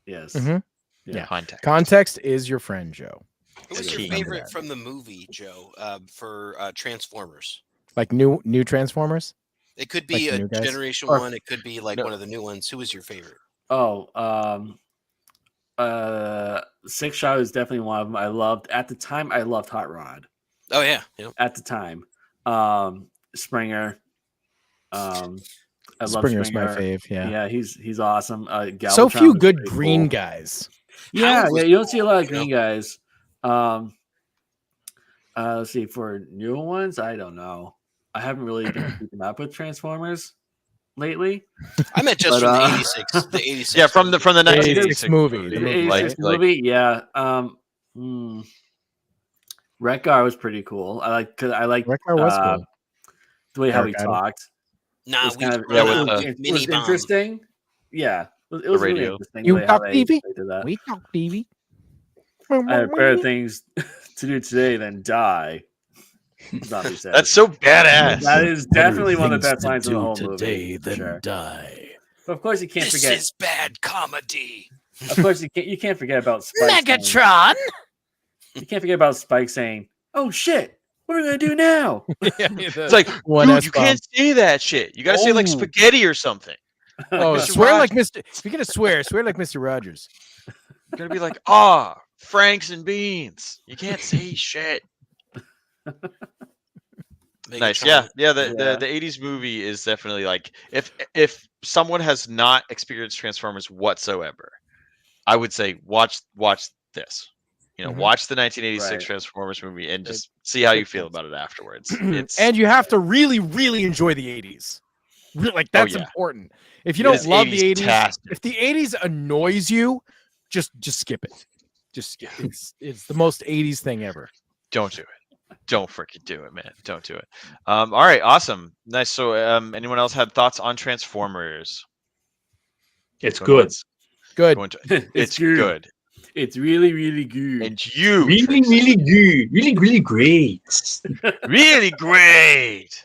Yes. Mhm. Yeah. Context. Context is your friend, Joe. Who was It's your key. favorite from the movie, Joe, for Transformers? Like new Transformers. It could Like be the a new guys? Generation Or- 1. It could be like No. one of the new ones. Who was your favorite? Oh, Six Shot is definitely one of them. I loved Hot Rod Oh, yeah. Yep. at the time. Springer. I love Springer's Springer. my fave. Yeah. He's awesome. So Galvatron few was good pretty green cool. guys. Yeah, Howard was you don't see a lot of you know? green guys. Let's see, for newer ones, I don't know. I haven't really been keeping up with Transformers lately. I meant just But, from the uh, 86. The 86. Yeah, from the 1986 1986 movie. The movie, 86 right? movie, yeah. Wreck-Gar was pretty cool. I like Wreck-Gar was cool. the way how he Dark Idol. talked. Nah, It was we kind of Yeah, run with out the- with it mini was bomb. interesting. Yeah, it was really radio. interesting. You the way how talk they TV? did that. We talk TV. I have better things to do today than die. Zombie says. That's so badass. That is definitely one of the best lines in the whole movie. for sure. die. But of course, you can't This forget. is bad comedy. Of course, you can't forget about Spike. saying- Megatron. You can't forget about Spike saying, "Oh shit, what are we gonna do now?" It's like, One dude, you S-bomb. can't say that shit. You gotta say like Oh. spaghetti or something. Oh, Mr. swear Rogers. like Mr. If you're gonna swear like Mr. Rogers. Gonna be like, ah, Franks and beans. You can't say shit. Nice, yeah. The 80s movie is definitely like if someone has not experienced Transformers whatsoever, I would say watch this. Watch the 1986 Transformers movie and just see how you feel about it afterwards. And you have to really, really enjoy the 80s. Like that's important. If you don't love the 80s, if the 80s annoys you, just skip it. Just it's the most 80s thing ever. Don't do it. Don't freaking do it, man. Don't do it. All right, awesome. Nice. So anyone else had thoughts on Transformers? It's good. Good. It's good. It's really, really good. And you really, really good. Really, really great. Really great.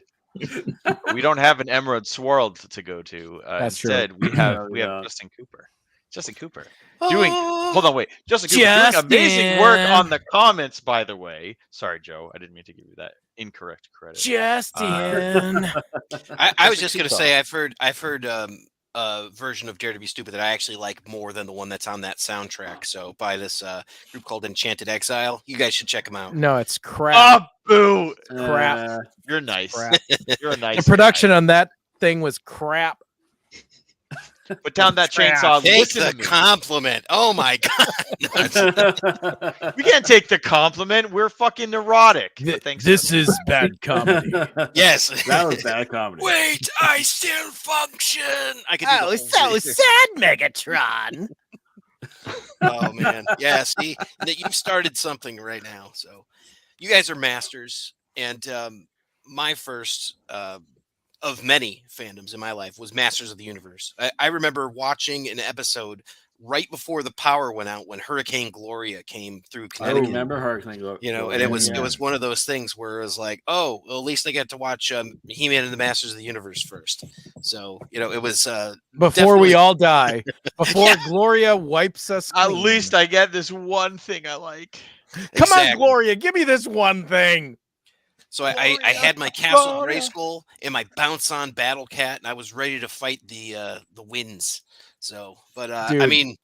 We don't have an Emerald Swirl to go to. Instead, we have Justin Cooper. Justin Cooper hold on, wait. Justin Cooper doing amazing work on the comments, by the way. Sorry, Joe. I didn't mean to give you that incorrect credit. Justin. I was just gonna say I've heard a version of Dare to Be Stupid that I actually like more than the one that's on that soundtrack. So by this group called Enchanted Exile. You guys should check them out. No, it's crap. Boo! Crap. You're nice. Crap. You're a nice. The production on that thing was crap. Put down that chainsaw. Take the compliment. Oh my god. We can't take the compliment. We're fucking neurotic. This is bad comedy. Yes. That was bad comedy. Wait, I still function. I can do the so whole sad, Megatron. Oh man. Yeah, see, you've started something right now. So you guys are masters. And my first of many fandoms in my life was Masters of the Universe. I remember watching an episode right before the power went out when Hurricane Gloria came through Connecticut. I remember Hurricane Gloria. And it was one of those things where it was like, oh, well, at least I got to watch He-Man and the Masters of the Universe first. So, it was before we all die, before Gloria wipes us clean. At least I get this one thing I like. Come on, Gloria, give me this one thing. So I had my Castle Grayskull and my Bounce On Battle Cat, and I was ready to fight the winds. So, but I mean,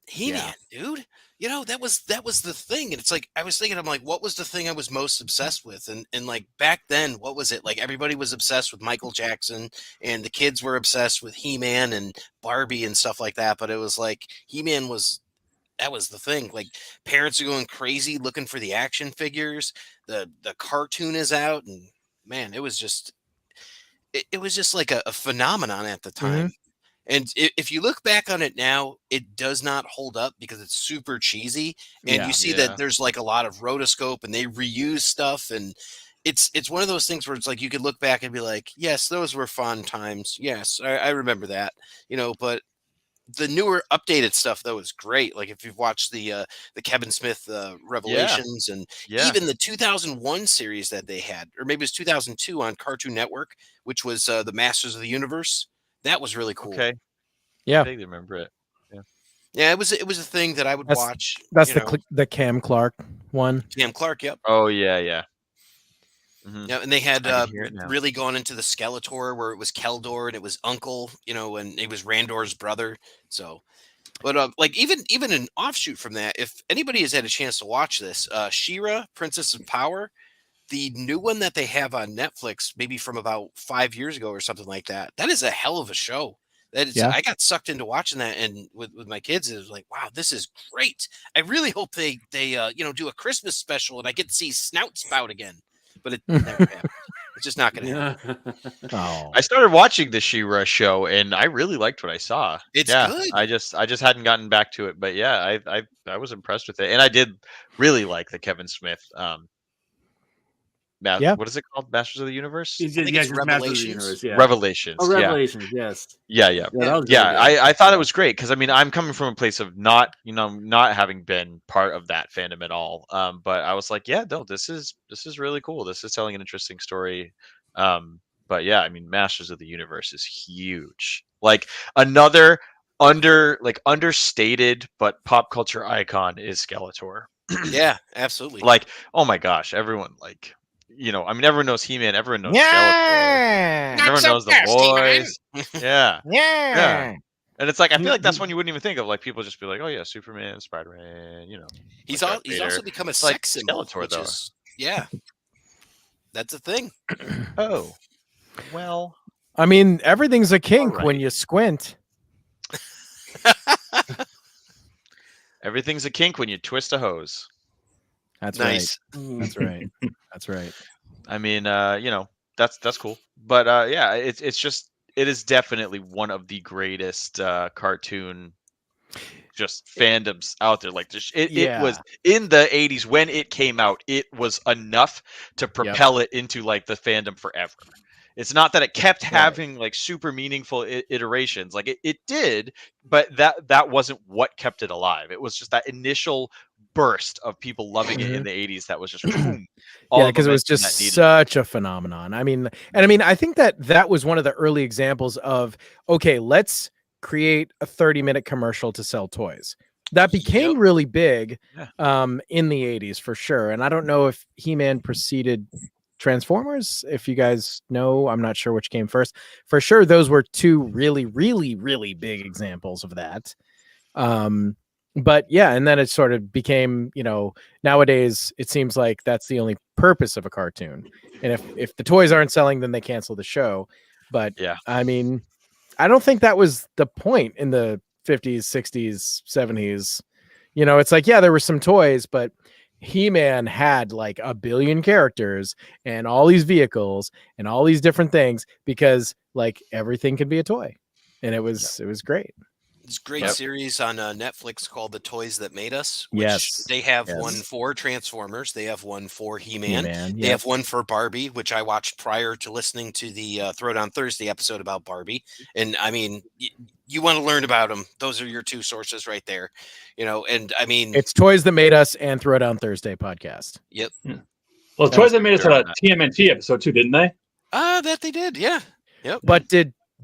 He-Man, dude, that was the thing. And it's like I was thinking, I'm like, what was the thing I was most obsessed with? And like back then, what was it? Like everybody was obsessed with Michael Jackson, and the kids were obsessed with He-Man and Barbie and stuff like that. But it was like He-Man was. That was the thing. Like parents are going crazy looking for the action figures. The cartoon is out, and man, it was just like a phenomenon at the time. And if you look back on it now, it does not hold up because it's super cheesy. And you see that there's like a lot of rotoscope and they reuse stuff. And it's one of those things where it's like you could look back and be like, yes, those were fun times. Yes, I remember that. But the newer updated stuff though is great. Like if you've watched the Kevin Smith Revelations and even the 2001 series that they had, or maybe it was 2002 on Cartoon Network, which was the Masters of the Universe. That was really cool. Okay. Yeah. I think I remember it. Yeah, it was a thing that I would watch. That's the Cam Clark one. Cam Clark, yep. Oh yeah. Yeah, and they had really gone into the Skeletor where it was Keldor and it was Uncle, and it was Randor's brother. So, but like even an offshoot from that, if anybody has had a chance to watch this, She-Ra, Princess of Power, the new one that they have on Netflix, maybe from about 5 years ago or something like that. That is a hell of a show. I got sucked into watching that, and with my kids, it was like, wow, this is great. I really hope they do a Christmas special and I get to see Snout Spout again. But it never happened. It's just not going to happen. Oh. I started watching the She-Ra show, and I really liked what I saw. It's good. I just hadn't gotten back to it, but yeah, I was impressed with it, and I did really like the Kevin Smith. What is it called? Masters of the Universe? I think it's Revelations. Revelations. Oh, Revelations. Yes. Yeah. I thought it was great because I'm coming from a place of not having been part of that fandom at all. But I was like, this is really cool. This is telling an interesting story. But yeah, Masters of the Universe is huge. Like another understated but pop culture icon is Skeletor. Yeah, absolutely. Like, oh my gosh, everyone everyone knows He-Man, everyone knows Skeletor. Everyone knows the boys. Yeah. And it's like I feel like that's one you wouldn't even think of. Like people just be like, "Oh yeah, Superman, Spider-Man." He's like he's also become a It's like sex symbol, Skeletor, which though. is that's a thing. Oh, well. I mean, everything's a kink Alright. when you squint. Everything's a kink when you twist a hose. That's Nice. right. That's right. That's right. I mean, that's cool. But yeah, it is definitely one of the greatest cartoon just fandoms out there. Like it was in the 80s when it came out, it was enough to propel it into like the fandom forever. It's not that it kept having like super meaningful iterations. Like it did, but that wasn't what kept it alive. It was just that initial burst of people loving it in the 80s that was just boom, because it was just such a phenomenon. I mean, I think that was one of the early examples of, okay, let's create a 30-minute commercial to sell toys. That became really big in the 80s for sure. And I don't know if He-Man preceded Transformers, if you guys know. I'm not sure which came first. For sure, those were two really, really, really big examples of that. But yeah, and then it sort of became, nowadays it seems like that's the only purpose of a cartoon. And if the toys aren't selling, then they cancel the show. But I mean, I don't think that was the point in the 50s, 60s, 70s. It's like, there were some toys, but He-Man had like a billion characters and all these vehicles and all these different things because like everything could be a toy. And it was great. It's a great series on Netflix called The Toys That Made Us. Which they have one for Transformers. They have one for He-Man. They have one for Barbie, which I watched prior to listening to the Throwdown Thursday episode about Barbie. And I mean, you want to learn about them. Those are your two sources right there. And I mean, it's Toys That Made Us and Throwdown Thursday podcast. Yep. Well, Toys That Made Us had a TMNT episode too, didn't they? That they did. Yeah. Yep.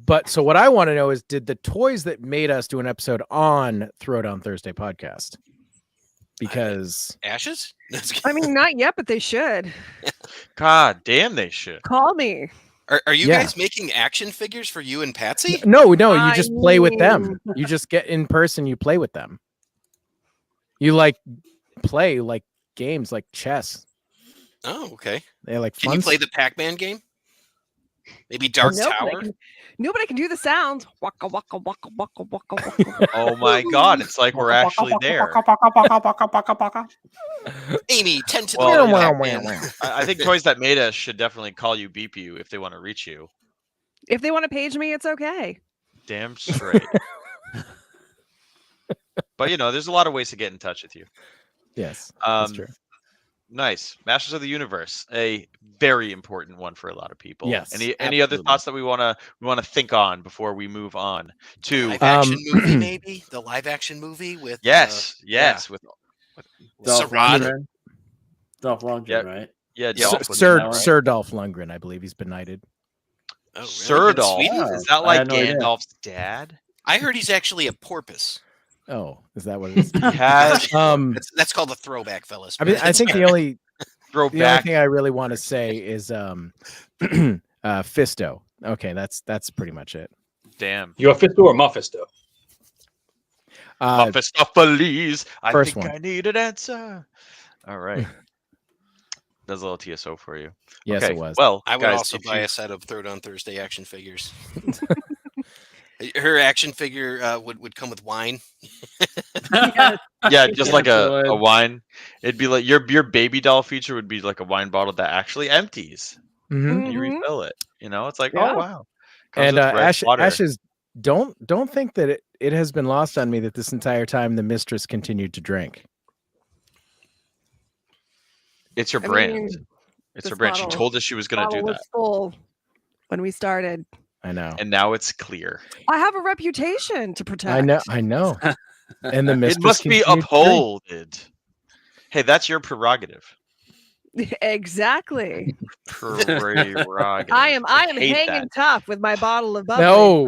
But so what I want to know is, did the Toys That Made Us do an episode on Throwdown Thursday podcast? Because Ashes? I mean, not yet, but they should. God damn, they should. Call me. Are you guys making action figures for you and Patsy? No, you just play with them. You just get in person, you play with them. You like play like games like chess. Oh, okay. They like Can fun you play the Pac-Man game? Maybe Dark Tower? Nobody can do the sounds. Waka, waka, waka, waka, waka, waka. Oh my God, it's like we're actually there. Amy, 10 to the I think Toys That Made Us should definitely call you, beep you if they want to reach you. If they want to page me, it's okay. Damn straight. But there's a lot of ways to get in touch with you. Yes, that's true. Nice. Masters of the Universe, a very important one for a lot of people. Yes. Any other thoughts that we want to think on before we move on to live action movie? Maybe the live action movie with yes, with Dolph Lundgren. Dolph Lundgren, right? Yeah, Sir Dolph Lundgren, I believe he's been knighted. Oh, really? Sir Dolph, is that like Gandalf's dad? I heard he's actually a porpoise. Oh, is that what it is? He has. That's called a throwback, fellas. I mean, I think the only throwback. The only thing I really want to say is Fisto. Okay, that's pretty much it. Damn. You a Fisto or Mephisto? Mephistopheles. I first think one. I need an answer. All right. That's a little TSO for you. Yes, okay. it was. Well, I would guys, also buy a set of Throwdown Thursday action figures. Her action figure would come with wine. Yeah, just like a wine. It'd be like your baby doll feature would be like a wine bottle that actually empties. Mm-hmm. And you refill it. It's like, Yeah. oh wow. And Ashes, don't think that it has been lost on me that this entire time the mistress continued to drink. It's her brand. It's her brand. She told us she was going to do that. Full when we started. I know. And now it's clear. I have a reputation to protect. I know. And the mistress it must be upholded. Hey, that's your prerogative. Exactly. Prerogative. I am hanging tough with my bottle of bubbly. No.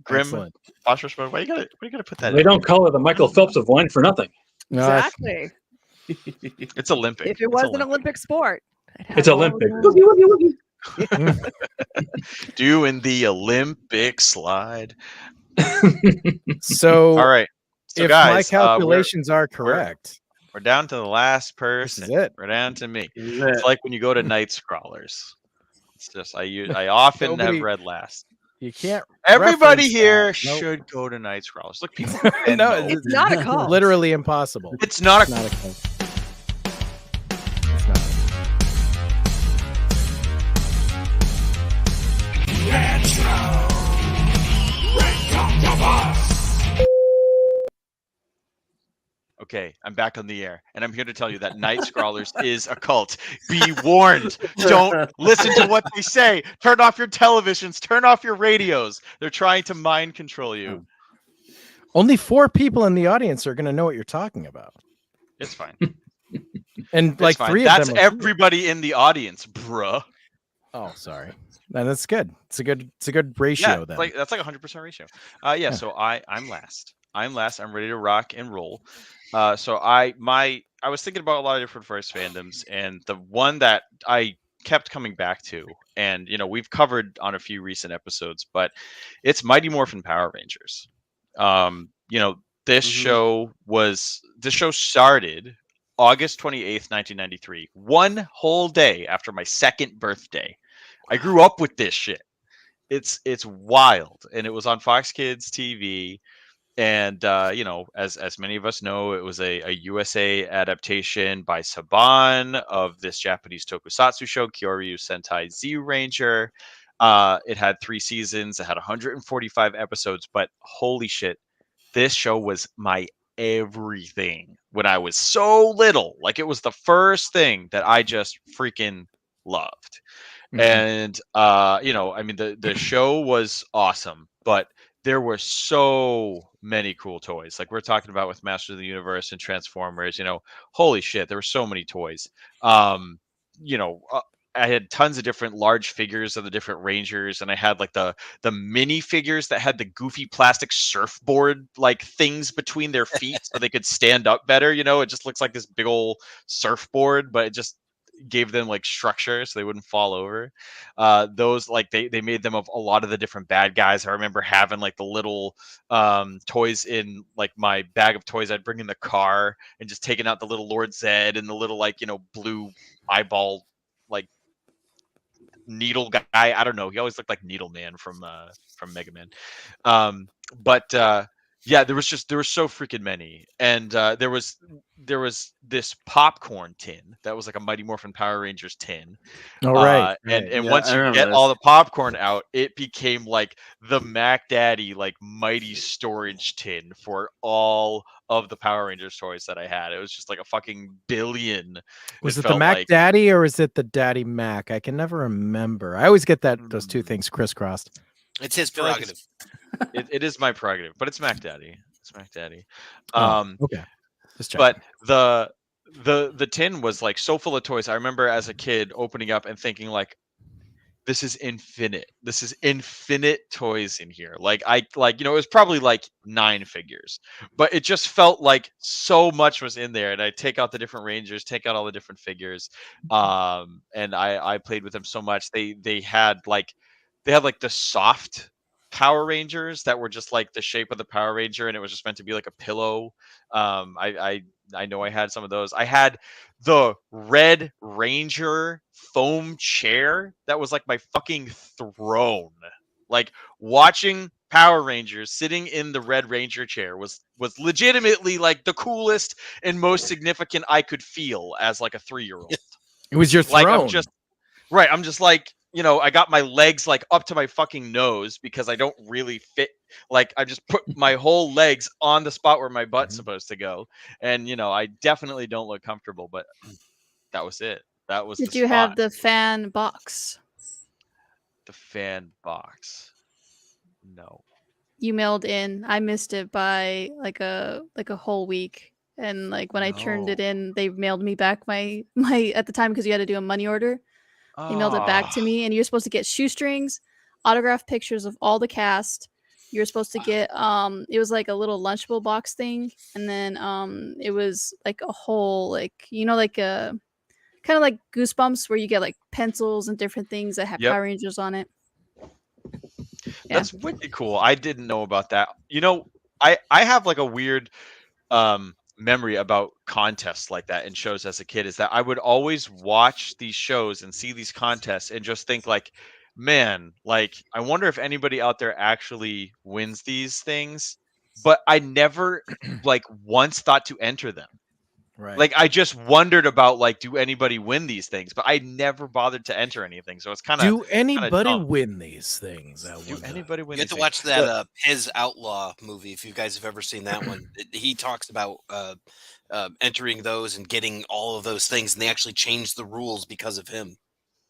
Grim phosphorus. Why you gotta put that They in? don't call it the Michael Phelps of wine for nothing. Exactly. It's Olympic. If it was an Olympic sport. It's Olympic. Doing the Olympic slide. So, All right. So if guys, my calculations are correct, we're down to the last this person. is it. We're down to me. This is It's it. like when you go to night scrollers. It's just I often have Nobody- read last. You can't. Everybody reference here that. Nope. should go to night scrollers. Look, people. No, know. It's not a cult. Literally impossible. It's not It's a. not a cult. It's not. Okay, I'm back on the air, and I'm here to tell you that night scrollers is a cult. Be warned. Don't listen to what they say. Turn off your televisions. Turn off your radios. They're trying to mind control you. Only 4 people in the audience are going to know what you're talking about, It's fine. and It's like fine. 3 That's of them. Are everybody in the audience, bruh. Oh, sorry. No, that's good. It's a good ratio Yeah, then. that's like 100% ratio. Yeah. So I'm last. I'm last. I'm ready to rock and roll. So I was thinking about a lot of different first fandoms, and the one that I kept coming back to, and we've covered on a few recent episodes, but it's Mighty Morphin Power Rangers. This show started August 28th, 1993, one whole day after my 2nd birthday. I grew up with this shit. It's wild, and it was on Fox Kids TV. And as many of us know, it was a USA adaptation by Saban of this Japanese tokusatsu show, Kyoryu Sentai Z Ranger. It had 3 seasons. It had 145 episodes. But holy shit, this show was my everything when I was so little. Like, it was the first thing that I just freaking loved. And the show was awesome, but there were so many cool toys. Like we're talking about with Masters of the Universe and Transformers, holy shit, there were so many toys. I had tons of different large figures of the different Rangers, and I had like the mini figures that had the goofy plastic surfboard like things between their feet so they could stand up better. It just looks like this big old surfboard, but it just gave them like structure so they wouldn't fall over. Those, like, they made them of a lot of the different bad guys. I remember having like the little toys in like my bag of toys I'd bring in the car, and just taking out the little Lord Zed and the little blue eyeball like needle guy. I don't know, he always looked like Needle Man from Mega Man. Yeah, there were so freaking many, and there was this popcorn tin that was like a Mighty Morphin Power Rangers tin. All right. And Yeah, once I you remember get this. all the popcorn out, it became like the Mac Daddy like mighty storage tin for all of the Power Rangers toys that I had. It was just like a fucking billion. Was it the felt Mac like. Daddy or is it the Daddy Mac? I can never remember. I always get those 2 things crisscrossed. It's his feel like prerogative. It is my prerogative, but it's Mac Daddy. It's Mac Daddy. Okay. Just checking. But the tin was like so full of toys. I remember as a kid opening up and thinking like, this is infinite. This is infinite toys in here. It was probably like 9 figures, but it just felt like so much was in there. And I take out the different Rangers, take out all the different figures, and I played with them so much. They had like the soft Power Rangers that were just like the shape of the Power Ranger, and it was just meant to be like a pillow. I know I had some of those. I had the Red Ranger foam chair that was like my fucking throne. Like, watching Power Rangers sitting in the Red Ranger chair was legitimately like the coolest and most significant I could feel as like a 3-year-old. It was your throne. Like, I'm just like, I got my legs like up to my fucking nose because I don't really fit. Like, I just put my whole legs on the spot where my butt's supposed to go. And, I definitely don't look comfortable, but that was it. That was Did the you spot. have the fan box? The fan box? No. You mailed in. I missed it by like a whole week. And like when I turned it in, they mailed me back my at the time, because you had to do a money order. They mailed it back to me, and you're supposed to get shoestrings, autographed pictures of all the cast. You're supposed to get it was like a little Lunchable box thing, and then it was like a whole like like a kind of like Goosebumps where you get like pencils and different things that have Power Rangers on it. That's wicked cool. I didn't know about that. You know, I have like a weird memory about contests like that in shows as a kid, is that I would always watch these shows and see these contests and just think like, man, like I wonder if anybody out there actually wins these things. But I never like once thought to enter them. Right. Like I just wondered about like, do anybody win these things? But I never bothered to enter anything. So it's kind of do anybody win these things? Do anybody win? You have to watch that His Outlaw movie if you guys have ever seen that one. He talks about entering those and getting all of those things, and they actually changed the rules because of him.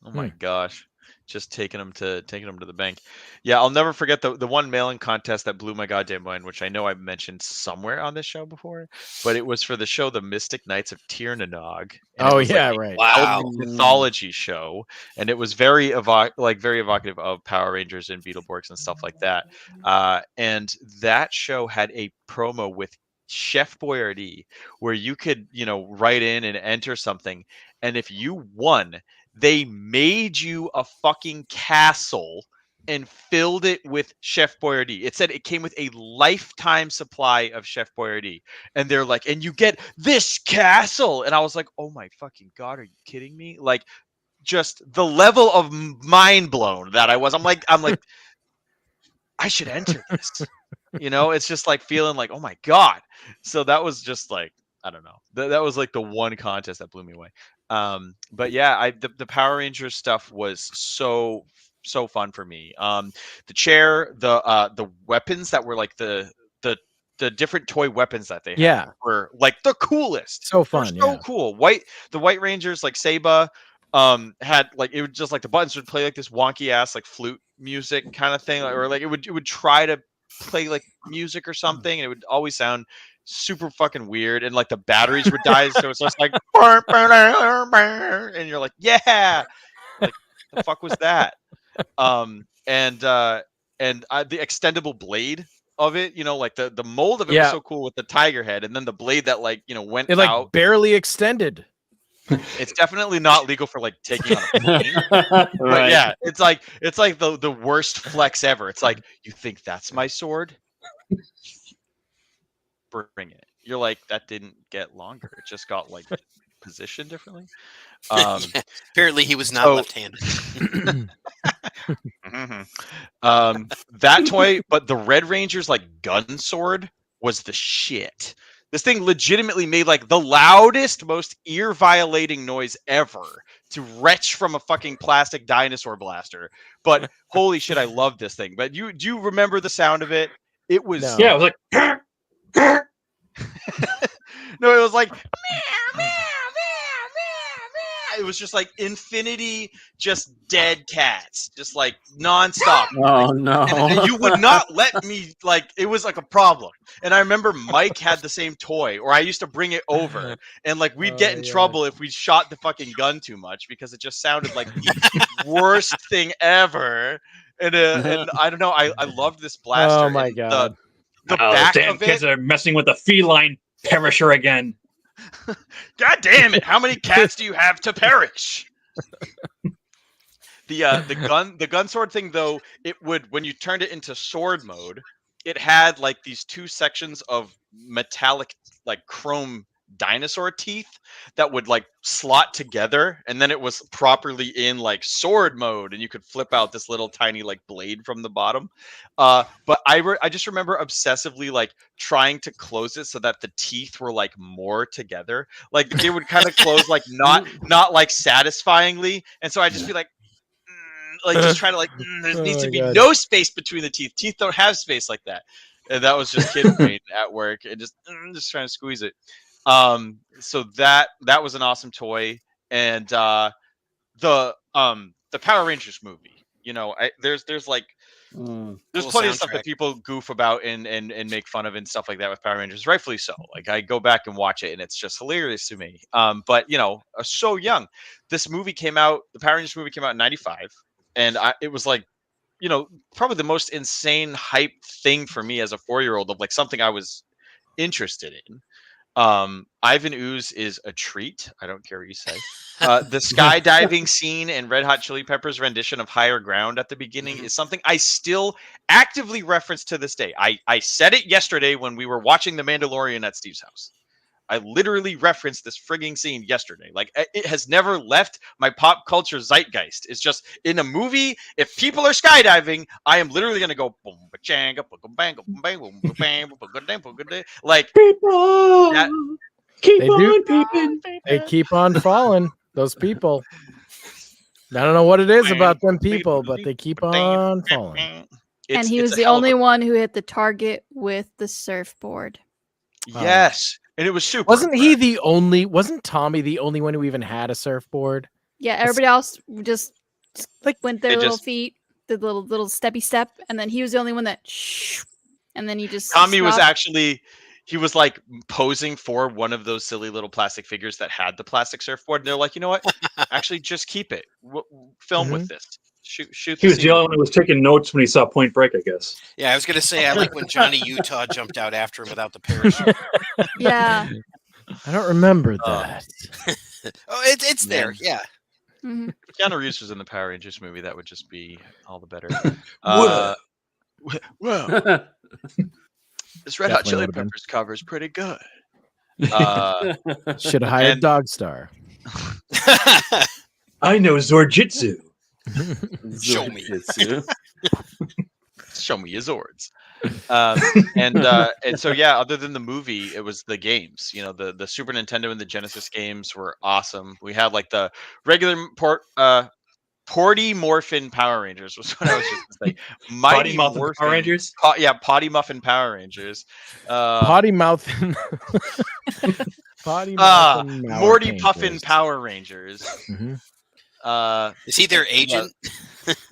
Oh my gosh. Just taking them to the bank. Yeah, I'll never forget the one mailing contest that blew my goddamn mind, which I know I've mentioned somewhere on this show before, but it was for the show The Mystic Knights of Tirnanoog. Oh yeah, right. Wow. Mythology show, and it was very very evocative of Power Rangers and Beetleborgs and stuff like that. And that show had a promo with Chef Boyardee where you could, write in and enter something, and if you won, they made you a fucking castle and filled it with Chef Boyardee. It said it came with a lifetime supply of Chef Boyardee. And they're like, and you get this castle. And I was like, oh my fucking God, are you kidding me? Like, just the level of mind blown that I was. I'm like, I should enter this. It's just like feeling like, oh my God. So that was just like, I don't know. That was like the one contest that blew me away. But yeah, the Power Rangers stuff was so fun for me. The chair, the weapons that were like the different toy weapons that they had were like the coolest. So fun, cool. The White Rangers, like Saba, had like, it would just like the buttons would play like this wonky ass like flute music kind of thing, or like it would try to play like music or something, and it would always sound super fucking weird, and like the batteries would die, so it's just like and you're like, yeah, like the fuck was that? And the extendable blade of it, like the mold of it was so cool with the tiger head, and then the blade that like went it like out, barely extended. It's definitely not legal for like taking on a plane. But yeah, it's like the worst flex ever. It's like, you think that's my sword? Bring it. You're like, that didn't get longer. It just got like positioned differently. Apparently he was not left-handed. That toy, but the Red Ranger's like gun sword was the shit. This thing legitimately made like the loudest, most ear-violating noise ever to retch from a fucking plastic dinosaur blaster. But holy shit, I love this thing. But do you remember the sound of it? It was it was like no, it was like it was just like infinity, just dead cats, just like nonstop. Oh no! And you would not let me, like, it was like a problem. And I remember Mike had the same toy, or I used to bring it over, and like we'd get in trouble if we shot the fucking gun too much because it just sounded like the worst thing ever. And I don't know, I loved this blaster. Oh my God! The back damn of it, kids are messing with the feline perisher again. God damn it! How many cats do you have to perish? The gun sword thing, though, it would, when you turned it into sword mode, it had like these two sections of metallic like chrome dinosaur teeth that would like slot together, and then it was properly in like sword mode, and you could flip out this little tiny like blade from the bottom. But I just remember obsessively like trying to close it so that the teeth were like more together, like they would kind of close like not like satisfyingly, and so I just be like just try to like there needs to be no space between the teeth don't have space like that, and that was just kid brain at work, and just trying to squeeze it. So that was an awesome toy. And the Power Rangers movie, there's like there's Cool plenty soundtrack. of stuff that people goof about and make fun of and stuff like that with Power Rangers, rightfully so. Like I go back and watch it and it's just hilarious to me. But so young, this movie came out, the Power Rangers movie came out in 95, and it was like, probably the most insane hype thing for me as a 4-year-old of like something I was interested in. Ivan Ooze is a treat. I don't care what you say. The skydiving scene and Red Hot Chili Peppers rendition of Higher Ground at the beginning is something I still actively reference to this day. I said it yesterday when we were watching The Mandalorian at Steve's house. I literally referenced this frigging scene yesterday. Like, it has never left my pop culture zeitgeist. It's just in a movie. If people are skydiving, I am literally gonna go boom, ba-changa, boom, bang, boom, bang, boom, bang, boom, like People keep They on do. peeping. They keep on falling. Those people. I don't know what it is about them people, but they keep on falling. And he was the only one who hit the target with the surfboard. Yes. And it was super. Wasn't he the only? Wasn't Tommy the only one who even had a surfboard? Yeah, everybody else just like went their little feet, the little steppy step, and then he was the only one that and then he just Tommy was stopped. actually, he was like posing for one of those silly little plastic figures that had the plastic surfboard. And they're like, you know what? Actually, just keep it. Film with this. Shoot. He was the only one who was taking notes when he saw Point Break, I guess. Yeah, I was gonna say I like when Johnny Utah jumped out after him without the parachute. Yeah. I don't remember that. Oh, it's there. Yeah. Mm-hmm. If Keanu Reeves was in the Power Rangers movie, that would just be all the better. Whoa. This Red Hot Chili Peppers cover is pretty good. Should have hired Dogstar. I know Zorjitsu. Show me. Show me your Zords. And so yeah, other than the movie, it was the games. You know, the Super Nintendo and the Genesis games were awesome. We had like the regular Porty Morphin Power Rangers was what I was just gonna say. Potty Muffin Power Rangers? Potty Muffin Power Rangers. Potty Mouthin. Potty Mouthin. Morty Puffin Power Rangers. Mm-hmm. Is he their agent?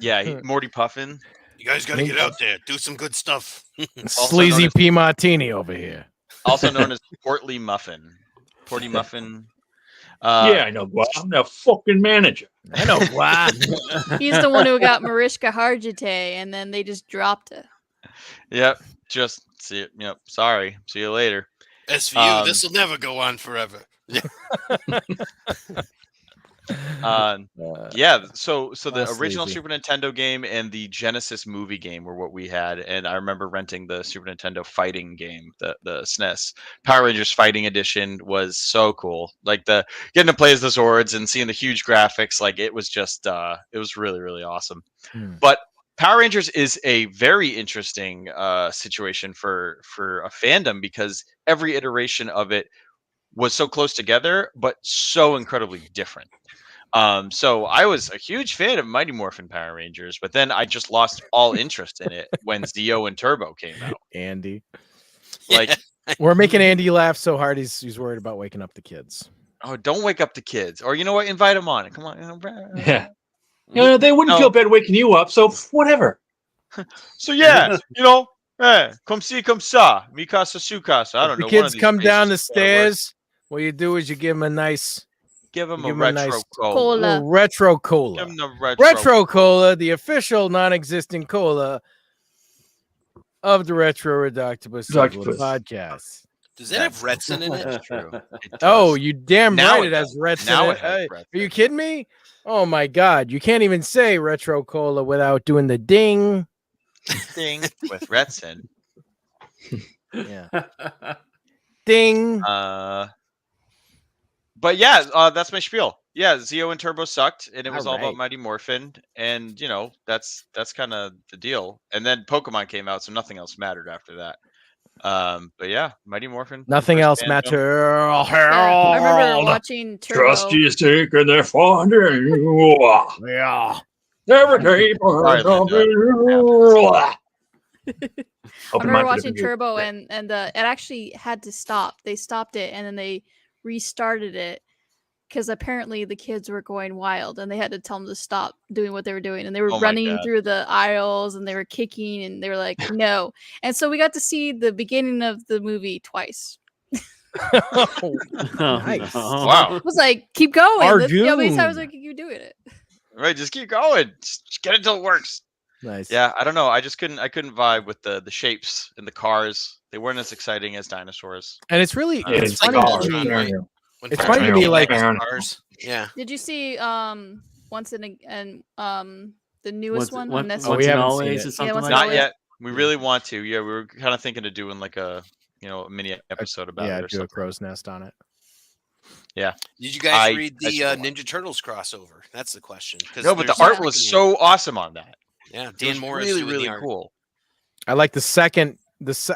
Yeah, Morty Puffin. You guys got to get out there, do some good stuff. Sleazy P Martini over here. Also known as Portly Muffin. Porty Muffin. Yeah, I know. Well, I'm the fucking manager. I know why. He's the one who got Mariska Hargitay, and then they just dropped it. Yep. Just see it. Yep. Sorry. See you later. SVU, this will never go on forever. Yeah, so the original sleazy. Super Nintendo game and the Genesis movie game were what we had, and I remember renting the Super Nintendo fighting game, the SNES Power Rangers Fighting Edition was so cool. Like the getting to play as the Zords and seeing the huge graphics, like it was just it was really, really awesome. But Power Rangers is a very interesting situation for a fandom because every iteration of it was so close together, but so incredibly different. So I was a huge fan of Mighty Morphin Power Rangers, but then I just lost all interest in it when Zeo and Turbo came out. Andy. Like we're making Andy laugh so hard he's worried about waking up the kids. Oh, don't wake up the kids. Or you know what? Invite them on. Come on. Yeah. You know, they wouldn't feel bad waking you up, so whatever. So yeah, you know, come see, come sa, mi casa, su casa. I don't know. The kids come down the stairs. What you do is you give them a nice, give them a retro cola. A retro cola. Give them the retro cola, the official non-existent cola of the Retro Ridoctopus podcast. Does it have Retsin in it? That's true. Oh, you damn now right it has Retsin in it. Are you kidding me? Oh my God, you can't even say retro cola without doing the ding. Ding with Retsin. Yeah. Ding. But yeah, that's my spiel. Yeah, Zeo and Turbo sucked, and it was all right. about Mighty Morphin, and you know that's kind of the deal. And then Pokemon came out, so nothing else mattered after that. But yeah, Mighty Morphin. Nothing else mattered. I remember watching Turbo. Trusty is taking their fondue. Yeah. Every day. I remember watching Turbo, and it actually had to stop. They stopped it, and then they restarted it because apparently the kids were going wild, and they had to tell them to stop doing what they were doing. And they were running through the aisles, and they were kicking, and they were like, "No!" And so we got to see the beginning of the movie twice. Nice. Wow. I was like, "Keep going." Arjun. I was like, "You doing it?" Right, just keep going. Just get it till it works. Nice. Yeah, I don't know. I couldn't vibe with the shapes and the cars. They weren't as exciting as dinosaurs. And it's really It's it's funny like to me. Voltron, right? It's funny to me, like cars. Yeah. Did you see Once and the newest one? Once Netflix? Oh, we and haven't always seen or it. something Once like and Not Always. yet. We really want to. Yeah, we were kind of thinking of doing like a a mini episode about Yeah, it or do a something. crow's nest on it. Yeah. Did you guys I read the still want Ninja Turtles crossover? That's the question. 'Cause No, but the there's art a was second so one. awesome on that. Yeah, It Dan was Morris really, doing the really art. cool. I like the second.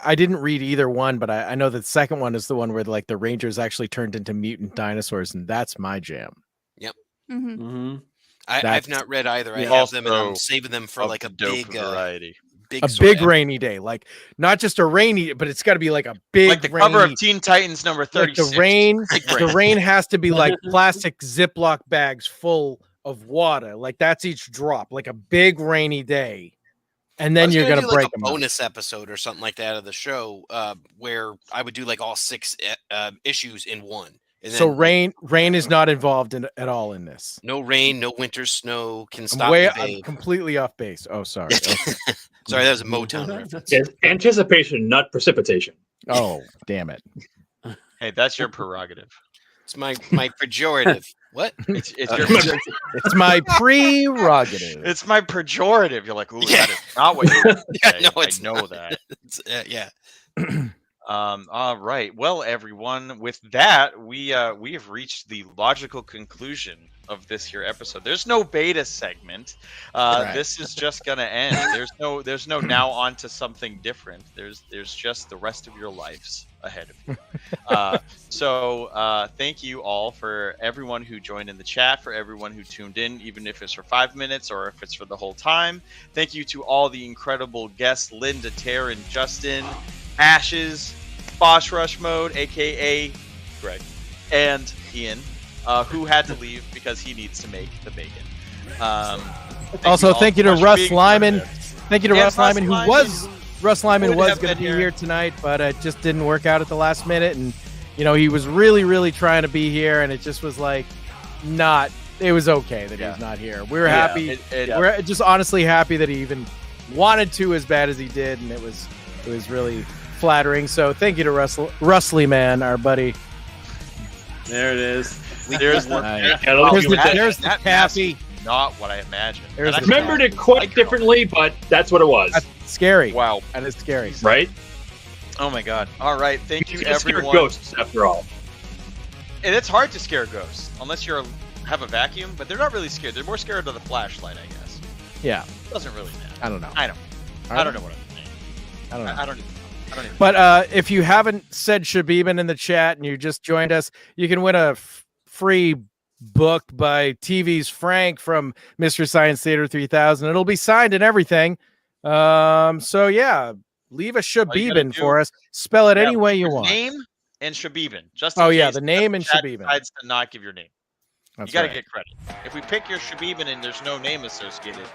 I didn't read either one, but I know the second one is the one where like the Rangers actually turned into mutant dinosaurs, and that's my jam. Mm-hmm. Mm-hmm. I've not read either. I Yeah. have them and I'm Also saving them for of like the a dope big, variety. big A sort big of- rainy day, like not just a rainy, but it's got to be like a big Like the rainy, cover of Teen Titans number like 36. the rain. Big The rain has to be like plastic Ziploc bags full of water. Like that's each drop, like a big rainy day, and I then was you're gonna gonna do break like a them. bonus episode or something like that of the show, where I would do like all 6 issues in one. And So then, rain is not involved at all in this. no rain, no winter snow can I'm stop me, I'm babe. completely off base. Oh, sorry. Okay. Sorry, that was a Motown reference. It's anticipation, not precipitation. Oh, damn it. Hey, that's your prerogative. It's my pejorative. What? It's your It's my prerogative. it's my pejorative. You're like, ooh, Yeah. that is not what you Yeah, say. no, I it's know not. that. It's, yeah. All right. Well, everyone, with that, we have reached the logical conclusion of this here episode. There's no beta segment. Right. This is just gonna end. There's no now on to something different. There's just the rest of your lives ahead of you. So thank you all for everyone who joined in the chat, for everyone who tuned in, even if it's for 5 minutes or if it's for the whole time. Thank you to all the incredible guests, Linda, Tara, and Justin, Ashes, Boss Rush Mode, aka Greg, and Ian, who had to leave because he needs to make the bacon. Also, thank you to all for Russ being Lyman. part of this. Thank you to And Russ Lyman, who was Russ Lyman would was have going to been be here. here tonight, but it just didn't work out at the last minute. And he was really, really trying to be here, and it just was like not. It was okay that he's not here. We're happy. We're just honestly happy that he even wanted to as bad as he did, and it was really flattering. So thank you to Russly Man, our buddy. There it is. There's There's the taffy. Not what I imagined. There's And the I- Remembered it quite differently, but that's what it was. That's scary. Wow. That is scary. Right? Oh my God. All right. Thank you, You can scare everyone. ghosts after all. And it's hard to scare ghosts unless you have a vacuum, but they're not really scared. They're more scared of the flashlight, I guess. Yeah. It doesn't really matter. I don't know. I don't know what I'm saying. I don't know. I don't even. But if you haven't said SHUBIBIN in the chat and you just joined us, you can win a free book by TV's Frank from Mystery Science Theater 3000. It'll be signed and everything. So yeah, leave a SHUBIBIN for us. Spell it any way you want. Name and SHUBIBIN. Just Oh in yeah, case the name and chat SHUBIBIN. decides to not give your name. That's you got to right. get credit. If we pick your SHUBIBIN and there's no name associated,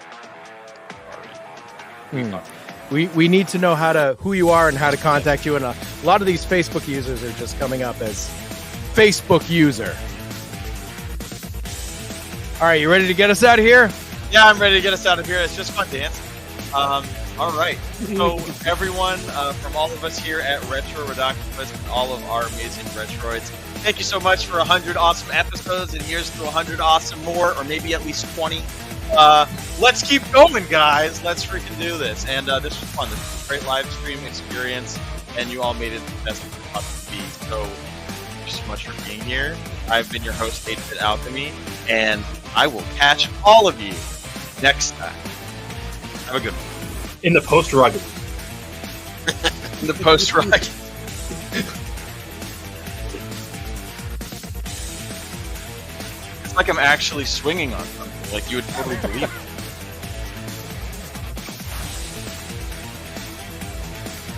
We need to know who you are and how to contact you. And a lot of these Facebook users are just coming up as Facebook user. All right, you ready to get us out of here? yeah, I'm ready to get us out of here. It's just fun dancing. All right. So everyone, from all of us here at Retro Ridoctopus and all of our amazing Retroids, thank you so much for 100 awesome episodes, and here's to 100 awesome more, or maybe at least 20. Let's keep going, guys. Let's freaking do this. And this was fun. This was a great live stream experience, and you all made it the best it could possibly be. So thank you so much for being here. I've been your host, 8-Bit Alchemy, and I will catch all of you next time. Have a good one. In the post-rugged. In the post-rugged. It's like I'm actually swinging on something. Like you would totally believe it.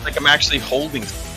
Like I'm actually holding something.